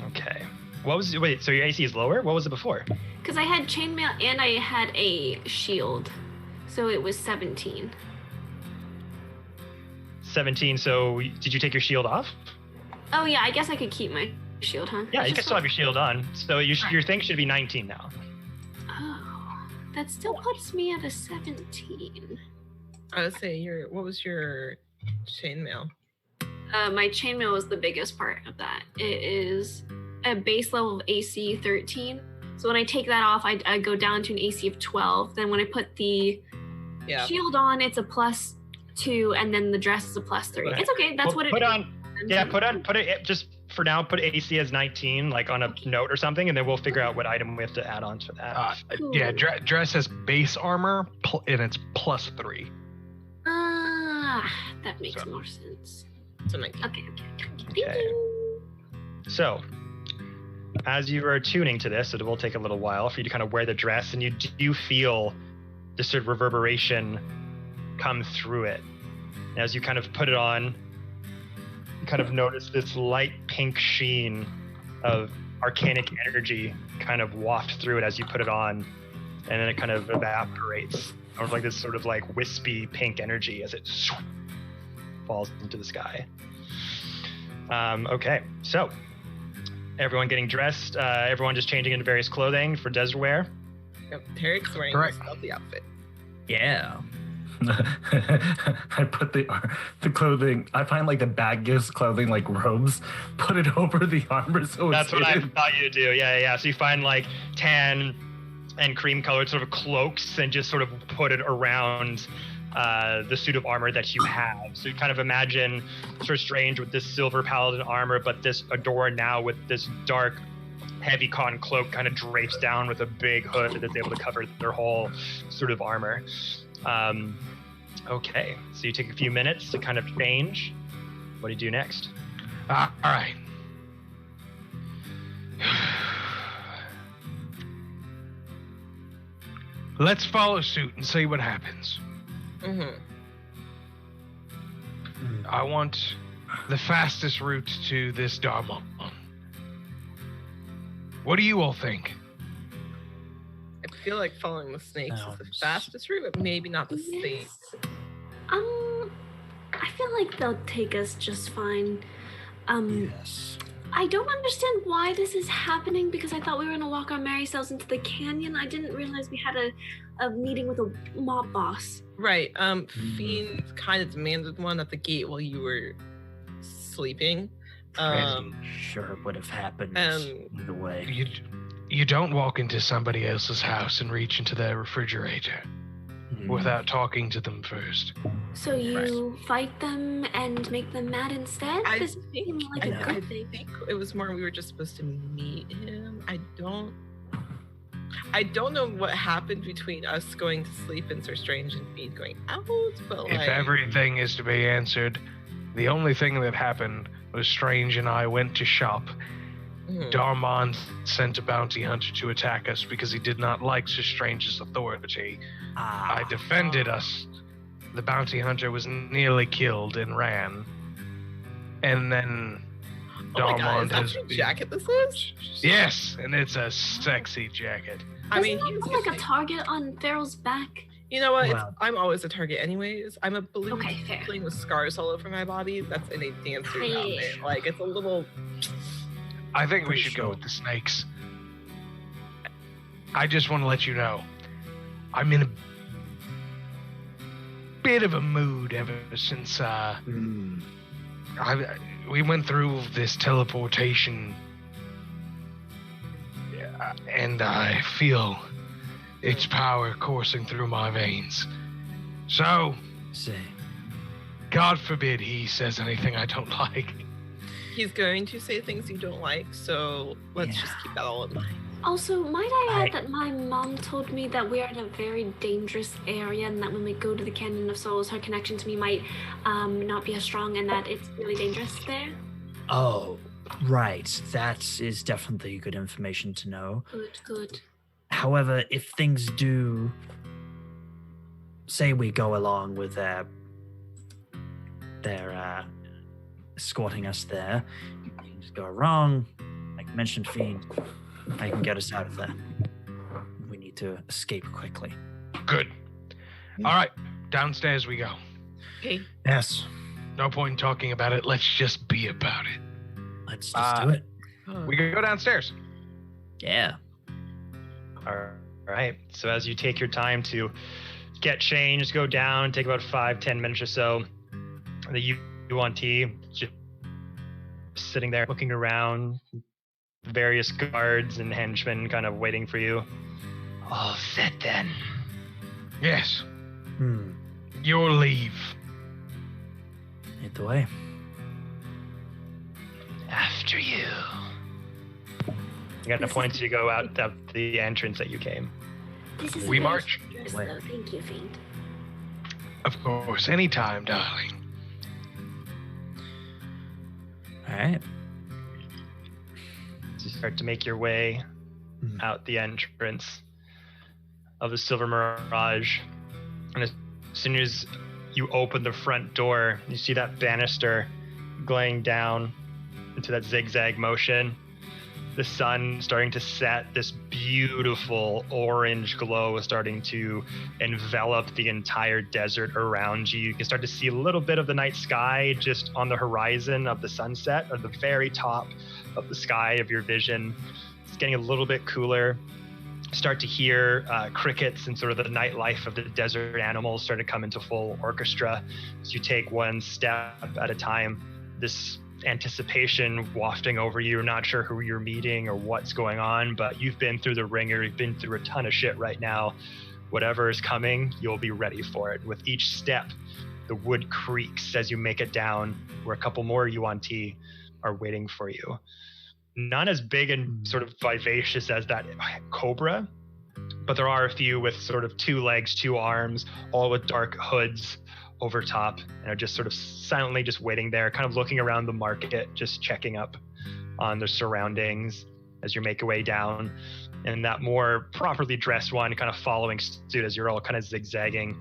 Okay. Wait, so your AC is lower? What was it before? Because I had chainmail and I had a shield. So it was 17. 17, so did you take your shield off? Oh yeah, I guess I could keep my shield, huh? Yeah, you can still have your shield on. So your thing should be 19 now. Oh, that still puts me at a 17. I would say what was your chainmail? My chainmail was the biggest part of that. It is a base level of AC 13. So when I take that off, I go down to an AC of 12. Then when I put the shield on, it's a +2, and then the dress is a +3. It's okay. That's what it is. Put it just for now. Put AC as 19, like on a note or something, and then we'll figure out what item we have to add on to that. Cool. Yeah, dress has base armor, and it's +3. That makes more sense. So 19. Okay. Thank you. So, as you are tuning to this, it will take a little while for you to kind of wear the dress, and you do feel this sort of reverberation come through it. And as you kind of put it on, you kind of notice this light pink sheen of arcanic energy kind of waft through it as you put it on, and then it kind of evaporates. Or like this sort of like wispy pink energy as it falls into the sky. Okay, so everyone getting dressed, everyone just changing into various clothing for desert wear. Yep, Tarek's wearing Correct. the stealthy outfit. Yeah. I put the clothing. I find like the baggiest clothing, like robes. Put it over the armor, so that's what I thought you'd do. Yeah. So you find like tan and cream colored sort of cloaks and just sort of put it around the suit of armor that you have. So you kind of imagine sort of strange with this silver paladin armor, but this adorned now with this dark, heavy cotton cloak kind of drapes down with a big hood that's able to cover their whole suit of armor. Okay, so you take a few minutes to kind of change. What do you do next? All right. Let's follow suit and see what happens. Mm-hmm. I want the fastest route to this Daramon. What do you all think? I feel like following the snakes is the fastest route, but maybe not the snakes. I feel like they'll take us just fine. Yes. I don't understand why this is happening because I thought we were going to walk our merry selves into the canyon. I didn't realize we had a meeting with a mob boss. Right. Fiend kind of demanded one at the gate while you were sleeping. Sure would have happened either way. You don't walk into somebody else's house and reach into their refrigerator without talking to them first. So you fight them and make them mad instead? I This seems like a good thing. think it was more we were just supposed to meet him. I don't know what happened between us going to sleep and Sir Strange and Fiend going out, but If everything is to be answered, the only thing that happened was Strange and I went to shop. Daramon sent a bounty hunter to attack us because he did not like Sir Strange's authority. I defended us. The bounty hunter was nearly killed and ran. And then Daramon is that your jacket this is? Yes, and it's a sexy jacket. I mean, Doesn't that look like a target on Farrell's back. You know what? Wow. I'm always a target anyways. I'm a blue Okay, fair. tiefling with scars all over my body. That's in a dancer's outfit. Like, it's a little... I think we Pretty should sure. go with the snakes. I just want to let you know, I'm in a bit of a mood ever since we went through this teleportation, and I feel its power coursing through my veins. So, God forbid he says anything I don't like. He's going to say things you don't like, so let's just keep that all in mind. Also, might I add that my mom told me that we are in a very dangerous area and that when we go to the Canyon of Souls, her connection to me might not be as strong and that it's really dangerous there. Oh, right. That is definitely good information to know. Good. However, if things do, say we go along with their escorting us there, things go wrong, like I mentioned, Fiend, I can get us out of there. We need to escape quickly. Good. All right, downstairs we go. Okay. Yes. No point in talking about it. Let's just be about it. Let's just do it. We can go downstairs. Yeah. All right. So as you take your time to get changed, go down, take about 5-10 minutes or so. The UNT just sitting there looking around, various guards and henchmen kind of waiting for you. All set then. Yes. Your leave. Lead the way. After you. You got enough points to go out the entrance that you came. This is We very march. dangerous, though. Thank you, Fiend. Of course, anytime, darling. All right. So you start to make your way out the entrance of the Silver Mirage. And as soon as you open the front door, you see that banister gliding down into that zigzag motion. The sun starting to set, this beautiful orange glow is starting to envelop the entire desert around you. You can start to see a little bit of the night sky just on the horizon of the sunset, or the very top of the sky of your vision. It's getting a little bit cooler. Start to hear crickets and sort of the nightlife of the desert animals start to come into full orchestra as you take one step at a time. This anticipation wafting over you. You're not sure who you're meeting or what's going on, but you've been through the ringer. You've been through a ton of shit right now. Whatever is coming, you'll be ready for it. With each step, the wood creaks as you make it down, where a couple more UNT are waiting for you. None as big and sort of vivacious as that cobra, but there are a few with sort of 2 legs, 2 arms, all with dark hoods over top, and are just sort of silently just waiting there, kind of looking around the market, just checking up on the surroundings as you make your way down. And that more properly dressed one kind of following suit as you're all kind of zigzagging.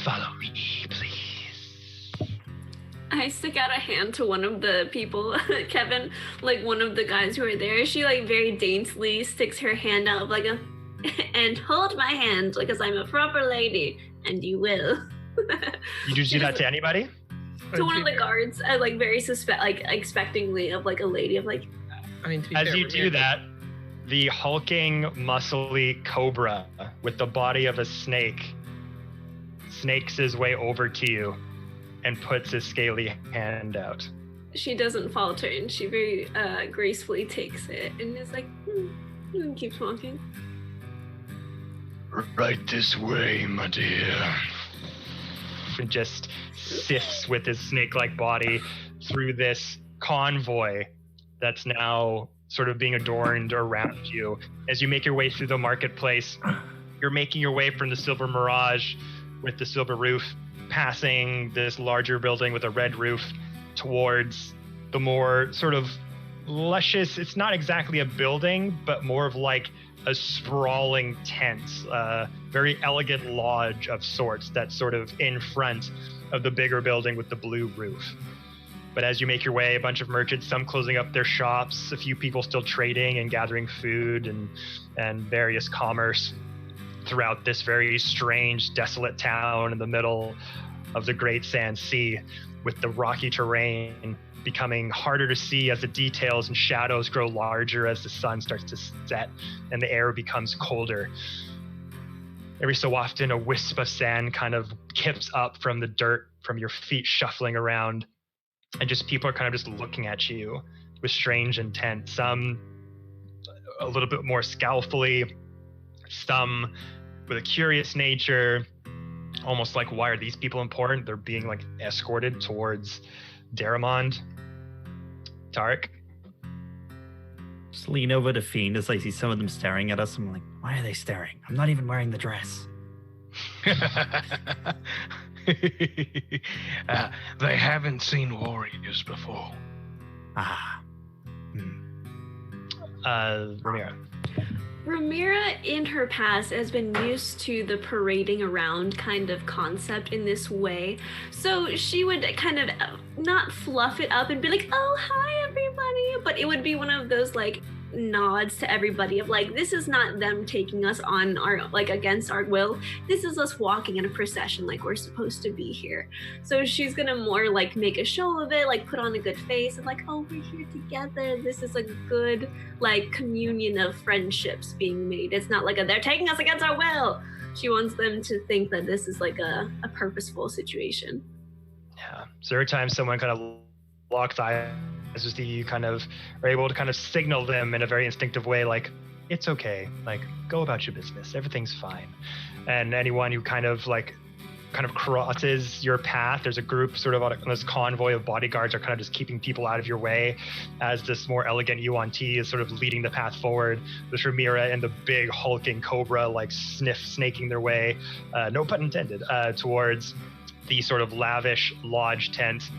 Follow me, please. I stick out a hand to one of the people, Kevin, like one of the guys who are there. She like very daintily sticks her hand out like a, and hold my hand because I'm a proper lady, and you will. You just do that to anybody? to one of the guards, like very expectingly of like a lady of like. I mean, to be As fair, you we're do here- that, the hulking, muscly cobra with the body of a snake snakes his way over to you and puts his scaly hand out. She doesn't falter, and she very gracefully takes it and is like, and keeps walking. Right this way, my dear. And just sifts with his snake-like body through this convoy that's now sort of being adorned around you. As you make your way through the marketplace, you're making your way from the Silver Mirage with the silver roof, passing this larger building with a red roof towards the more sort of luscious, it's not exactly a building, but more of like a sprawling tent, very elegant lodge of sorts that's sort of in front of the bigger building with the blue roof. But as you make your way, a bunch of merchants, some closing up their shops, a few people still trading and gathering food and various commerce throughout this very strange, desolate town in the middle of the Great Sand Sea, with the rocky terrain becoming harder to see as the details and shadows grow larger as the sun starts to set and the air becomes colder. Every so often, a wisp of sand kind of kips up from the dirt from your feet shuffling around, and just people are kind of just looking at you with strange intent. Some a little bit more scowlfully, some with a curious nature, almost like, why are these people important? They're being like escorted towards Daramon. Tarek? Just lean over to Fiend as I see some of them staring at us. I'm like, why are they staring? I'm not even wearing the dress. They haven't seen warriors before. Ah. Ramira. Ramira, in her past, has been used to the parading around kind of concept in this way. So she would kind of not fluff it up and be like, oh, hi, everybody. But it would be one of those, like, nods to everybody of, like, this is not them taking us on our, like, against our will. This is us walking in a procession like we're supposed to be here. So she's gonna more, like, make a show of it, like, put on a good face of, like, oh, we're here together. This is a good, like, communion of friendships being made. It's not like they're taking us against our will. She wants them to think that this is, like, a purposeful situation. Yeah. So every time someone kind of locks eyes with you, you kind of are able to kind of signal them in a very instinctive way, like, it's okay, like, go about your business, everything's fine. And anyone who kind of crosses your path, there's a group sort of on this convoy of bodyguards are kind of just keeping people out of your way as this more elegant Yuan-Ti is sort of leading the path forward. With Ramira and the big hulking cobra like snaking their way, no pun intended, towards the sort of lavish lodge tent.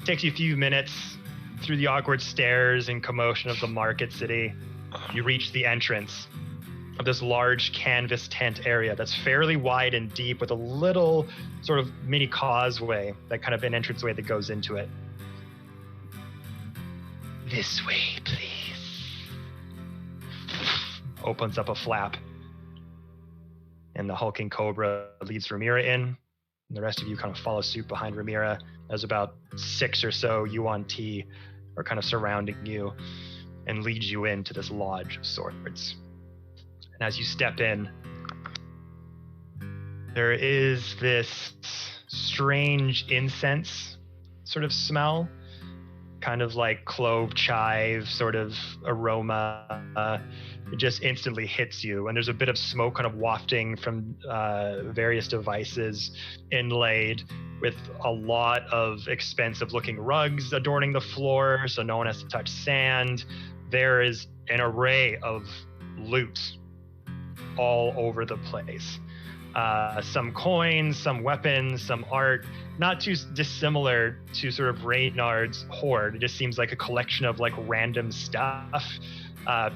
Takes you a few minutes through the awkward stairs and commotion of the market city. You reach the entrance of this large canvas tent area that's fairly wide and deep with a little sort of mini causeway, that kind of an entranceway that goes into it. This way, please. Opens up a flap. And the hulking cobra leads Ramira in. And the rest of you kind of follow suit behind Ramira. There's about 6 or so Yuan-Ti are kind of surrounding you and lead you into this lodge of sorts. And as you step in, there is this strange incense sort of smell, kind of like clove chive sort of aroma. It just instantly hits you, and there's a bit of smoke kind of wafting from various devices inlaid with a lot of expensive looking rugs adorning the floor so no one has to touch sand. There is an array of loot all over the place. Some coins, some weapons, some art, not too dissimilar to sort of Reynard's hoard. It just seems like a collection of like random stuff.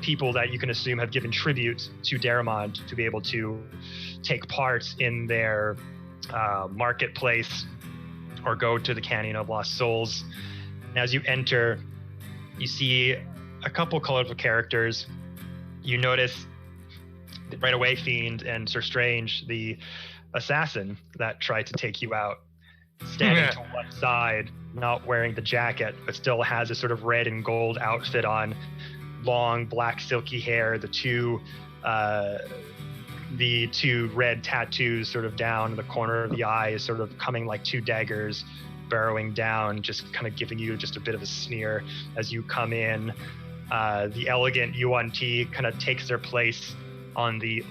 People that you can assume have given tribute to Daramon to be able to take part in their marketplace or go to the Canyon of Lost Souls. And as you enter, you see a couple colorful characters. You notice right away Fiend and Sir Strange, the assassin that tried to take you out. standing to one side, not wearing the jacket, but still has a sort of red and gold outfit on, long black silky hair, the two red tattoos sort of down in the corner of the eye, sort of coming like two daggers burrowing down, just kind of giving you just a bit of a sneer as you come in. The elegant Yuan-Ti kind of takes their place on the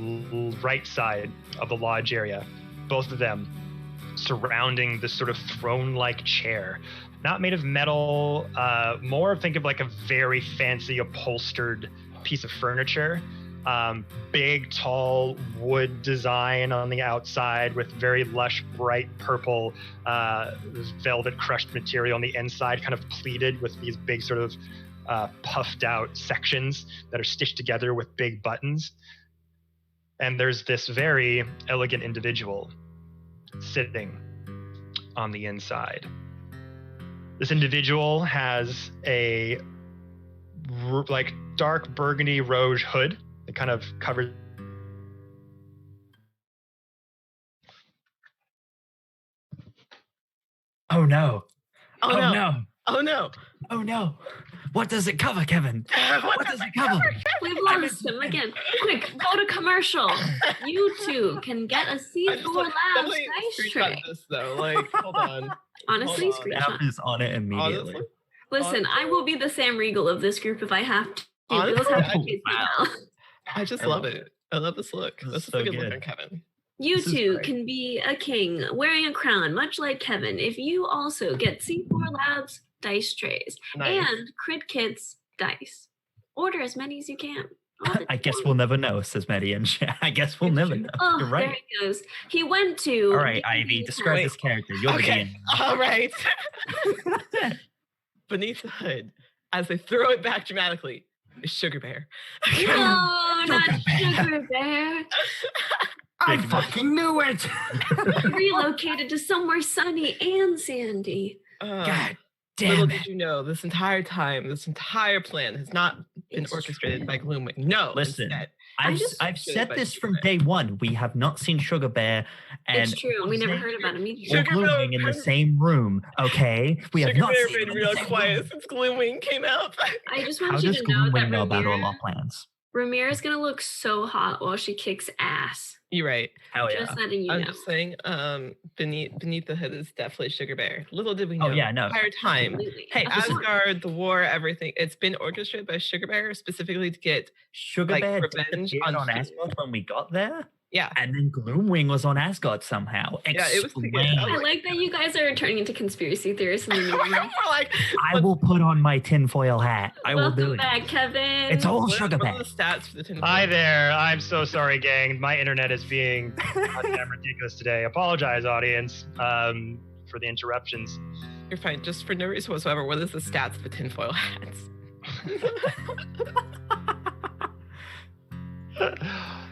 right side of the lodge area, both of them surrounding this sort of throne-like chair, not made of metal, more think of like a very fancy upholstered piece of furniture. Big, tall wood design on the outside with very lush, bright purple velvet crushed material on the inside, kind of pleated with these big sort of puffed out sections that are stitched together with big buttons. And there's this very elegant individual sitting on the inside. This individual has a like dark burgundy rouge hood that kind of covers. Oh no. Oh, Oh no. no. Oh no. Oh no. What does it cover, Kevin? What does it cover? We've lost him again. Quick, go to commercial. You two can get a I just, C4 like, Labs definitely dice screenshot tray. this though. Like, hold on. Honestly, Hold on. App screenshot. is on it immediately. Honestly, Listen, I will be the Sam Riegel of this group if I have to. Honestly, Those have I- to be well. I just I love love it. I love this look. This is This is so a good look good. on Kevin. You This is two great. can be a king wearing a crown, much like Kevin, if you also get C4 Labs dice trays Nice. and Crit Kits dice. Order as many as you can. I guess we'll never know, says Maddie in chat. I guess we'll never know. Oh, You're there right. he goes. He went to. All right, the Ivy, Indian describe Wait. this character. You're Okay. the All right. Beneath the hood, as they throw it back dramatically, is Sugar Bear. No, not Sugar Bear. Sugar Bear. I Big fucking knew it. Relocated to somewhere sunny and sandy. God Little damn did it. you know, this entire time, this entire plan has not been It's orchestrated true. by Gloomwing. No, Listen, instead, I've should said have this been from Sugar day one. We have not seen Sugar Bear and It's true. We never heard about him either. or Sugar Bear Glooming in the has- same room. Okay, we have Sugar not Bear seen been them in the real same quiet room. since Gloomwing came out. I just How want you does to know that Glooming know about all our Ramir, plans? Ramir is gonna look so hot while she kicks ass. You're right. Hell yeah! Just letting you I'm know. just saying, beneath the hood is definitely Sugar Bear. Little did we know. Oh yeah, no. The entire time. Absolutely. Hey, Of course. Asgard, the war, everything. It's been orchestrated by Sugar Bear specifically to get, Sugar like, Bear revenge disappeared on on Flute. Asgard when we got there, yeah. and then Gloomwing was on Asgard somehow. Yeah, it was to get- Explain. I like that you guys are turning into conspiracy theorists in the new We're year. like, I will put on my tinfoil hat. I will do Welcome it. back, Kevin. It's all what Sugar are Bear. the stats for the 10? Hi there. I'm so sorry, gang. My internet is being goddamn ridiculous today. Apologize, audience, for the interruptions. You're fine. Just for no reason whatsoever, what is the stats for tinfoil hats?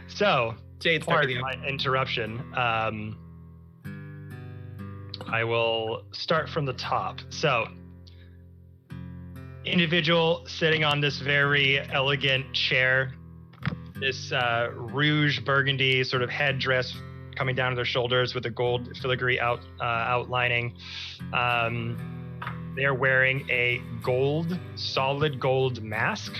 So, Jade's back with pardon you. my interruption. I will start from the top. So, individual sitting on this very elegant chair, this rouge burgundy sort of headdress coming down to their shoulders with a gold filigree outlining. They're wearing a solid gold mask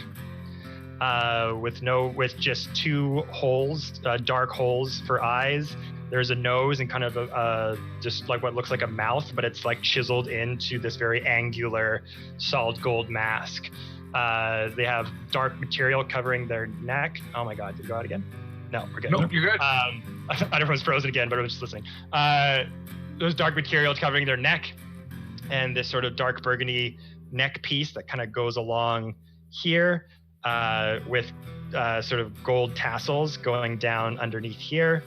with just two holes, dark holes for eyes. There's a nose and kind of just like what looks like a mouth, but it's like chiseled into this very angular, solid gold mask. They have dark material covering their neck. Oh my God, did it go out again? No, we're good. Nope, you're good. I thought everyone's frozen again, but I was just listening. Those dark materials covering their neck, and this sort of dark burgundy neck piece that kind of goes along here with sort of gold tassels going down underneath here.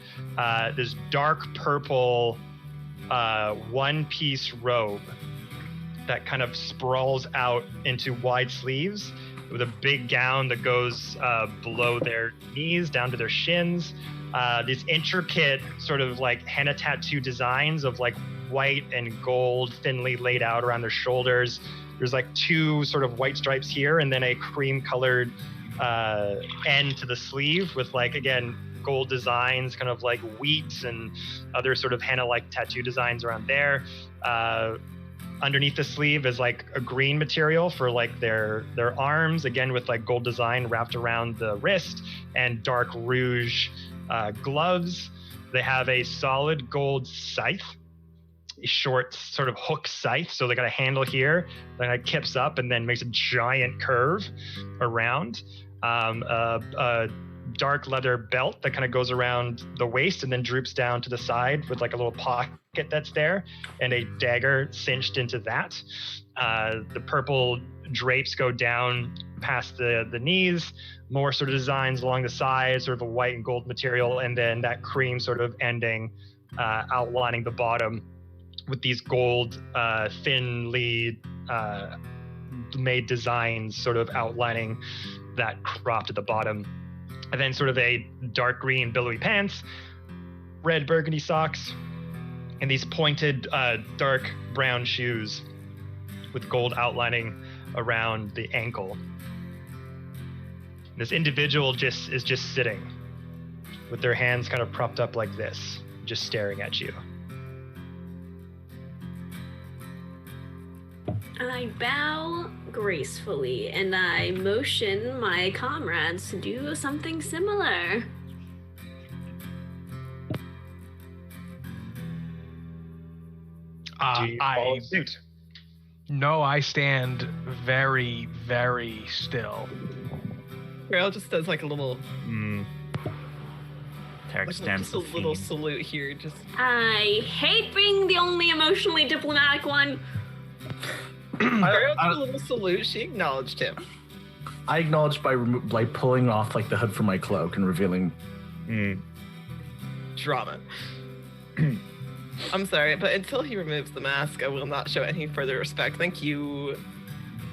This dark purple one-piece robe that kind of sprawls out into wide sleeves with a big gown that goes below their knees down to their shins. These intricate sort of like henna tattoo designs of like white and gold thinly laid out around their shoulders. There's like two sort of white stripes here and then a cream colored end to the sleeve with like, again, gold designs, kind of like wheats and other sort of henna like tattoo designs around there. Underneath the sleeve is like a green material for like their arms, again with like gold design wrapped around the wrist, and dark rouge gloves. They have a solid gold scythe, a short sort of hook scythe. So they got a handle here that it kips up and then makes a giant curve around. A dark leather belt that kind of goes around the waist and then droops down to the side with like a little pocket that's there, and a dagger cinched into that. The purple drapes go down past the knees, more sort of designs along the sides, sort of a white and gold material, and then that cream sort of ending, outlining the bottom with these gold, thinly made designs sort of outlining that crop at the bottom. And then sort of a dark green billowy pants, red burgundy socks, and these pointed dark brown shoes with gold outlining around the ankle. This individual is just sitting with their hands kind of propped up like this, just staring at you. I bow gracefully and I motion my comrades to do something similar. Do you follow suit? No, I stand very, very still. Farrell just does like a little, Tarek stands just a the little fiend. salute here. Just I hate being the only emotionally diplomatic one. Farrell did a little salute. She acknowledged him. I acknowledge by pulling off like the hood from my cloak and revealing. Drama. I'm sorry, but until he removes the mask, I will not show any further respect. Thank you.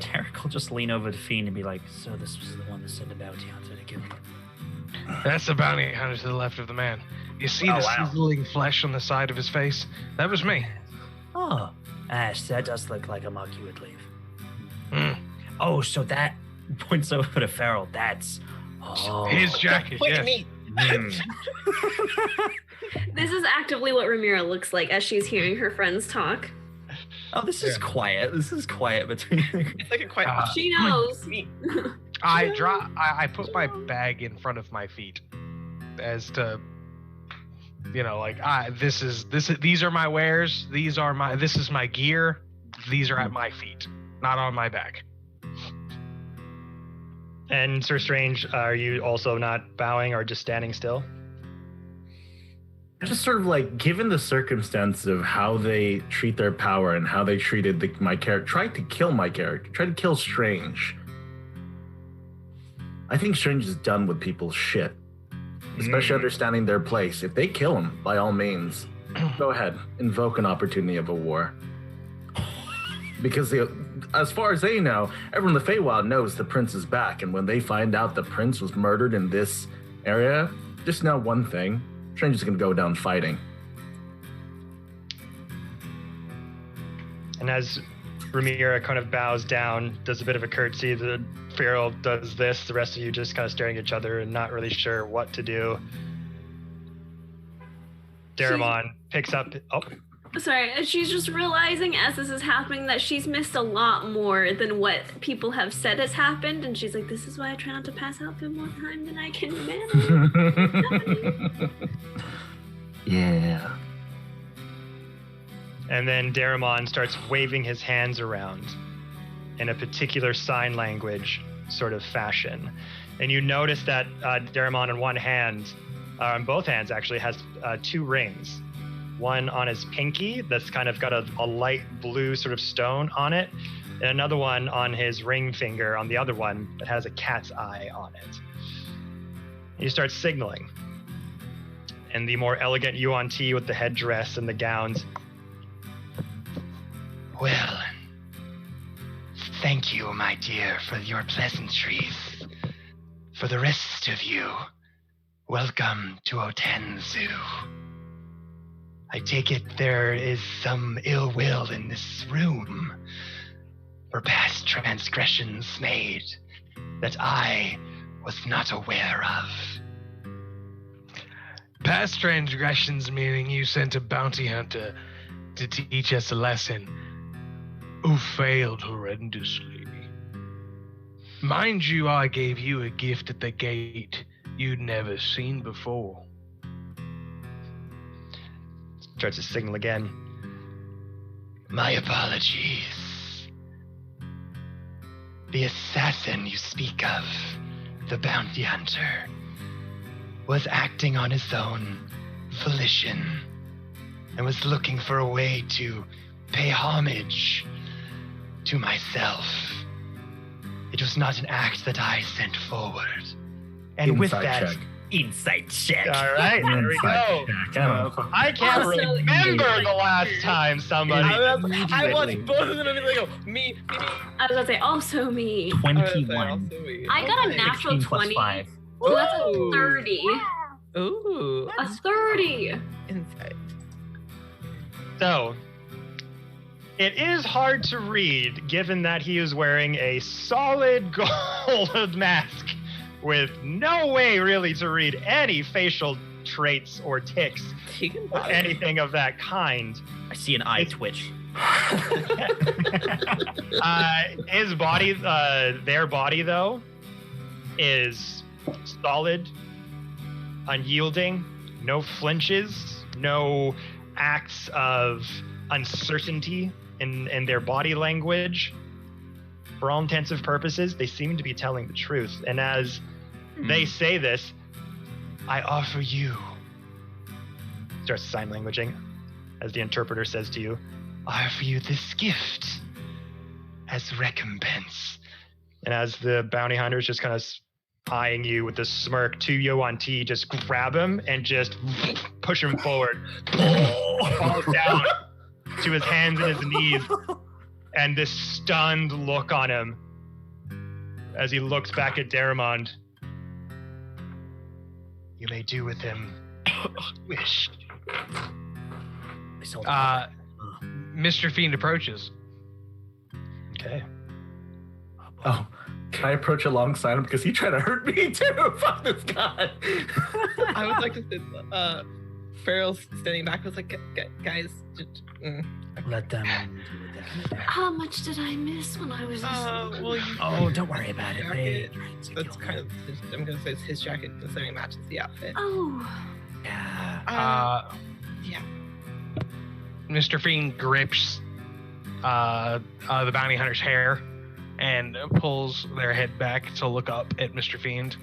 Tarek will just lean over the fiend and be like, "So this was the one that sent the bounty hunter to kill me." That's the bounty hunter to the left of the man. You see the sizzling flesh on the side of his face? That was me. Oh, Ash, that does look like a mark you would leave. Mm. Oh, so that points over to Farrell. That's His jacket, Point at yes. me. This is actively what Ramira looks like as she's hearing her friends talk. Oh, this is quiet. This is quiet between. It's like a quiet. She knows. I put my bag in front of my feet, as to, these are my wares. This is my gear. These are at my feet, not on my back. And Sir Strange, are you also not bowing or just standing still? Just sort of like, given the circumstance of how they treat their power and how they treated my character, tried to kill my character, tried to kill Strange. I think Strange is done with people's shit, especially understanding their place. If they kill him, by all means, go ahead, invoke an opportunity of a war. Because as far as they know, everyone in the Feywild knows the prince is back, and when they find out the prince was murdered in this area, just know one thing. Strange is going to go down fighting. And as Ramira kind of bows down, does a bit of a curtsy, the Farrell does this, the rest of you just kind of staring at each other and not really sure what to do. Daramon picks up... Oh. Sorry, she's just realizing as this is happening that she's missed a lot more than what people have said has happened, and she's like, this is why I try not to pass out food more time than I can manage. Yeah. And then Daramon starts waving his hands around in a particular sign language sort of fashion. And you notice that Daramon on one hand, on both hands actually, has 2 rings. One on his pinky that's kind of got a light blue sort of stone on it, and another one on his ring finger on the other one that has a cat's eye on it. He starts signaling. And the more elegant Yuan Ti with the headdress and the gowns. Well, thank you, my dear, for your pleasantries. For the rest of you, welcome to Otenzu. I take it there is some ill will in this room for past transgressions made that I was not aware of. Past transgressions meaning you sent a bounty hunter to teach us a lesson who failed horrendously. Mind you, I gave you a gift at the gate you'd never seen before. Starts to signal again. My apologies. The assassin you speak of, the bounty hunter, was acting on his own volition and was looking for a way to pay homage to myself. It was not an act that I sent forward. And with Inside that, check. Insight check. all right, there we go. I can't Also, remember the last time somebody. I watched both of them and they go, me. I was gonna say also me. 21. I got a Okay. natural 16 plus 20. 5. So that's a Ooh. 30. Ooh. A 30. Insight. So, it is hard to read given that he is wearing a solid gold mask with no way really to read any facial traits or tics Tegan or anything of that kind. I see an eye twitch. His body, their body though, is solid, unyielding, no flinches, no acts of uncertainty in their body language. For all intensive purposes, they seem to be telling the truth. And as they say this, I offer you, starts sign languaging, as the interpreter says to you, I offer you this gift as recompense. And as the bounty hunter is just kind of eyeing you with a smirk, two Yuan-Ti just grab him and just push him forward. Falls down to his hands and his knees. And this stunned look on him as he looks back at Daramon. You may do with him wish. Mr. Fiend approaches. Okay. Oh, can I approach alongside him because he tried to hurt me too? Fuck this guy. I would like to say, Farrell's standing back. I was like, guys, Let them do How much did I miss when I was asleep? well, Oh, don't worry about it. They That's kind of, I'm going to say it's his jacket considering it matches the outfit. Oh. Yeah. Yeah. Mr. Fiend grips the bounty hunter's hair and pulls their head back to look up at Mr. Fiend.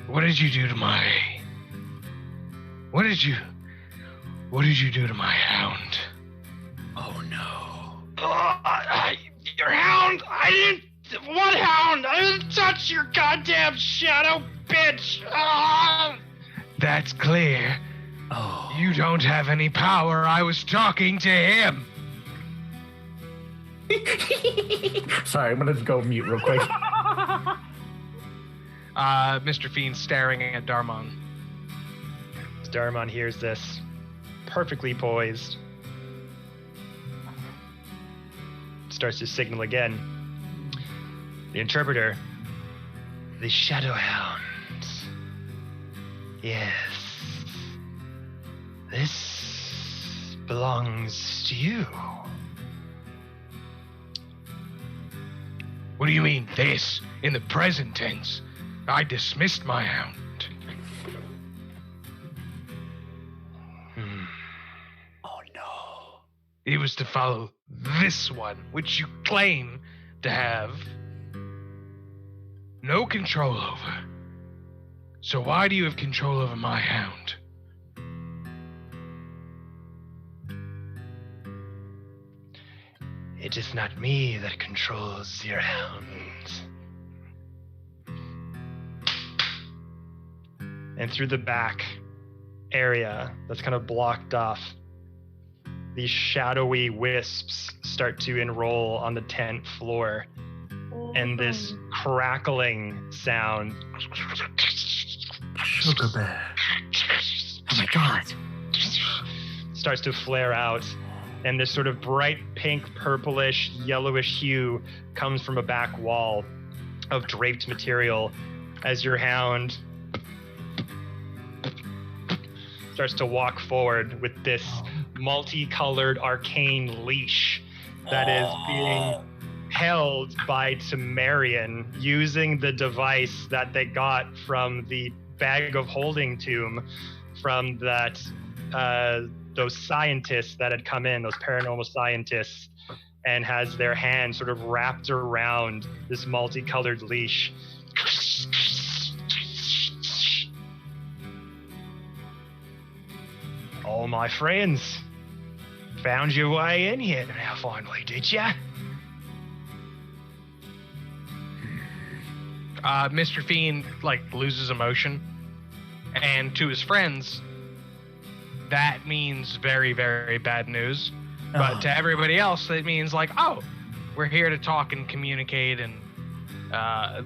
What did you do to my... What did you do to my hound? Oh no. Your hound? I didn't... What hound? I didn't touch your goddamn shadow, bitch! Ah! That's clear. Oh. You don't have any power. I was talking to him. Sorry, I'm gonna go mute real quick. Mr. Fiend staring at Daramon. As Daramon hears this, perfectly poised, starts to signal again. The interpreter, the Shadow Hound. Yes. This belongs to you. What do you mean, this? In the present tense. I dismissed my hound. Oh no. It was to follow this one, which you claim to have no control over. So why do you have control over my hound? It is not me that controls your hound. And through the back area that's kind of blocked off, these shadowy wisps start to enroll on the tent floor. And this crackling sound Sugar bear. Oh my god. starts to flare out. And this sort of bright pink, purplish, yellowish hue comes from a back wall of draped material as your hound starts to walk forward with this multicolored arcane leash that is being held by Tamarian using the device that they got from the bag of holding tomb from that those scientists that had come in, those paranormal scientists, and has their hand sort of wrapped around this multicolored leash. Oh, my friends, found your way in here now finally, did ya? Mr. Fiend loses emotion, and to his friends, that means very, very bad news. But to everybody else, it means oh, we're here to talk and communicate, and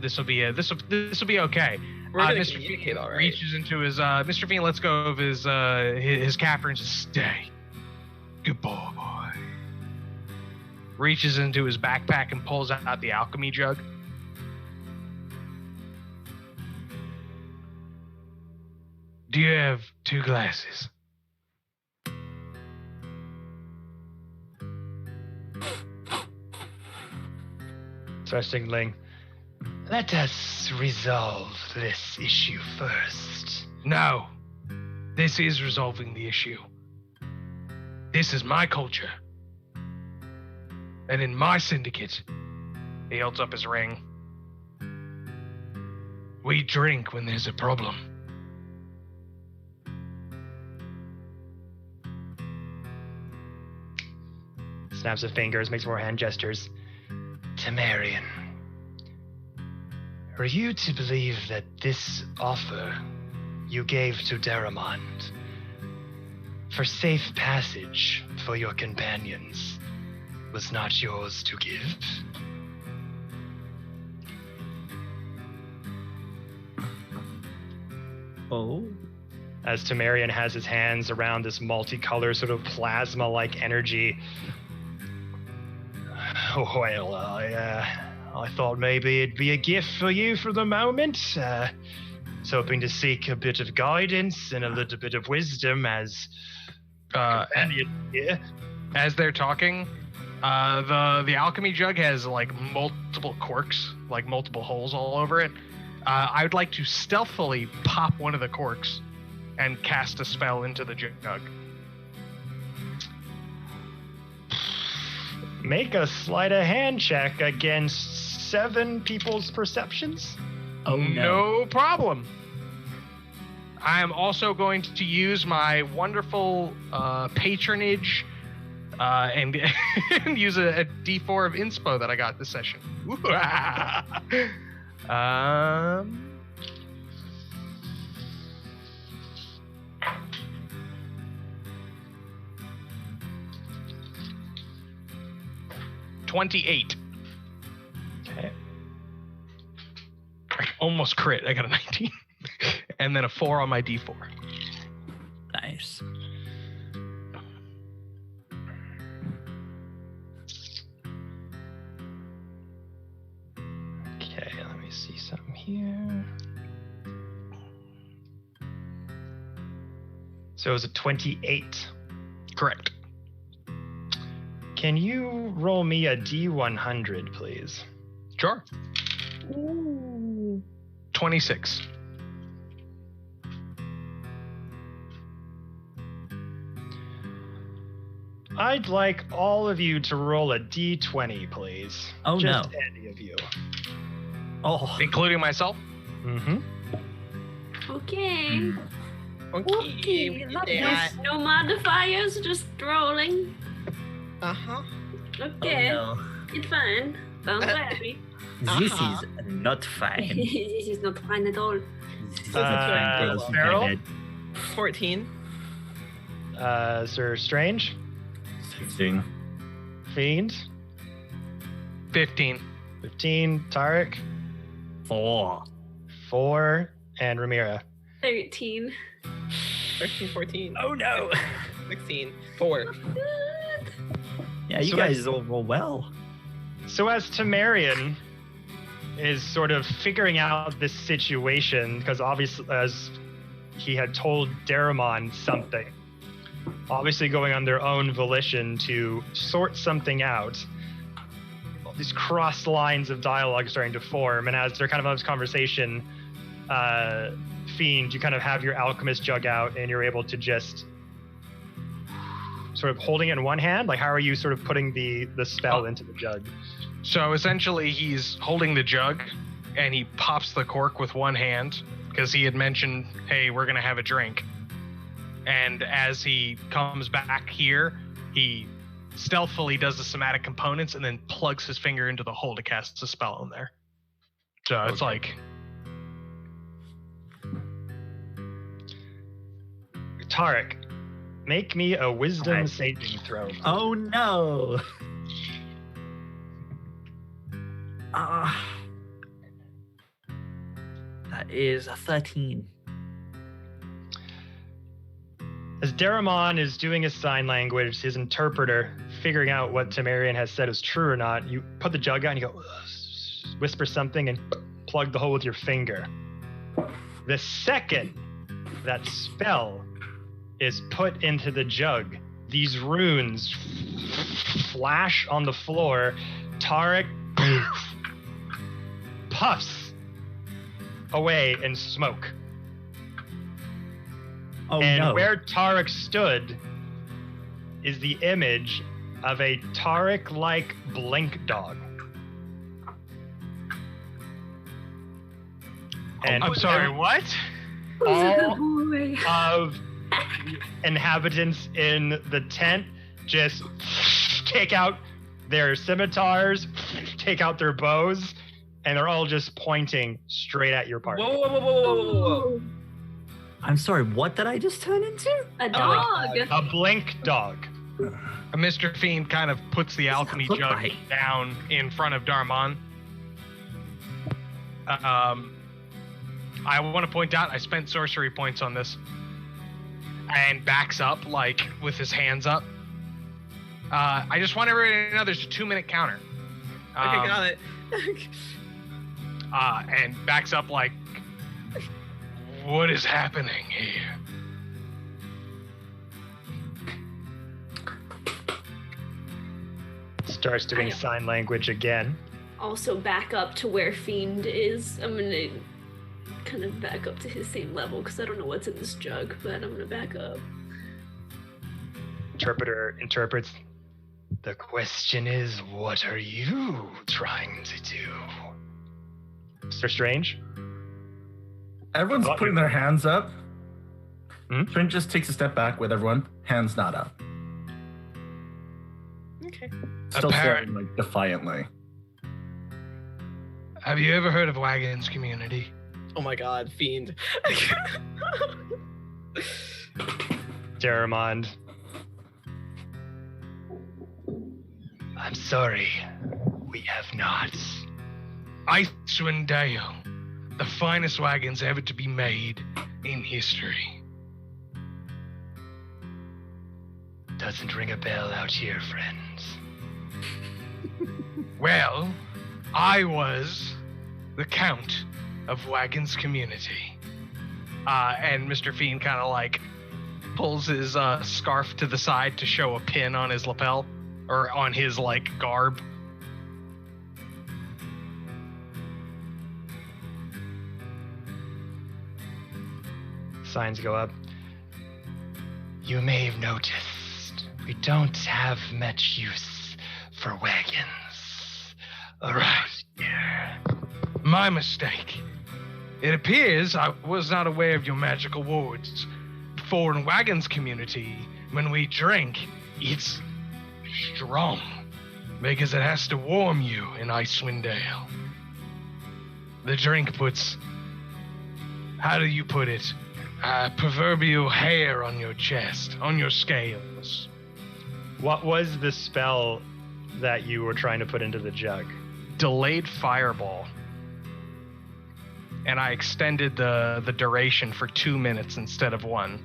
this will be okay. We're gonna Mr. communicate, Fiend all right. reaches into his Mr. Fiend lets go of his captor and says, "Stay, good boy." Reaches into his backpack and pulls out the alchemy jug. Do you have 2 glasses? Interestingly, let us resolve this issue first. No. This is resolving the issue. This is my culture. And in my syndicate, he holds up his ring. We drink when there's a problem. Snaps of fingers, makes more hand gestures. Tamarian, are you to believe that this offer you gave to Daramon for safe passage for your companions was not yours to give? Oh. As Tamarian has his hands around this multicolored sort of plasma-like energy. Well, I thought maybe it'd be a gift for you for the moment. Was hoping to seek a bit of guidance and a little bit of wisdom as companion here. As they're talking, the alchemy jug has multiple corks, multiple holes all over it. I would like to stealthily pop one of the corks and cast a spell into the jug. Make a sleight of hand check against 7 people's perceptions. Oh, no problem. I am also going to use my wonderful patronage and use a D4 of inspo that I got this session. 28. Okay. I almost crit. I got a 19. And then a 4 on my D4. Nice. Okay, let me see something here. So it was a 28. Correct. Can you roll me a D100, please? Sure. Ooh. 26. I'd like all of you to roll a D20, please. Oh, Just no. any of you. Oh. Including myself? Mm-hmm. Okay. Okay, we did that. No modifiers, just rolling. Uh-huh. Okay. Oh, It's fine. Don't worry. no. This Uh-huh. is not fine. This is not fine at all. Farrell? 14. Sir Strange? 16. Fiend? 15. 15. Tarek? 4. 4. And Ramira? 13. 13, 14. Oh no. 16. 4. Yeah, you So guys all roll well. So as Tamarian is sort of figuring out this situation, because obviously as he had told Daramon something, obviously going on their own volition to sort something out. These cross lines of dialogue are starting to form, and as they're kind of having this conversation, Fiend, you kind of have your alchemist jug out, and you're able to just sort of holding it in one hand. Like, how are you sort of putting the spell into the jug? So essentially, he's holding the jug, and he pops the cork with one hand because he had mentioned, "Hey, we're gonna have a drink." And as he comes back here, he stealthily does the somatic components and then plugs his finger into the hole to cast a spell in there. So it's like... Tarek, make me a wisdom saving throw. Oh no! That is a 13. As Daramon is doing his sign language, his interpreter, figuring out what Tamarian has said is true or not, you put the jug out and you go, whisper something and plug the hole with your finger. The second that spell is put into the jug, these runes flash on the floor. Tarek puffs away in smoke. Oh and no. where Tarek stood is the image of a Tarek-like blink dog. And I'm sorry, what? all of the inhabitants in the tent just take out their scimitars, take out their bows, and they're all just pointing straight at your party. Whoa. I'm sorry, what did I just turn into? A dog. A blink dog. Mr. Fiend kind of puts the alchemy look jug right? down in front of Daramon. I want to point out I spent sorcery points on this. And backs up, like, with his hands up. I just want everybody to know there's a 2-minute counter. Okay, got it. And backs up like, what is happening here? Starts doing sign language again. Also back up to where Fiend is. I'm gonna kind of back up to his same level because I don't know what's in this jug, but I'm gonna back up. Interpreter interprets. The question is, what are you trying to do? Mr. Strange? Everyone's putting their hands up. Hmm? Strange just takes a step back with everyone, hands not up. Okay. Still staring like defiantly. Have you ever heard of Wagons Community? Oh my god, Fiend. Daramon. I'm sorry. We have not. Icewind Dale, the finest wagons ever to be made in history. Doesn't ring a bell out here, friends. Well, I was the Count of Wagons Community. And Mr. Fiend kind of like pulls his scarf to the side to show a pin on his lapel, or on his like garb. Signs go up. You may have noticed we don't have much use for wagons around here. My mistake. It appears I was not aware of your magical words. For in Wagons Community, when we drink, it's strong, because it has to warm you in Icewind Dale. The drink puts, how do you put it, proverbial hair on your chest, on your scales. What was the spell that you were trying to put into the jug? Delayed fireball. And I extended the duration for 2 minutes instead of 1.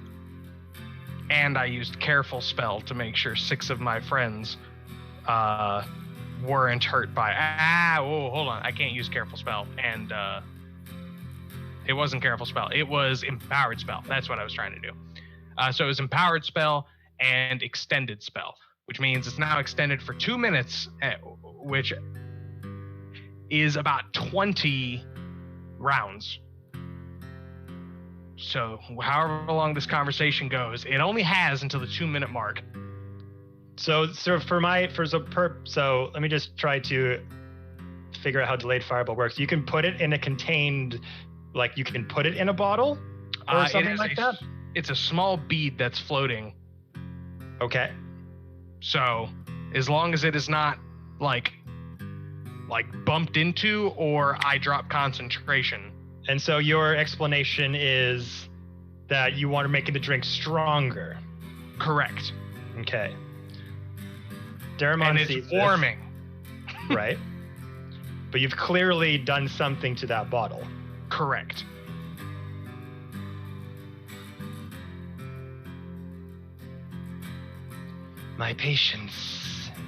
And I used careful spell to make sure 6 of my friends weren't hurt by hold on, I can't use careful spell. And It wasn't careful spell. It was empowered spell. That's what I was trying to do. So it was empowered spell and extended spell, which means it's now extended for 2 minutes, which is about 20 rounds. So however long this conversation goes, it only has until the 2-minute mark. So let me just try to figure out how delayed fireball works. You can put it in a contained, like you can put it in a bottle or something like that? It's a small bead that's floating. Okay. So as long as it is not like bumped into or I drop concentration. And so your explanation is that you want to make the drink stronger. Correct. Okay. Daramon and sees it's warming. This, right? But you've clearly done something to that bottle. Correct. My patience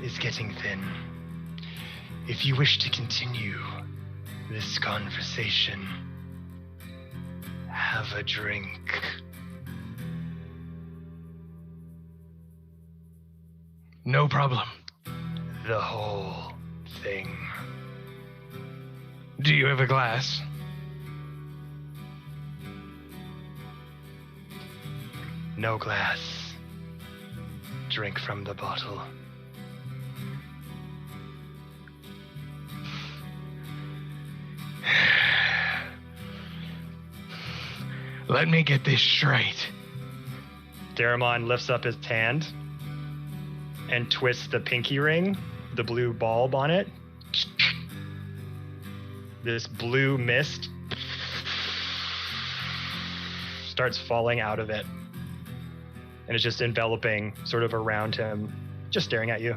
is getting thin. If you wish to continue this conversation, have a drink. No problem. The whole thing. Do you have a glass? No glass. Drink from the bottle. Let me get this straight. Daramon lifts up his hand and twists the pinky ring, the blue bulb on it. This blue mist starts falling out of it. And it's just enveloping sort of around him, just staring at you.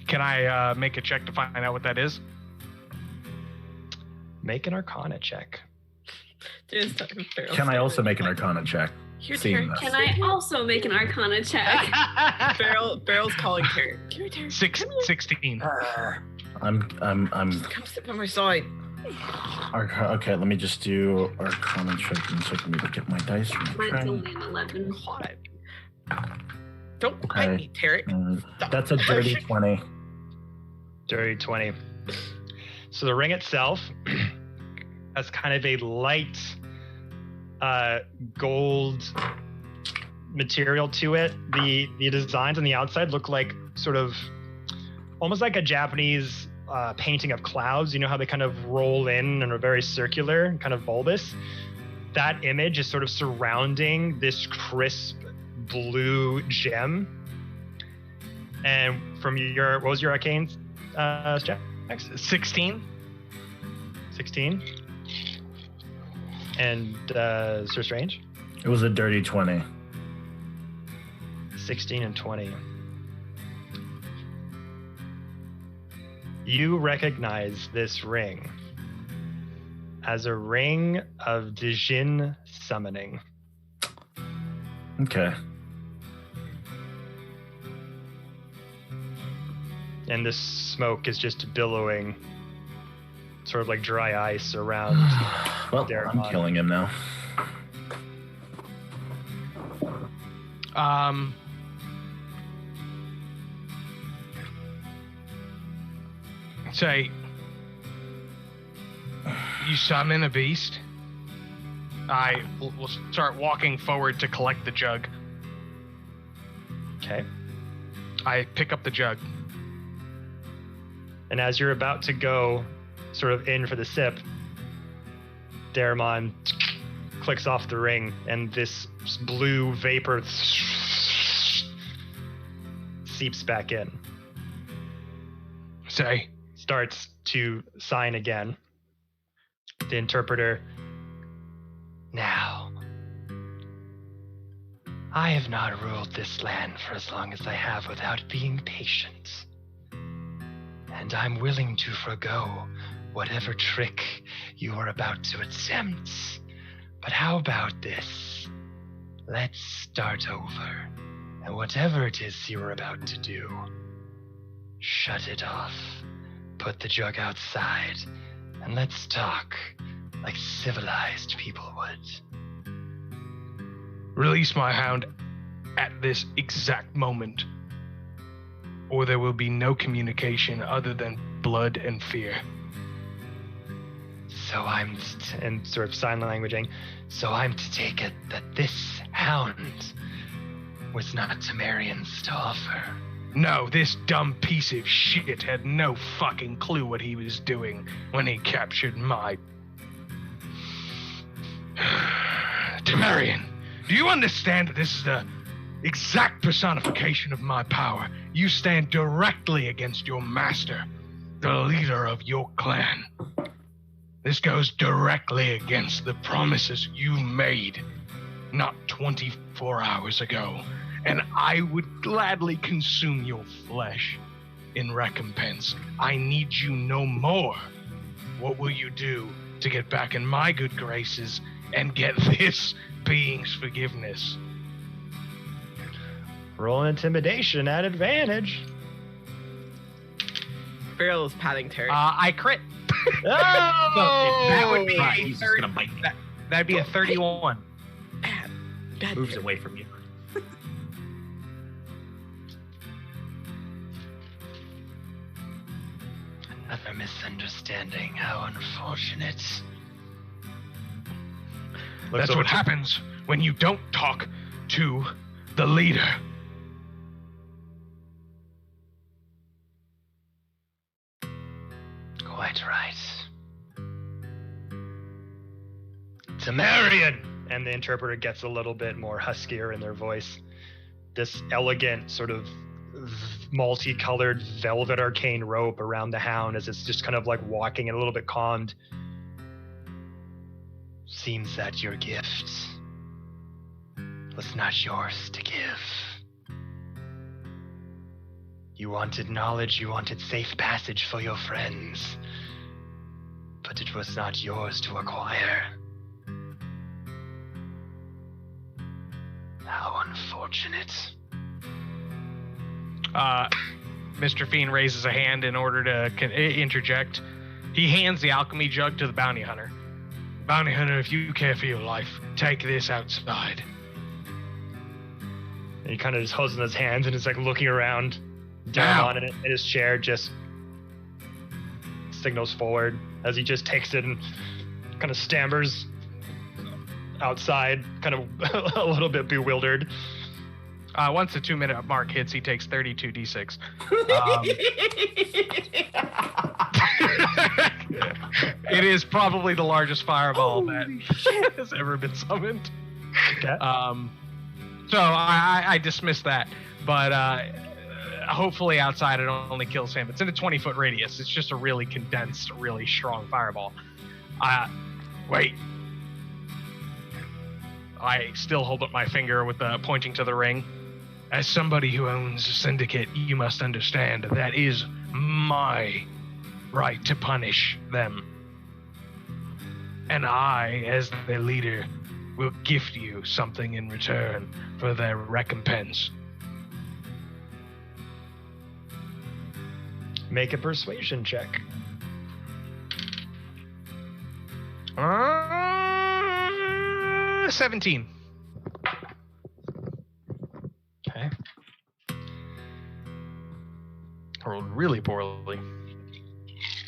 Can I make a check to find out what that is? Make an Arcana check. Can I also make an Arcana check? Can I also make an Arcana check? Barrel's calling Terry. Come here, Terry. 16. I'm. Come sit by my side. Okay, let me just do Arcana check and so I can look at my dice. Mine's only an 11. Don't bite me, Terry. That's a dirty 20. Dirty 20. So the ring itself has kind of a light gold material to it. The designs on the outside look like sort of almost like a Japanese painting of clouds. You know how they kind of roll in and are very circular and kind of bulbous? That image is sort of surrounding this crisp blue gem. And from your, what was your arcane check? 16. 16. And Sir Strange? It was a dirty 20. 16 and 20. You recognize this ring as a ring of Dijin summoning. Okay. And this smoke is just billowing, sort of like dry ice around. Well, Daramon. I'm killing him now. Say, you summon a beast? I will start walking forward to collect the jug. Okay. I pick up the jug. And as you're about to go sort of in for the sip, Daramon clicks off the ring and this blue vapor seeps back in. Say, Starts to sign again. The interpreter. Now, I have not ruled this land for as long as I have without being patient. And I'm willing to forgo whatever trick you are about to attempt. But how about this? Let's start over. And whatever it is you are about to do, shut it off. Put the jug outside and let's talk like civilized people would. Release my hound at this exact moment, or there will be no communication other than blood and fear. So I'm, and sort of sign languaging, so I'm to take it that this hound was not Tamarian's to offer. No, this dumb piece of shit had no fucking clue what he was doing when he captured my... Tamarian, do you understand that this is the exact personification of my power? You stand directly against your master, the leader of your clan. This goes directly against the promises you made not 24 hours ago, and I would gladly consume your flesh in recompense. I need you no more. What will you do to get back in my good graces and get this being's forgiveness? Roll intimidation at advantage. Feral is patting Terry. I crit. Oh! That would be Right, a he's just 30, gonna bite me. that'd be a 31. Bad Moves Terry. away from you. Another misunderstanding. How unfortunate. That's what happens when you don't talk to the leader. Quite right. Tamarian! And the interpreter gets a little bit more huskier in their voice. This elegant, sort of multicolored velvet arcane rope around the hound as it's just kind of like walking and a little bit calmed. Seems that your gift was not yours to give. You wanted knowledge, you wanted safe passage for your friends, but it was not yours to acquire. How unfortunate. Mr. Fiend raises a hand in order to interject. He hands the alchemy jug to the bounty hunter. Bounty hunter, if you care for your life, take this outside. And he kind of just holds in his hands and is like looking around. Daramon in his chair just signals forward as he just takes it and kind of stammers outside, kind of a little bit bewildered. Once the 2-minute mark hits, he takes 32 d6. It is probably the largest fireball that has ever been summoned. Okay. So I dismissed that, but hopefully outside it only kills him. It's in a 20-foot radius. It's just a really condensed, really strong fireball. Wait. I still hold up my finger with pointing to the ring. As somebody who owns a syndicate, you must understand that is my right to punish them. And I, as the leader, will gift you something in return for their recompense. Make a persuasion check. 17. Okay. I rolled really poorly.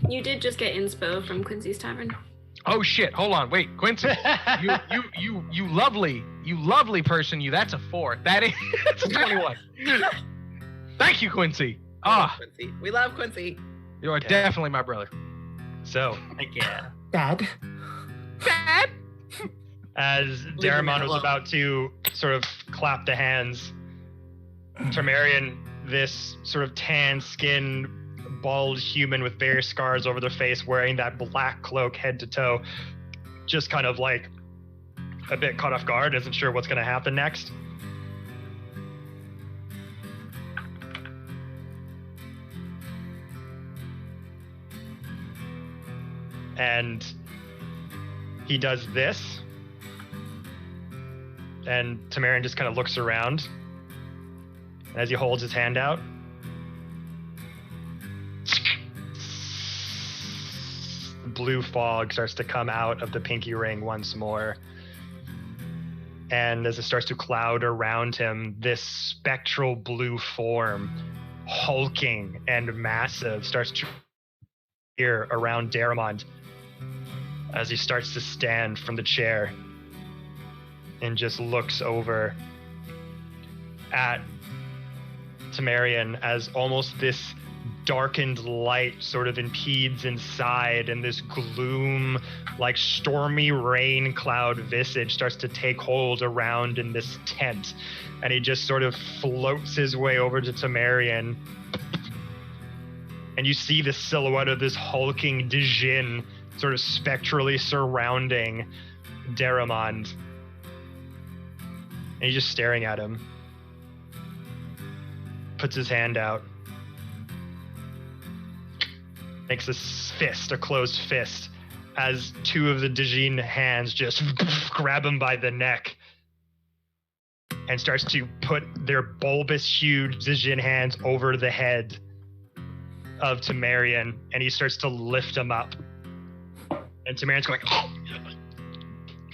You did just get inspo from Quincy's Tavern. Oh shit! Hold on, wait, Quincy, you lovely person. That's a 4. That's a 21. Thank you, Quincy. Quincy. We love Quincy. You are definitely my brother. So, Yeah. Dad. Dad. as Daramon was about to sort of clap the hands, Tamarian, this sort of tan skinned, bald human with various scars over their face, wearing that black cloak head to toe, just kind of like a bit caught off guard, isn't sure what's going to happen next. And he does this, and Tamarian just kind of looks around as he holds his hand out. blue fog starts to come out of the pinky ring once more. And as it starts to cloud around him, this spectral blue form, hulking and massive, starts to appear around Daramon as he starts to stand from the chair and just looks over at Tamarian as almost this darkened light sort of impedes inside, and this gloom, like stormy rain cloud visage, starts to take hold around in this tent, and he just sort of floats his way over to Tamarian, and you see the silhouette of this hulking Djinn sort of spectrally surrounding Daramon, and he's just staring at him. Puts his hand out, makes a fist, a closed fist, as two of the Djinn hands just grab him by the neck and starts to put their bulbous, huge Djinn hands over the head of Tamarian, and he starts to lift him up. And Tamarian's going, oh.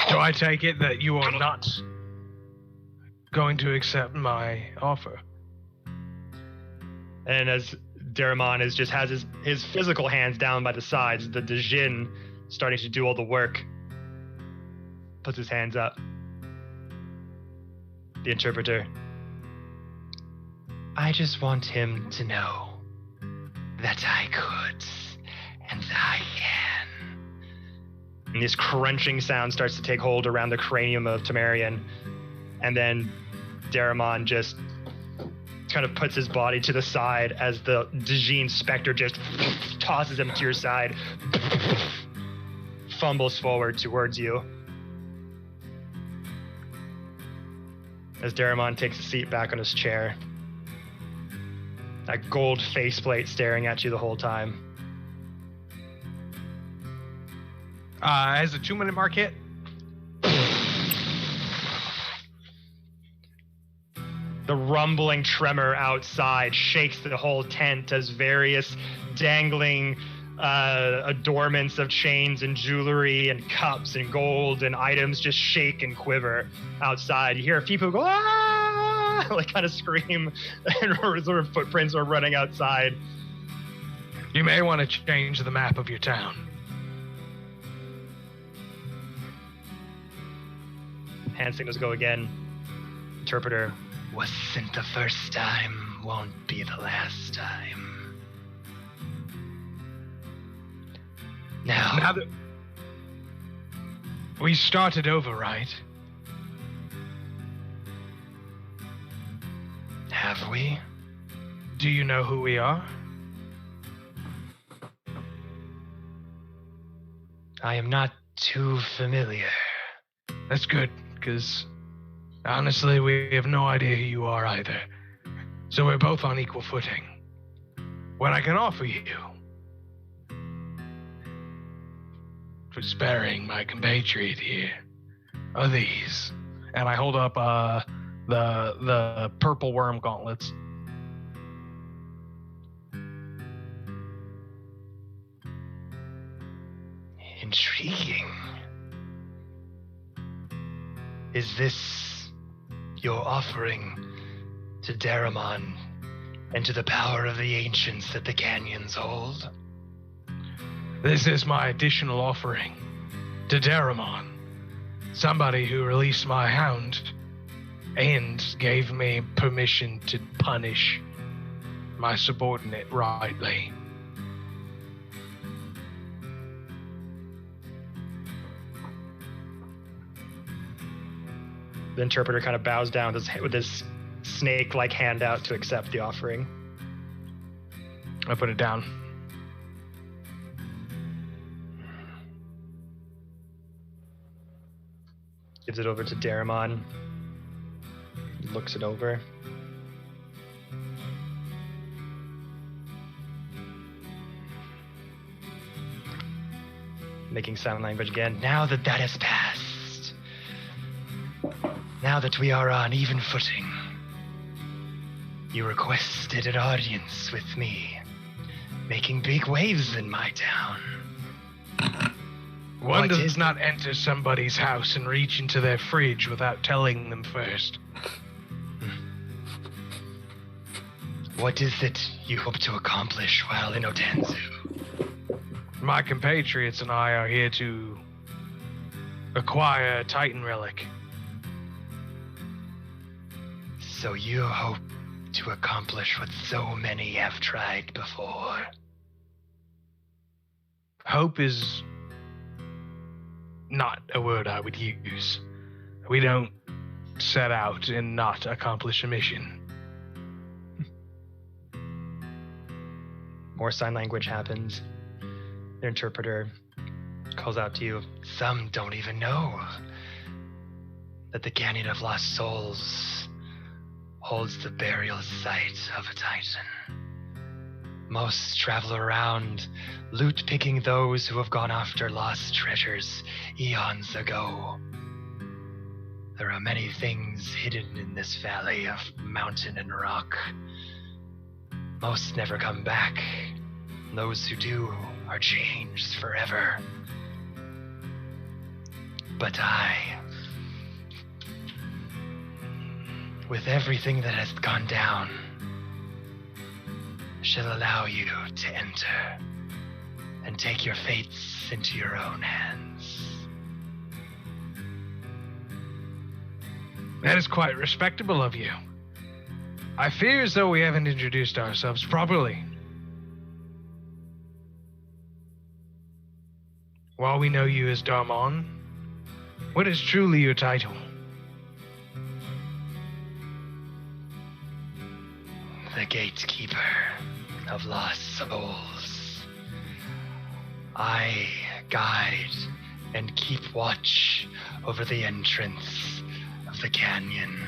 Do I take it that you are not going to accept my offer? And as Daramon has his physical hands down by the sides, the Djinn starting to do all the work, puts his hands up. The interpreter. I just want him to know that I could and I can. And this crunching sound starts to take hold around the cranium of Tamarian, and then Daramon just kind of puts his body to the side as the Djinn specter just tosses him to your side, fumbles forward towards you. As Daramon takes a seat back on his chair, that gold faceplate staring at you the whole time. Has the 2-minute mark hit? The rumbling tremor outside shakes the whole tent as various dangling adornments of chains and jewelry and cups and gold and items just shake and quiver outside. You hear a few people go, ah, like kind of scream, and sort of footprints are running outside. You may want to change the map of your town. Hand signals go again. Interpreter. Wasn't the first time, won't be the last time. Now that we started over, right? Have we? Do you know who we are? I am not too familiar. That's good, because honestly, we have no idea who you are either. So we're both on equal footing. What I can offer you for sparing my compatriot here are these. And I hold up the purple worm gauntlets. Intriguing. Is this your offering to Daramon and to the power of the ancients that the canyons hold? This is my additional offering to Daramon, somebody who released my hound and gave me permission to punish my subordinate rightly. The interpreter kind of bows down with his snake-like hand out to accept the offering. I put it down. Gives it over to Daramon. Looks it over. Making sign language again. Now that has passed, now that we are on even footing, you requested an audience with me, making big waves in my town. One does not enter somebody's house and reach into their fridge without telling them first. What is it you hope to accomplish while in Odenzu? My compatriots and I are here to acquire a Titan relic. So you hope to accomplish what so many have tried before? Hope is not a word I would use. We don't set out and not accomplish a mission. More sign language happens. The interpreter calls out to you. Some don't even know that the Canyon of Lost Souls holds the burial site of a Titan. Most travel around, loot picking those who have gone after lost treasures eons ago. There are many things hidden in this valley of mountain and rock. Most never come back. Those who do are changed forever. But I, with everything that has gone down, shall allow you to enter and take your fates into your own hands. That is quite respectable of you. I fear as though we haven't introduced ourselves properly. While we know you as Daramon, what is truly your title? The gatekeeper of lost souls. I guide and keep watch over the entrance of the canyon.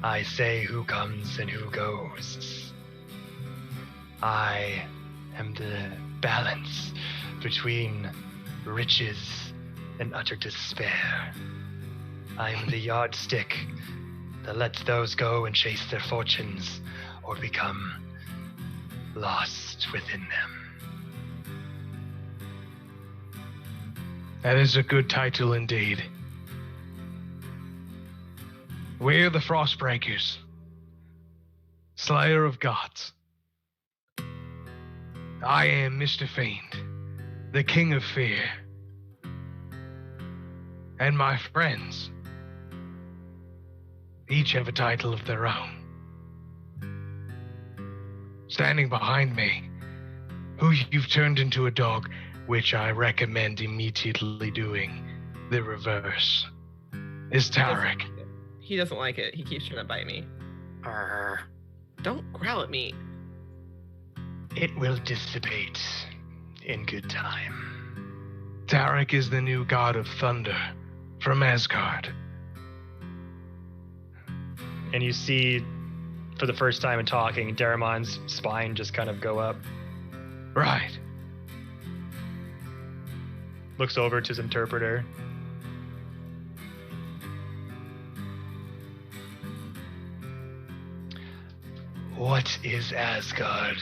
I say who comes and who goes. I am the balance between riches and utter despair. I am the yardstick that lets those go and chase their fortunes or become lost within them. That is a good title indeed. We're the Frostbreakers, Slayer of Gods. I am Mr. Fiend, the King of Fear. And my friends each have a title of their own. Standing behind me, who you've turned into a dog, which I recommend immediately doing the reverse, is Tarek. He doesn't like it. He keeps trying to bite me. Don't growl at me. It will dissipate in good time. Tarek is the new god of thunder from Asgard. And you see, for the first time in talking, Daramon's spine just kind of go up. Right. Looks over to his interpreter. What is Asgard?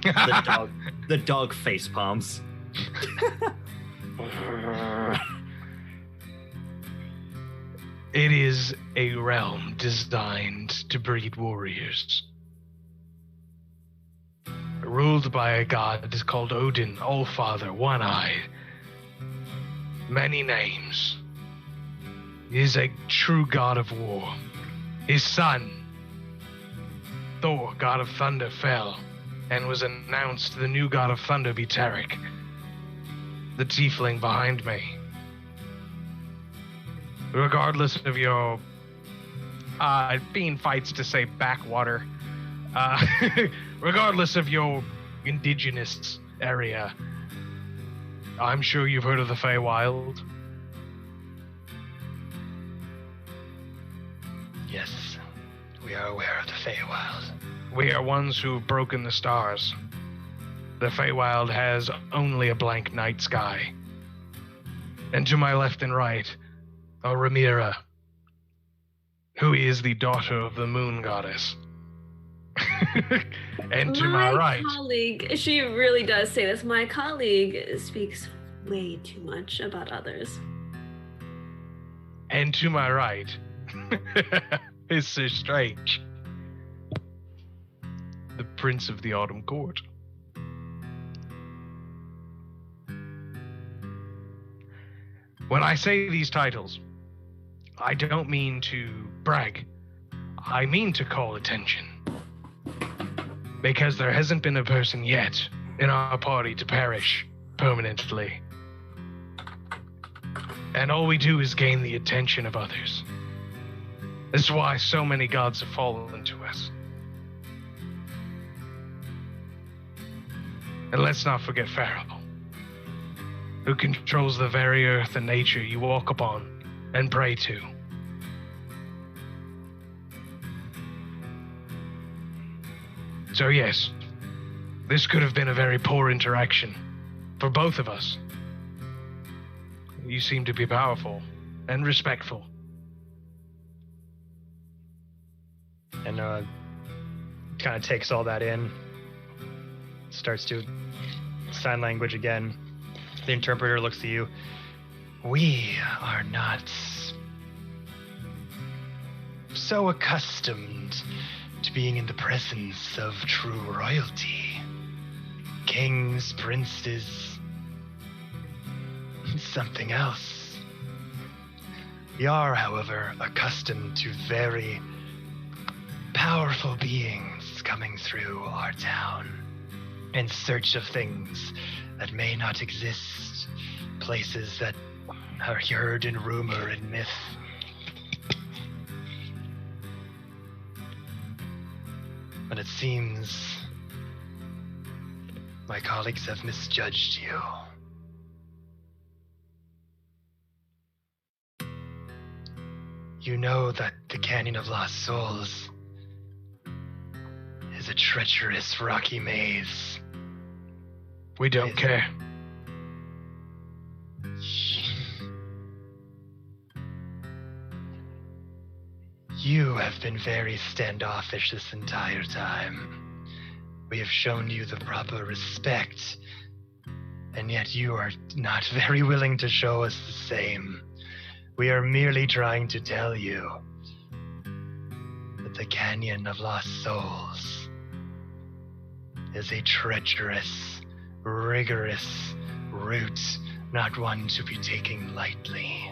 The dog face palms. It is a realm designed to breed warriors. Ruled by a god called Odin, Allfather, One-Eyed. Many names. He is a true god of war. His son, Thor, god of thunder, fell and was announced the new god of thunder be Tarek, the tiefling behind me. Regardless of your Fiend fights to say backwater, regardless of your indigenous area, I'm sure you've heard of the Feywild. Yes, we are aware of the Feywild. We are ones who have broken the stars. The Feywild has only a blank night sky. And to my left and right are Rhaenyra, who is the daughter of the moon goddess. And to my right. Colleague, she really does say this. My colleague speaks way too much about others. And to my right is Sir Strange, the Prince of the Autumn Court. When I say these titles, I don't mean to brag. I mean to call attention. Because there hasn't been a person yet in our party to perish permanently. And all we do is gain the attention of others. This is why so many gods have fallen to us. And let's not forget Pharaoh, who controls the very earth and nature you walk upon and pray to. So yes, this could have been a very poor interaction for both of us. You seem to be powerful and respectful. And kind of takes all that in, starts to sign language again. The interpreter looks at you. We are not so accustomed to being in the presence of true royalty. Kings, princes, something else. We are, however, accustomed to very powerful beings coming through our town in search of things that may not exist, places that are heard in rumor and myth. But it seems my colleagues have misjudged you. You know that the Canyon of Lost Souls is a treacherous rocky maze. We don't care. You have been very standoffish this entire time. We have shown you the proper respect, and yet you are not very willing to show us the same. We are merely trying to tell you that the Canyon of Lost Souls is a treacherous, rigorous route, not one to be taken lightly.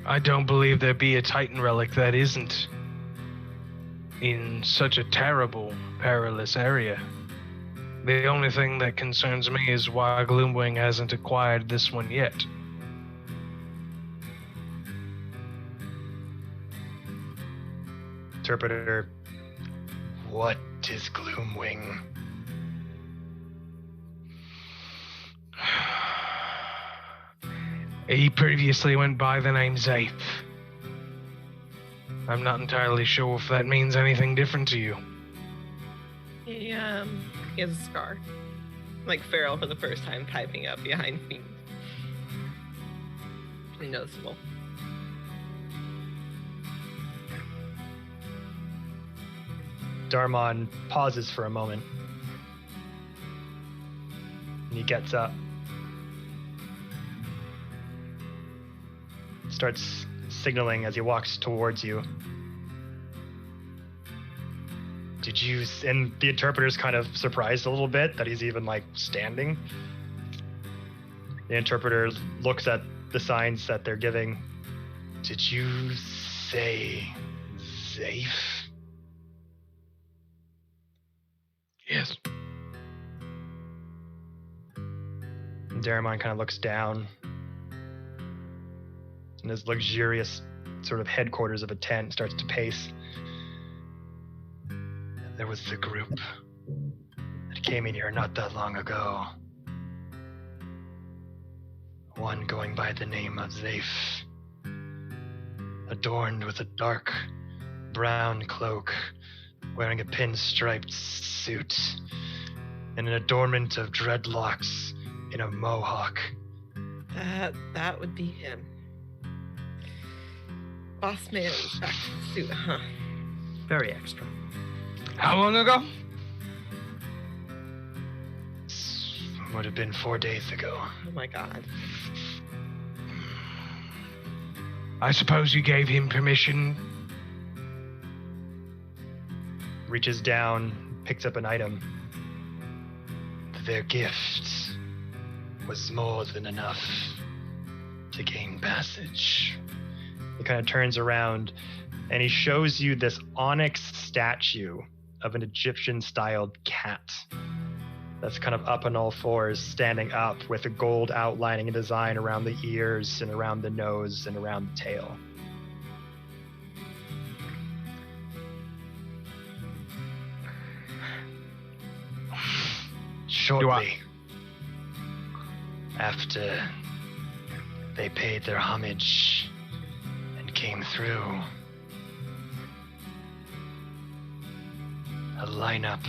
I don't believe there be a Titan relic that isn't in such a terrible, perilous area. The only thing that concerns me is why Gloomwing hasn't acquired this one yet. Interpreter, what is Gloomwing? He previously went by the name Zape. I'm not entirely sure if that means anything different to you. He has a scar. Like Farrell for the first time typing up behind Fiend. Pretty noticeable. Daramon pauses for a moment. And he gets up. Starts signaling as he walks towards you. Did you, and the interpreter's kind of surprised a little bit that he's even like standing. The interpreter looks at the signs that they're giving. Did you say Zafe? Yes. And Daramon kind of looks down. In his luxurious sort of headquarters of a tent, starts to pace. There was the group that came in here not that long ago. One going by the name of Zafe, adorned with a dark brown cloak, wearing a pinstriped suit, and an adornment of dreadlocks in a mohawk. That would be him. boss man back suit, huh? Very extra. How long ago? Would have been 4 days ago. Oh my god. I suppose you gave him permission. Reaches down, picks up an item. Their gift was more than enough to gain passage. He kind of turns around and he shows you this onyx statue of an Egyptian-styled cat that's kind of up on all fours, standing up with a gold outlining and design around the ears and around the nose and around the tail. Shortly after they paid their homage and came through, a lineup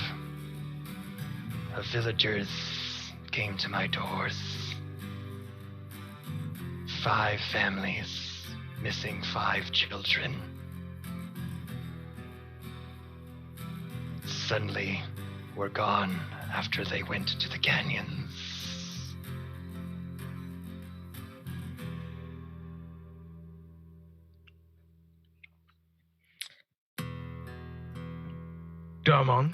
of villagers came to my doors. 5 families, missing 5 children. Suddenly, were gone after they went to the canyons. Daramon.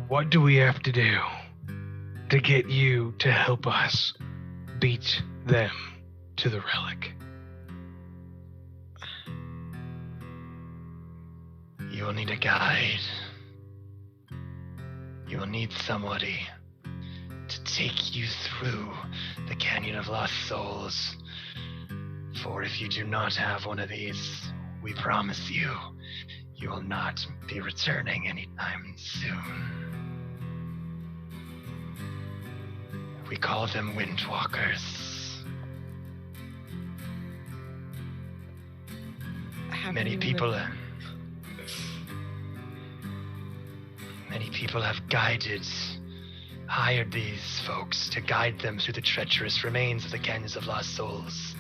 What do we have to do to get you to help us beat them to the relic? You will need a guide. You will need somebody to take you through the Canyon of Lost Souls. For if you do not have one of these, we promise you, you will not be returning anytime soon. We call them Windwalkers. Many people have hired these folks to guide them through the treacherous remains of the Canyons of Lost Souls.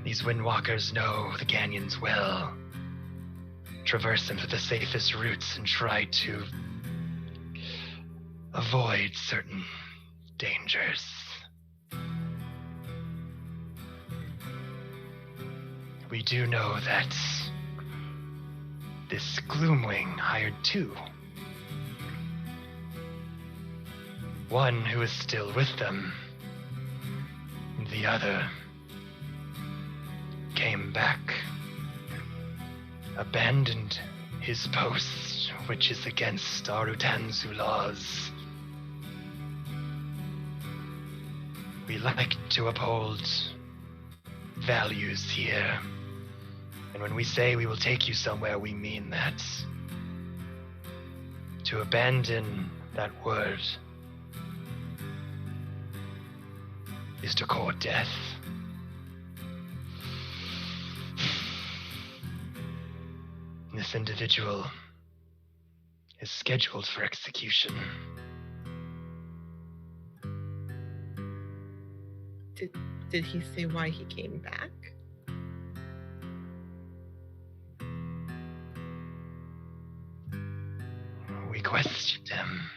These Windwalkers know the canyons well, traverse them through the safest routes, and try to avoid certain dangers. We do know that this Gloomwing hired 2. One who is still with them. The other came back, abandoned his post, which is against our Utanzu laws. We like to uphold values here. And when we say we will take you somewhere, we mean that. To abandon that word is to court death. This individual is scheduled for execution. Did he say why he came back? We questioned him.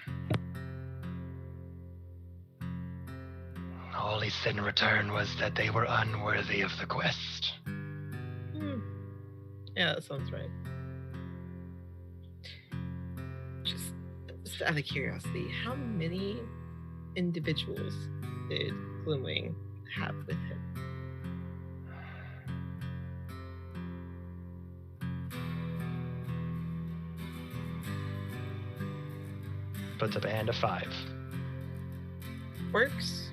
All he said in return was that they were unworthy of the quest. Yeah, that sounds right. Just out of curiosity, how many individuals did Gloomwing have with him? Puts up a hand of 5. Works.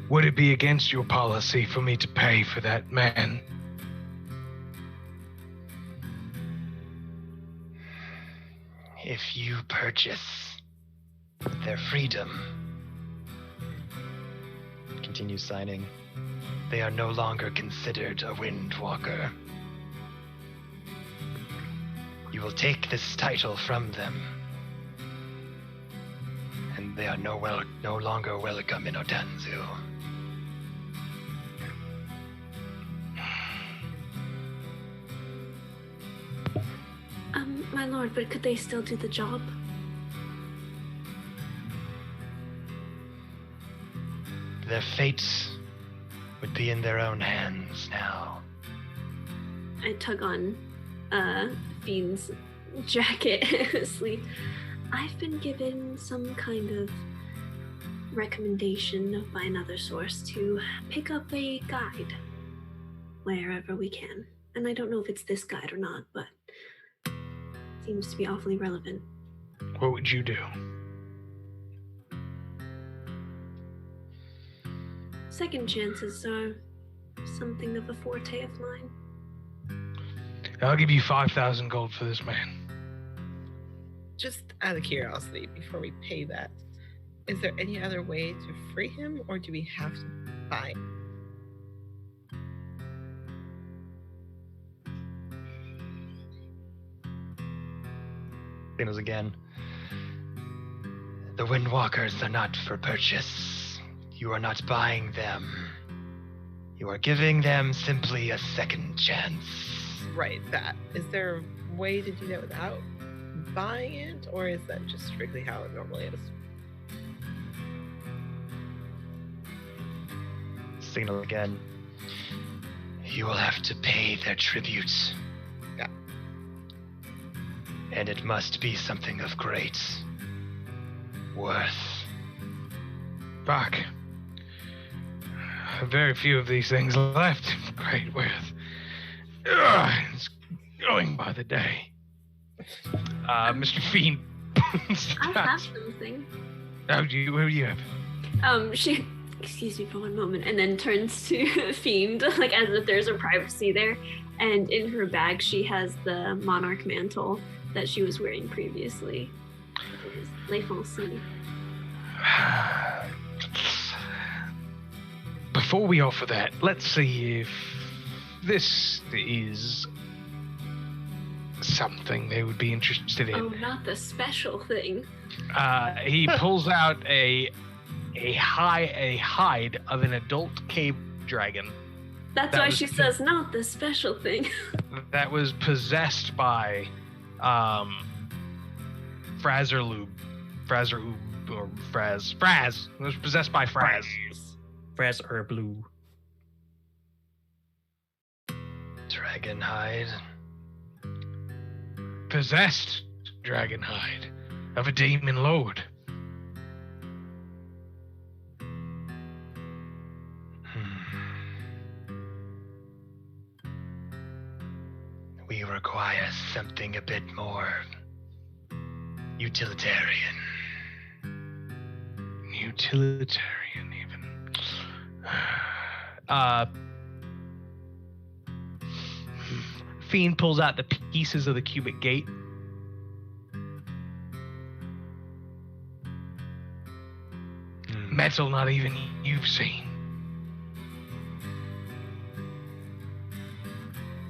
Would it be against your policy for me to pay for that man? If you purchase their freedom. Continues signing. They are no longer considered a Windwalker. You will take this title from them, and they are no longer welcome in Odanzu. My lord, but could they still do the job? Their fate would be in their own hands now. I tug on Fiend's jacket sleeve. I've been given some kind of recommendation by another source to pick up a guide wherever we can. And I don't know if it's this guide or not, but it seems to be awfully relevant. What would you do? Second chances are something of a forte of mine. I'll give you 5,000 gold for this man. Just out of curiosity, before we pay that, is there any other way to free him, or do we have to buy him? Signals again. The Windwalkers are not for purchase. You are not buying them. You are giving them simply a second chance. Right, that. Is there a way to do that without buying it, or is that just strictly how it normally is? Signal again. You will have to pay their tribute. Yeah. And it must be something of great worth. Fuck. Very few of these things left. Great worth. Ugh, it's going by the day. Mr. Fiend. I have something. What do you have? She, excuse me for one moment, and then turns to Fiend, like as if there's a privacy there. And in her bag, she has the monarch mantle that she was wearing previously. It is Les Fancy. Before we offer that, let's see if this is something they would be interested in. Oh, not the special thing. He pulls out a hide of an adult cave dragon. That's why she says not the special thing. That was possessed by Fraz. It was possessed by Fraz. Fraz or blue. Dragon hide. Possessed dragon hide of a demon lord. We require something a bit more utilitarian. Utilitarian, even. Fiend pulls out the pieces of the cubic gate. Metal not even you've seen.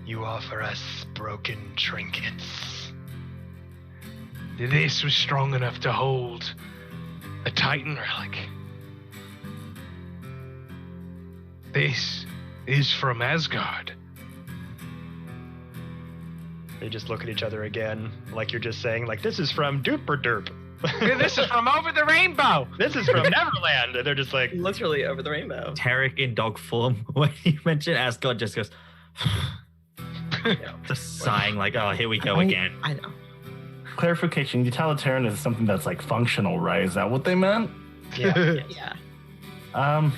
You offer us broken trinkets. This was strong enough to hold a Titan relic. This is from Asgard. They just look at each other again, like you're just saying, like, this is from Duper Derp. This is from over the rainbow. This is from Neverland. And they're just like, Literally over the rainbow. Tarek in dog form, when you mention Asgard, just goes, just sighing, like, oh, here we go again. I know. Clarification, utilitarian is something that's like functional, right? Is that what they meant? yeah. Yeah.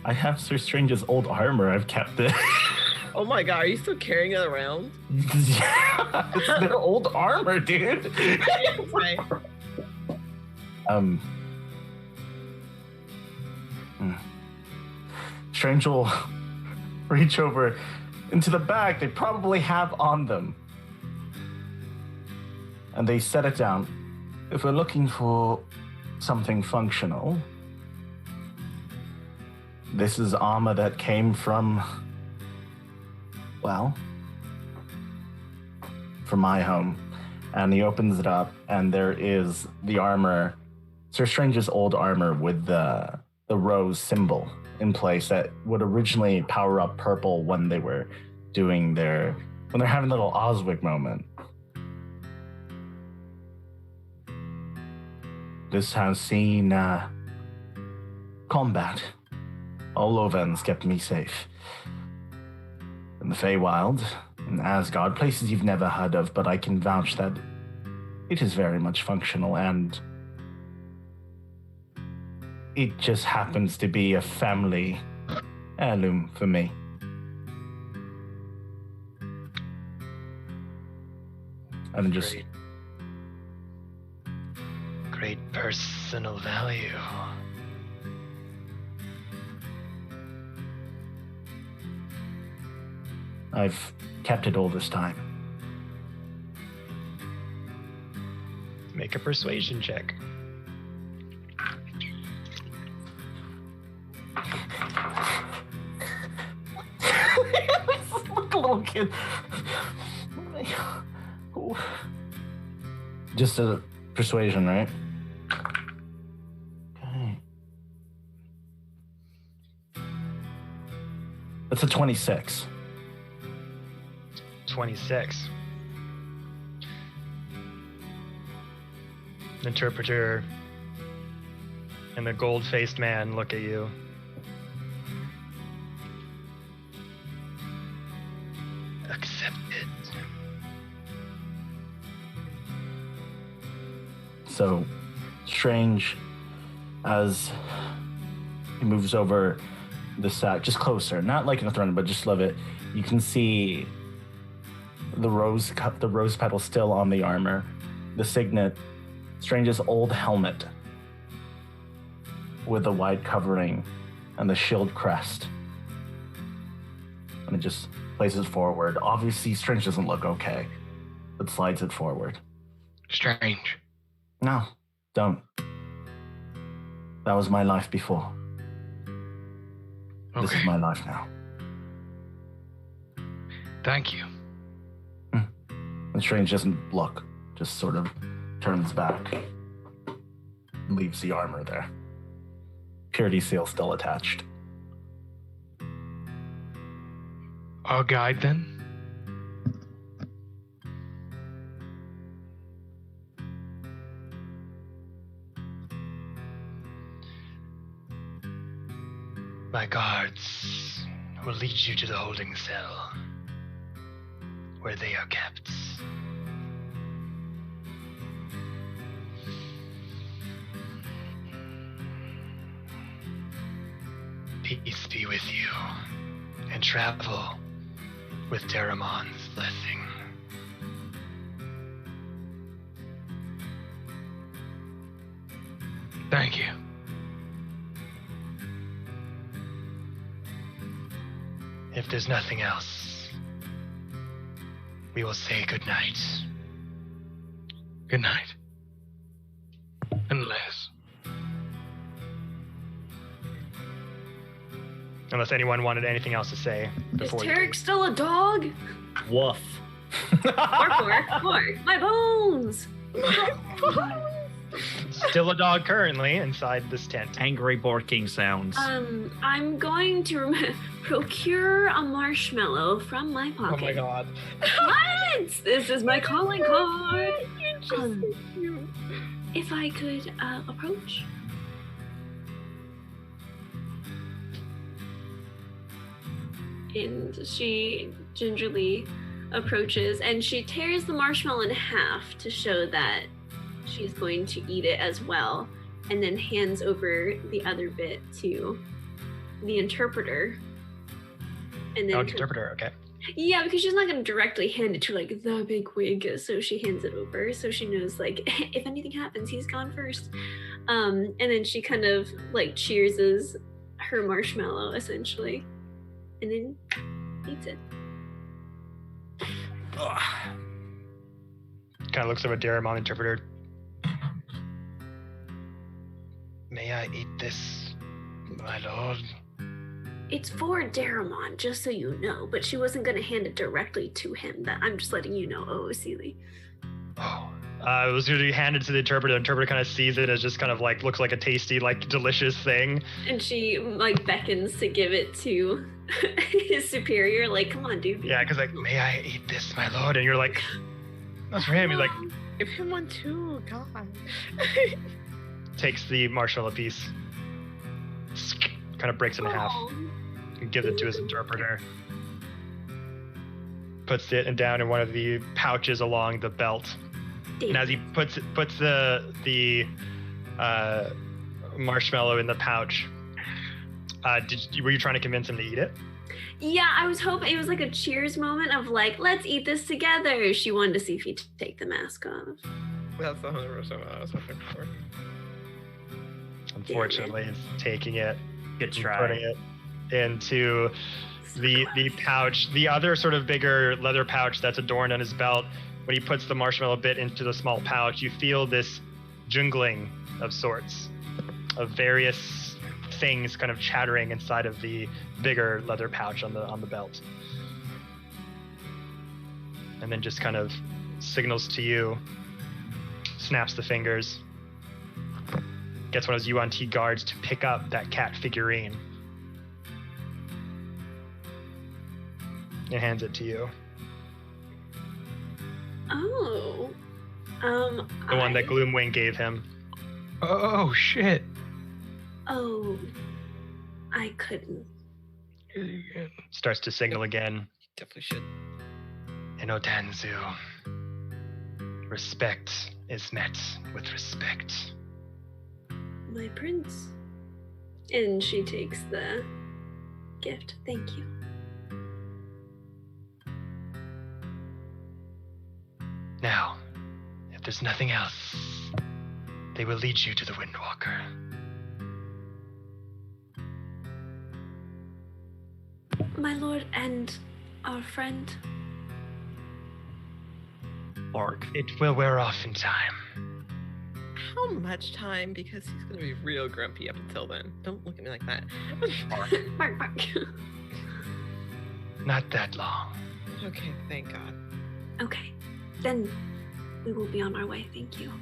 I have Sir Strange's old armor. I've kept it. Oh my god, are you still carrying it around? Yeah, it's their old armor, dude. Right. Strange will reach over into the bag they probably have on them. And they set it down if we're looking for something functional, this is armor that came from, well, from my home. And he opens it up, and there is the armor, Sir Strange's old armor with the rose symbol in place that would originally power up purple when they were doing when they're having a little Oswig moment. This has seen combat all over and has kept me safe. In the Feywild, in Asgard, places you've never heard of, but I can vouch that it is very much functional, and it just happens to be a family heirloom for me. And just Great personal value. I've kept it all this time. Make a persuasion check. Like a little kid. Just a persuasion, right? Okay. That's a 26. 26. The interpreter and the gold-faced man look at you. Accept it. So, Strange, as he moves over the sack, just closer, not like in a throne, but just love it. You can see the rose petal still on the armor, the signet, Strange's old helmet with the white covering and the shield crest. And it just places it forward. Obviously, Strange doesn't look okay, but slides it forward. Strange. No, don't. That was my life before. This is my life now. Thank you. And Strange doesn't look, just sort of turns back and leaves the armor there. Purity seal still attached. Our guide, then? My guards will lead you to the holding cell, where they are kept. Peace be with you, and travel with Daramon's blessing. Thank you. If there's nothing else, we will say good night. Good night. Unless anyone wanted anything else to say Is before Tarek still a dog? Woof. More. My bones! Still a dog currently inside this tent. Angry barking sounds. I'm going to procure a marshmallow from my Oh pocket. my god. What? This is my calling card. If I could approach. And she gingerly approaches and she tears the marshmallow in half to show that she's going to eat it as well, and then hands over the other bit to the interpreter. And then Interpreter, okay. yeah, because she's not going to directly hand it to like the big wig, so she hands it over so she knows like if anything happens, he's gone first. And then she kind of like cheerses her marshmallow essentially, and then eats it. Kind of looks over at Daramon, interpreter. May I eat this, my lord? It's for Daramon, just so you know, but she wasn't going to hand it directly to him. That I'm just letting you know, Sealy. Oh. It was going to be handed to the interpreter. The interpreter kind of sees it as just kind of like, looks like a tasty, like delicious thing. And she like beckons to give it to his superior, like, come on, dude. Yeah, because like, may I eat this, my lord? And you're like, that's for him. He's like, Give him one too, God. takes the marshmallow piece, kind of breaks it in half, and gives it to his interpreter. Puts it down in one of the pouches along the belt. And as he puts the marshmallow in the pouch, were you trying to convince him to eat it? Yeah, I was hoping it was like a cheers moment of like, let's eat this together. She wanted to see if he'd take the mask off. That's 100% what I was hoping for. Unfortunately, it's taking it, Good and try. putting it into the pouch, the other sort of bigger leather pouch that's adorned on his belt. When he puts the marshmallow bit into the small pouch, you feel this jingling of sorts, of various things kind of chattering inside of the bigger leather pouch on the belt. And then just kind of signals to you, snaps the fingers, gets one of his UNT guards to pick up that cat figurine, and hands it to you. Oh. The one that Gloomwing gave him. Oh shit. Oh. I couldn't. Starts to signal again. Definitely should. In Odanzu, respect is met with respect. My prince. And she takes the gift. Thank you. Now, if there's nothing else, they will lead you to the Windwalker. My lord and our friend. Orc. It will wear off in time. How much time? Because he's gonna be real grumpy up until then. Don't look at me like that. Bark, bark. Not that long. Okay, thank God. Okay. Then we will be on our way. Thank you.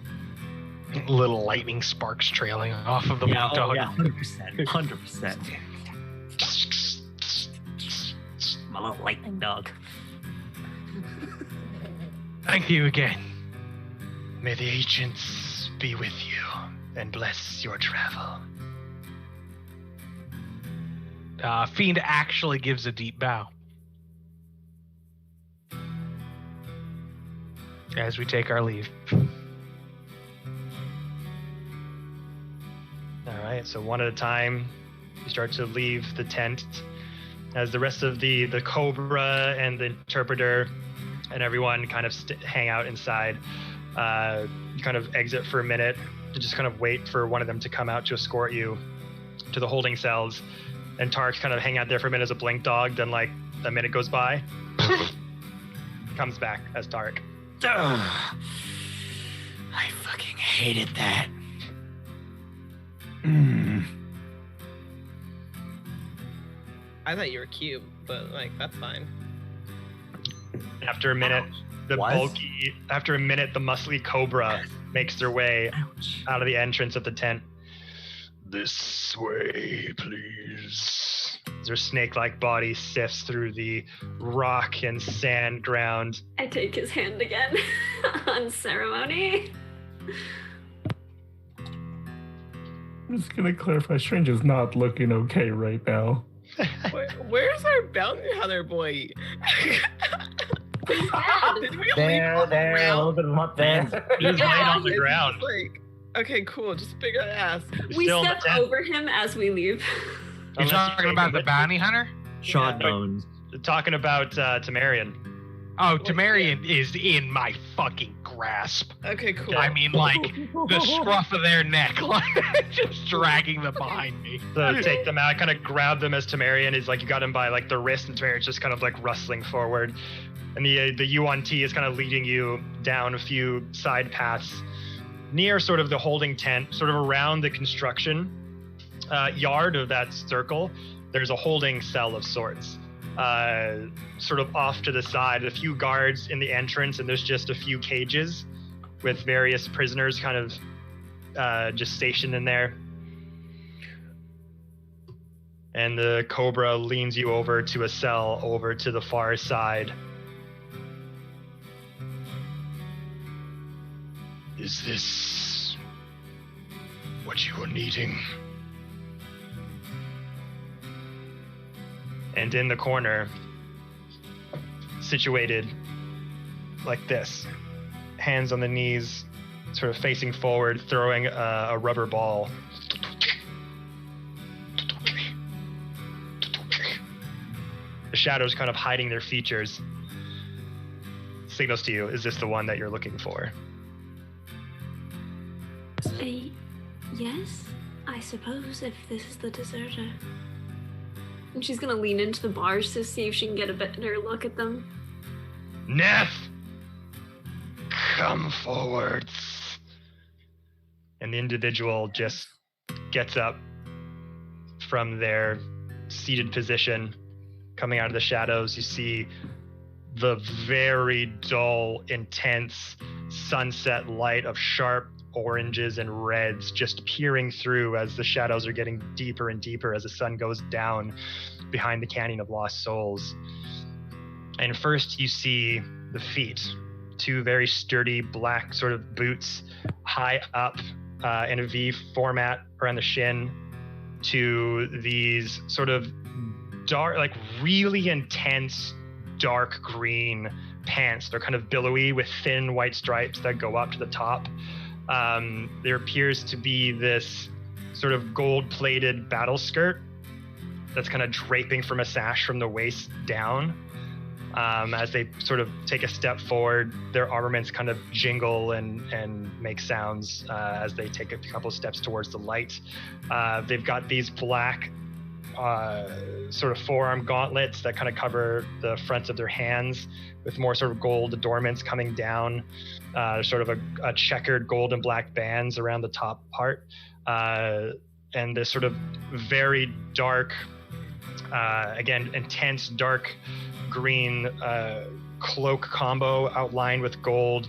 Little lightning sparks trailing off of the dog. 100%. 100%. My little lightning dog. Thank you again. May the agents be with you and bless your travel. Fiend actually gives a deep bow. As we take our leave. All right, so one at a time, you start to leave the tent. As the rest of the Cobra and the interpreter and everyone kind of hang out inside, you kind of exit for a minute to just kind of wait for one of them to come out to escort you to the holding cells. And Tark kind of hang out there for a minute as a blink dog. Then like a minute goes by, comes back as Tark. Ugh. I fucking hated that. I thought you were cute, but like that's fine. After a minute, the muscly Cobra makes their way Ouch. out of the entrance of the tent. This way, please. Their snake-like body sifts through the rock and sand ground. I take his hand again on ceremony. I'm just gonna clarify, Stranger's not looking okay right now. Where's our bounty hunter boy? Did we leave him on the There, a little ground? bit of him up there. He's laying on the It's ground. just like, okay, cool. Just big ass. We Still in the step tent. over him as we leave. You're Unless talking take about him the with bounty hunter? Sean knows. you. Talking about Tamarian. Oh, Tamarian is in my fucking grasp. Okay, cool. I mean, like, the scruff of their neck, like, just dragging them behind me. So take them out, kind of grab them as Tamarian is like, you got him by like the wrist, and Tamarian's just kind of like rustling forward. And the UNT is kind of leading you down a few side paths near sort of the holding tent, sort of around the construction. yard of that circle, there's a holding cell of sorts. Sort of off to the side, a few guards in the entrance, and there's just a few cages with various prisoners kind of just stationed in there. And the Cobra leans you over to a cell over to the far side. Is this what you are needing? And in the corner, situated like this, hands on the knees, sort of facing forward, throwing a rubber ball. The shadows kind of hiding their features. Signals to you, is this the one that you're looking for? Yes, I suppose, if this is the deserter. And she's gonna lean into the bars to see if she can get a better look at them. Neff! Come forwards. And the individual just gets up from their seated position. Coming out of the shadows, you see the very dull, intense sunset light of sharp oranges and reds just peering through as the shadows are getting deeper and deeper as the sun goes down behind the Canyon of Lost Souls. And first you see the feet, two very sturdy black sort of boots high up in a V format around the shin, to these sort of dark, like really intense dark green pants. They're kind of billowy with thin white stripes that go up to the top. There appears to be this sort of gold-plated battle skirt that's kind of draping from a sash from the waist down. As they sort of take a step forward, their armaments kind of jingle and make sounds as they take a couple steps towards the light. They've got these black sort of forearm gauntlets that kind of cover the fronts of their hands with more sort of gold adornments coming down. Sort of a checkered gold and black bands around the top part. And this sort of very dark, again, intense dark green cloak combo outlined with gold,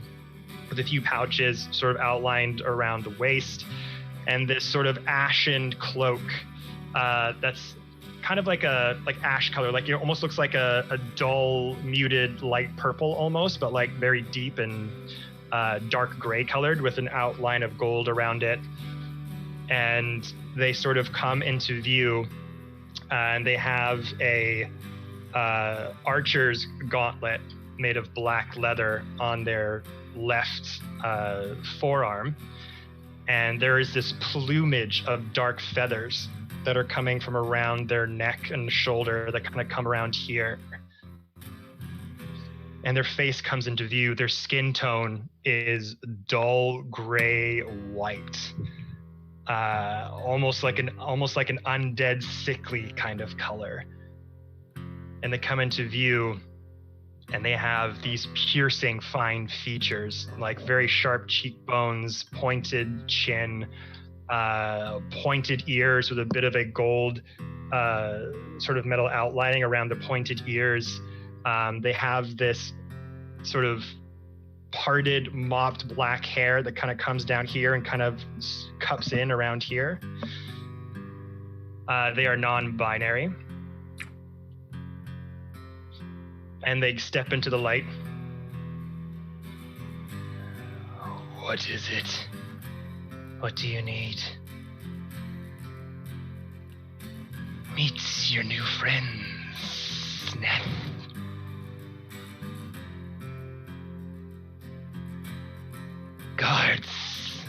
with a few pouches sort of outlined around the waist, and this sort of ashen cloak that's kind of like ash color, like it almost looks like a dull muted light purple almost, but like very deep and dark gray colored with an outline of gold around it. And they sort of come into view, and they have a archer's gauntlet made of black leather on their left forearm, and there is this plumage of dark feathers that are coming from around their neck and shoulder that kind of come around here. And their face comes into view. Their skin tone is dull gray white, almost like an undead, sickly kind of color. And they come into view, and they have these piercing, fine features, like very sharp cheekbones, pointed chin, pointed ears with a bit of a gold sort of metal outlining around the pointed ears. They have this sort of parted, mopped black hair that kind of comes down here and kind of cups in around here. They are non-binary. And they step into the light. What is it? What do you need? Meet your new friends, Neff. Guards,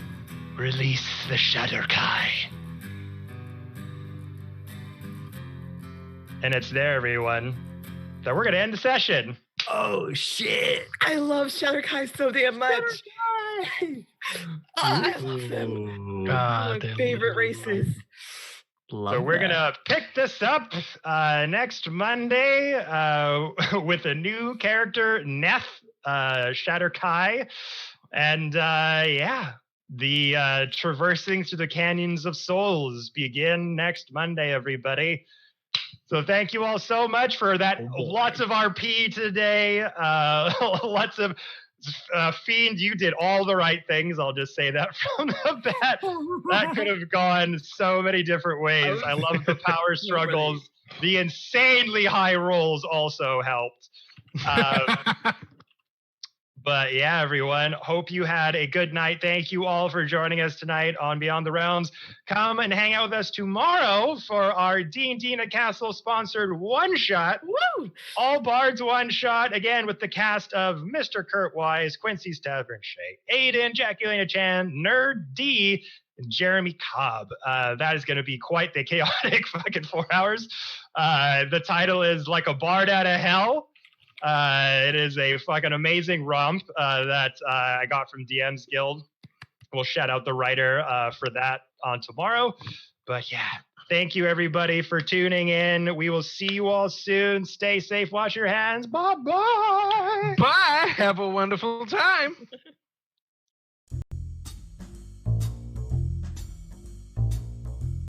release the Shadowkai. And it's there, everyone, that we're going to end the session. Oh, shit. I love Shadowkai so damn much. I love them. My favorite races. Love So we're that. going to pick this up next Monday with a new character, Neff, Shadowkai. And yeah, The traversing through the canyons of souls begin next Monday, everybody. So thank you all so much for that. Lots of RP today. Lots of Fiend, you did all the right things. I'll just say that from the bat. That could have gone so many different ways. I love the power struggles. The insanely high rolls also helped. But yeah, everyone, hope you had a good night. Thank you all for joining us tonight on Beyond the Realms. Come and hang out with us tomorrow for our D&D in a Castle sponsored one-shot. Woo! All Bards one-shot, again, with the cast of Mr. Kurt Wise, Quincy's Tavern, Shay Aiden, Jacqueline Chan, Nerd D, and Jeremy Cobb. That is going to be quite the chaotic fucking 4 hours. The title is Like a Bard Out of Hell. It is a fucking amazing romp that I got from DM's Guild. We'll shout out the writer for that on tomorrow. But yeah, thank you everybody for tuning in. We will see you all soon. Stay safe. Wash your hands. Bye-bye. Bye. Have a wonderful time.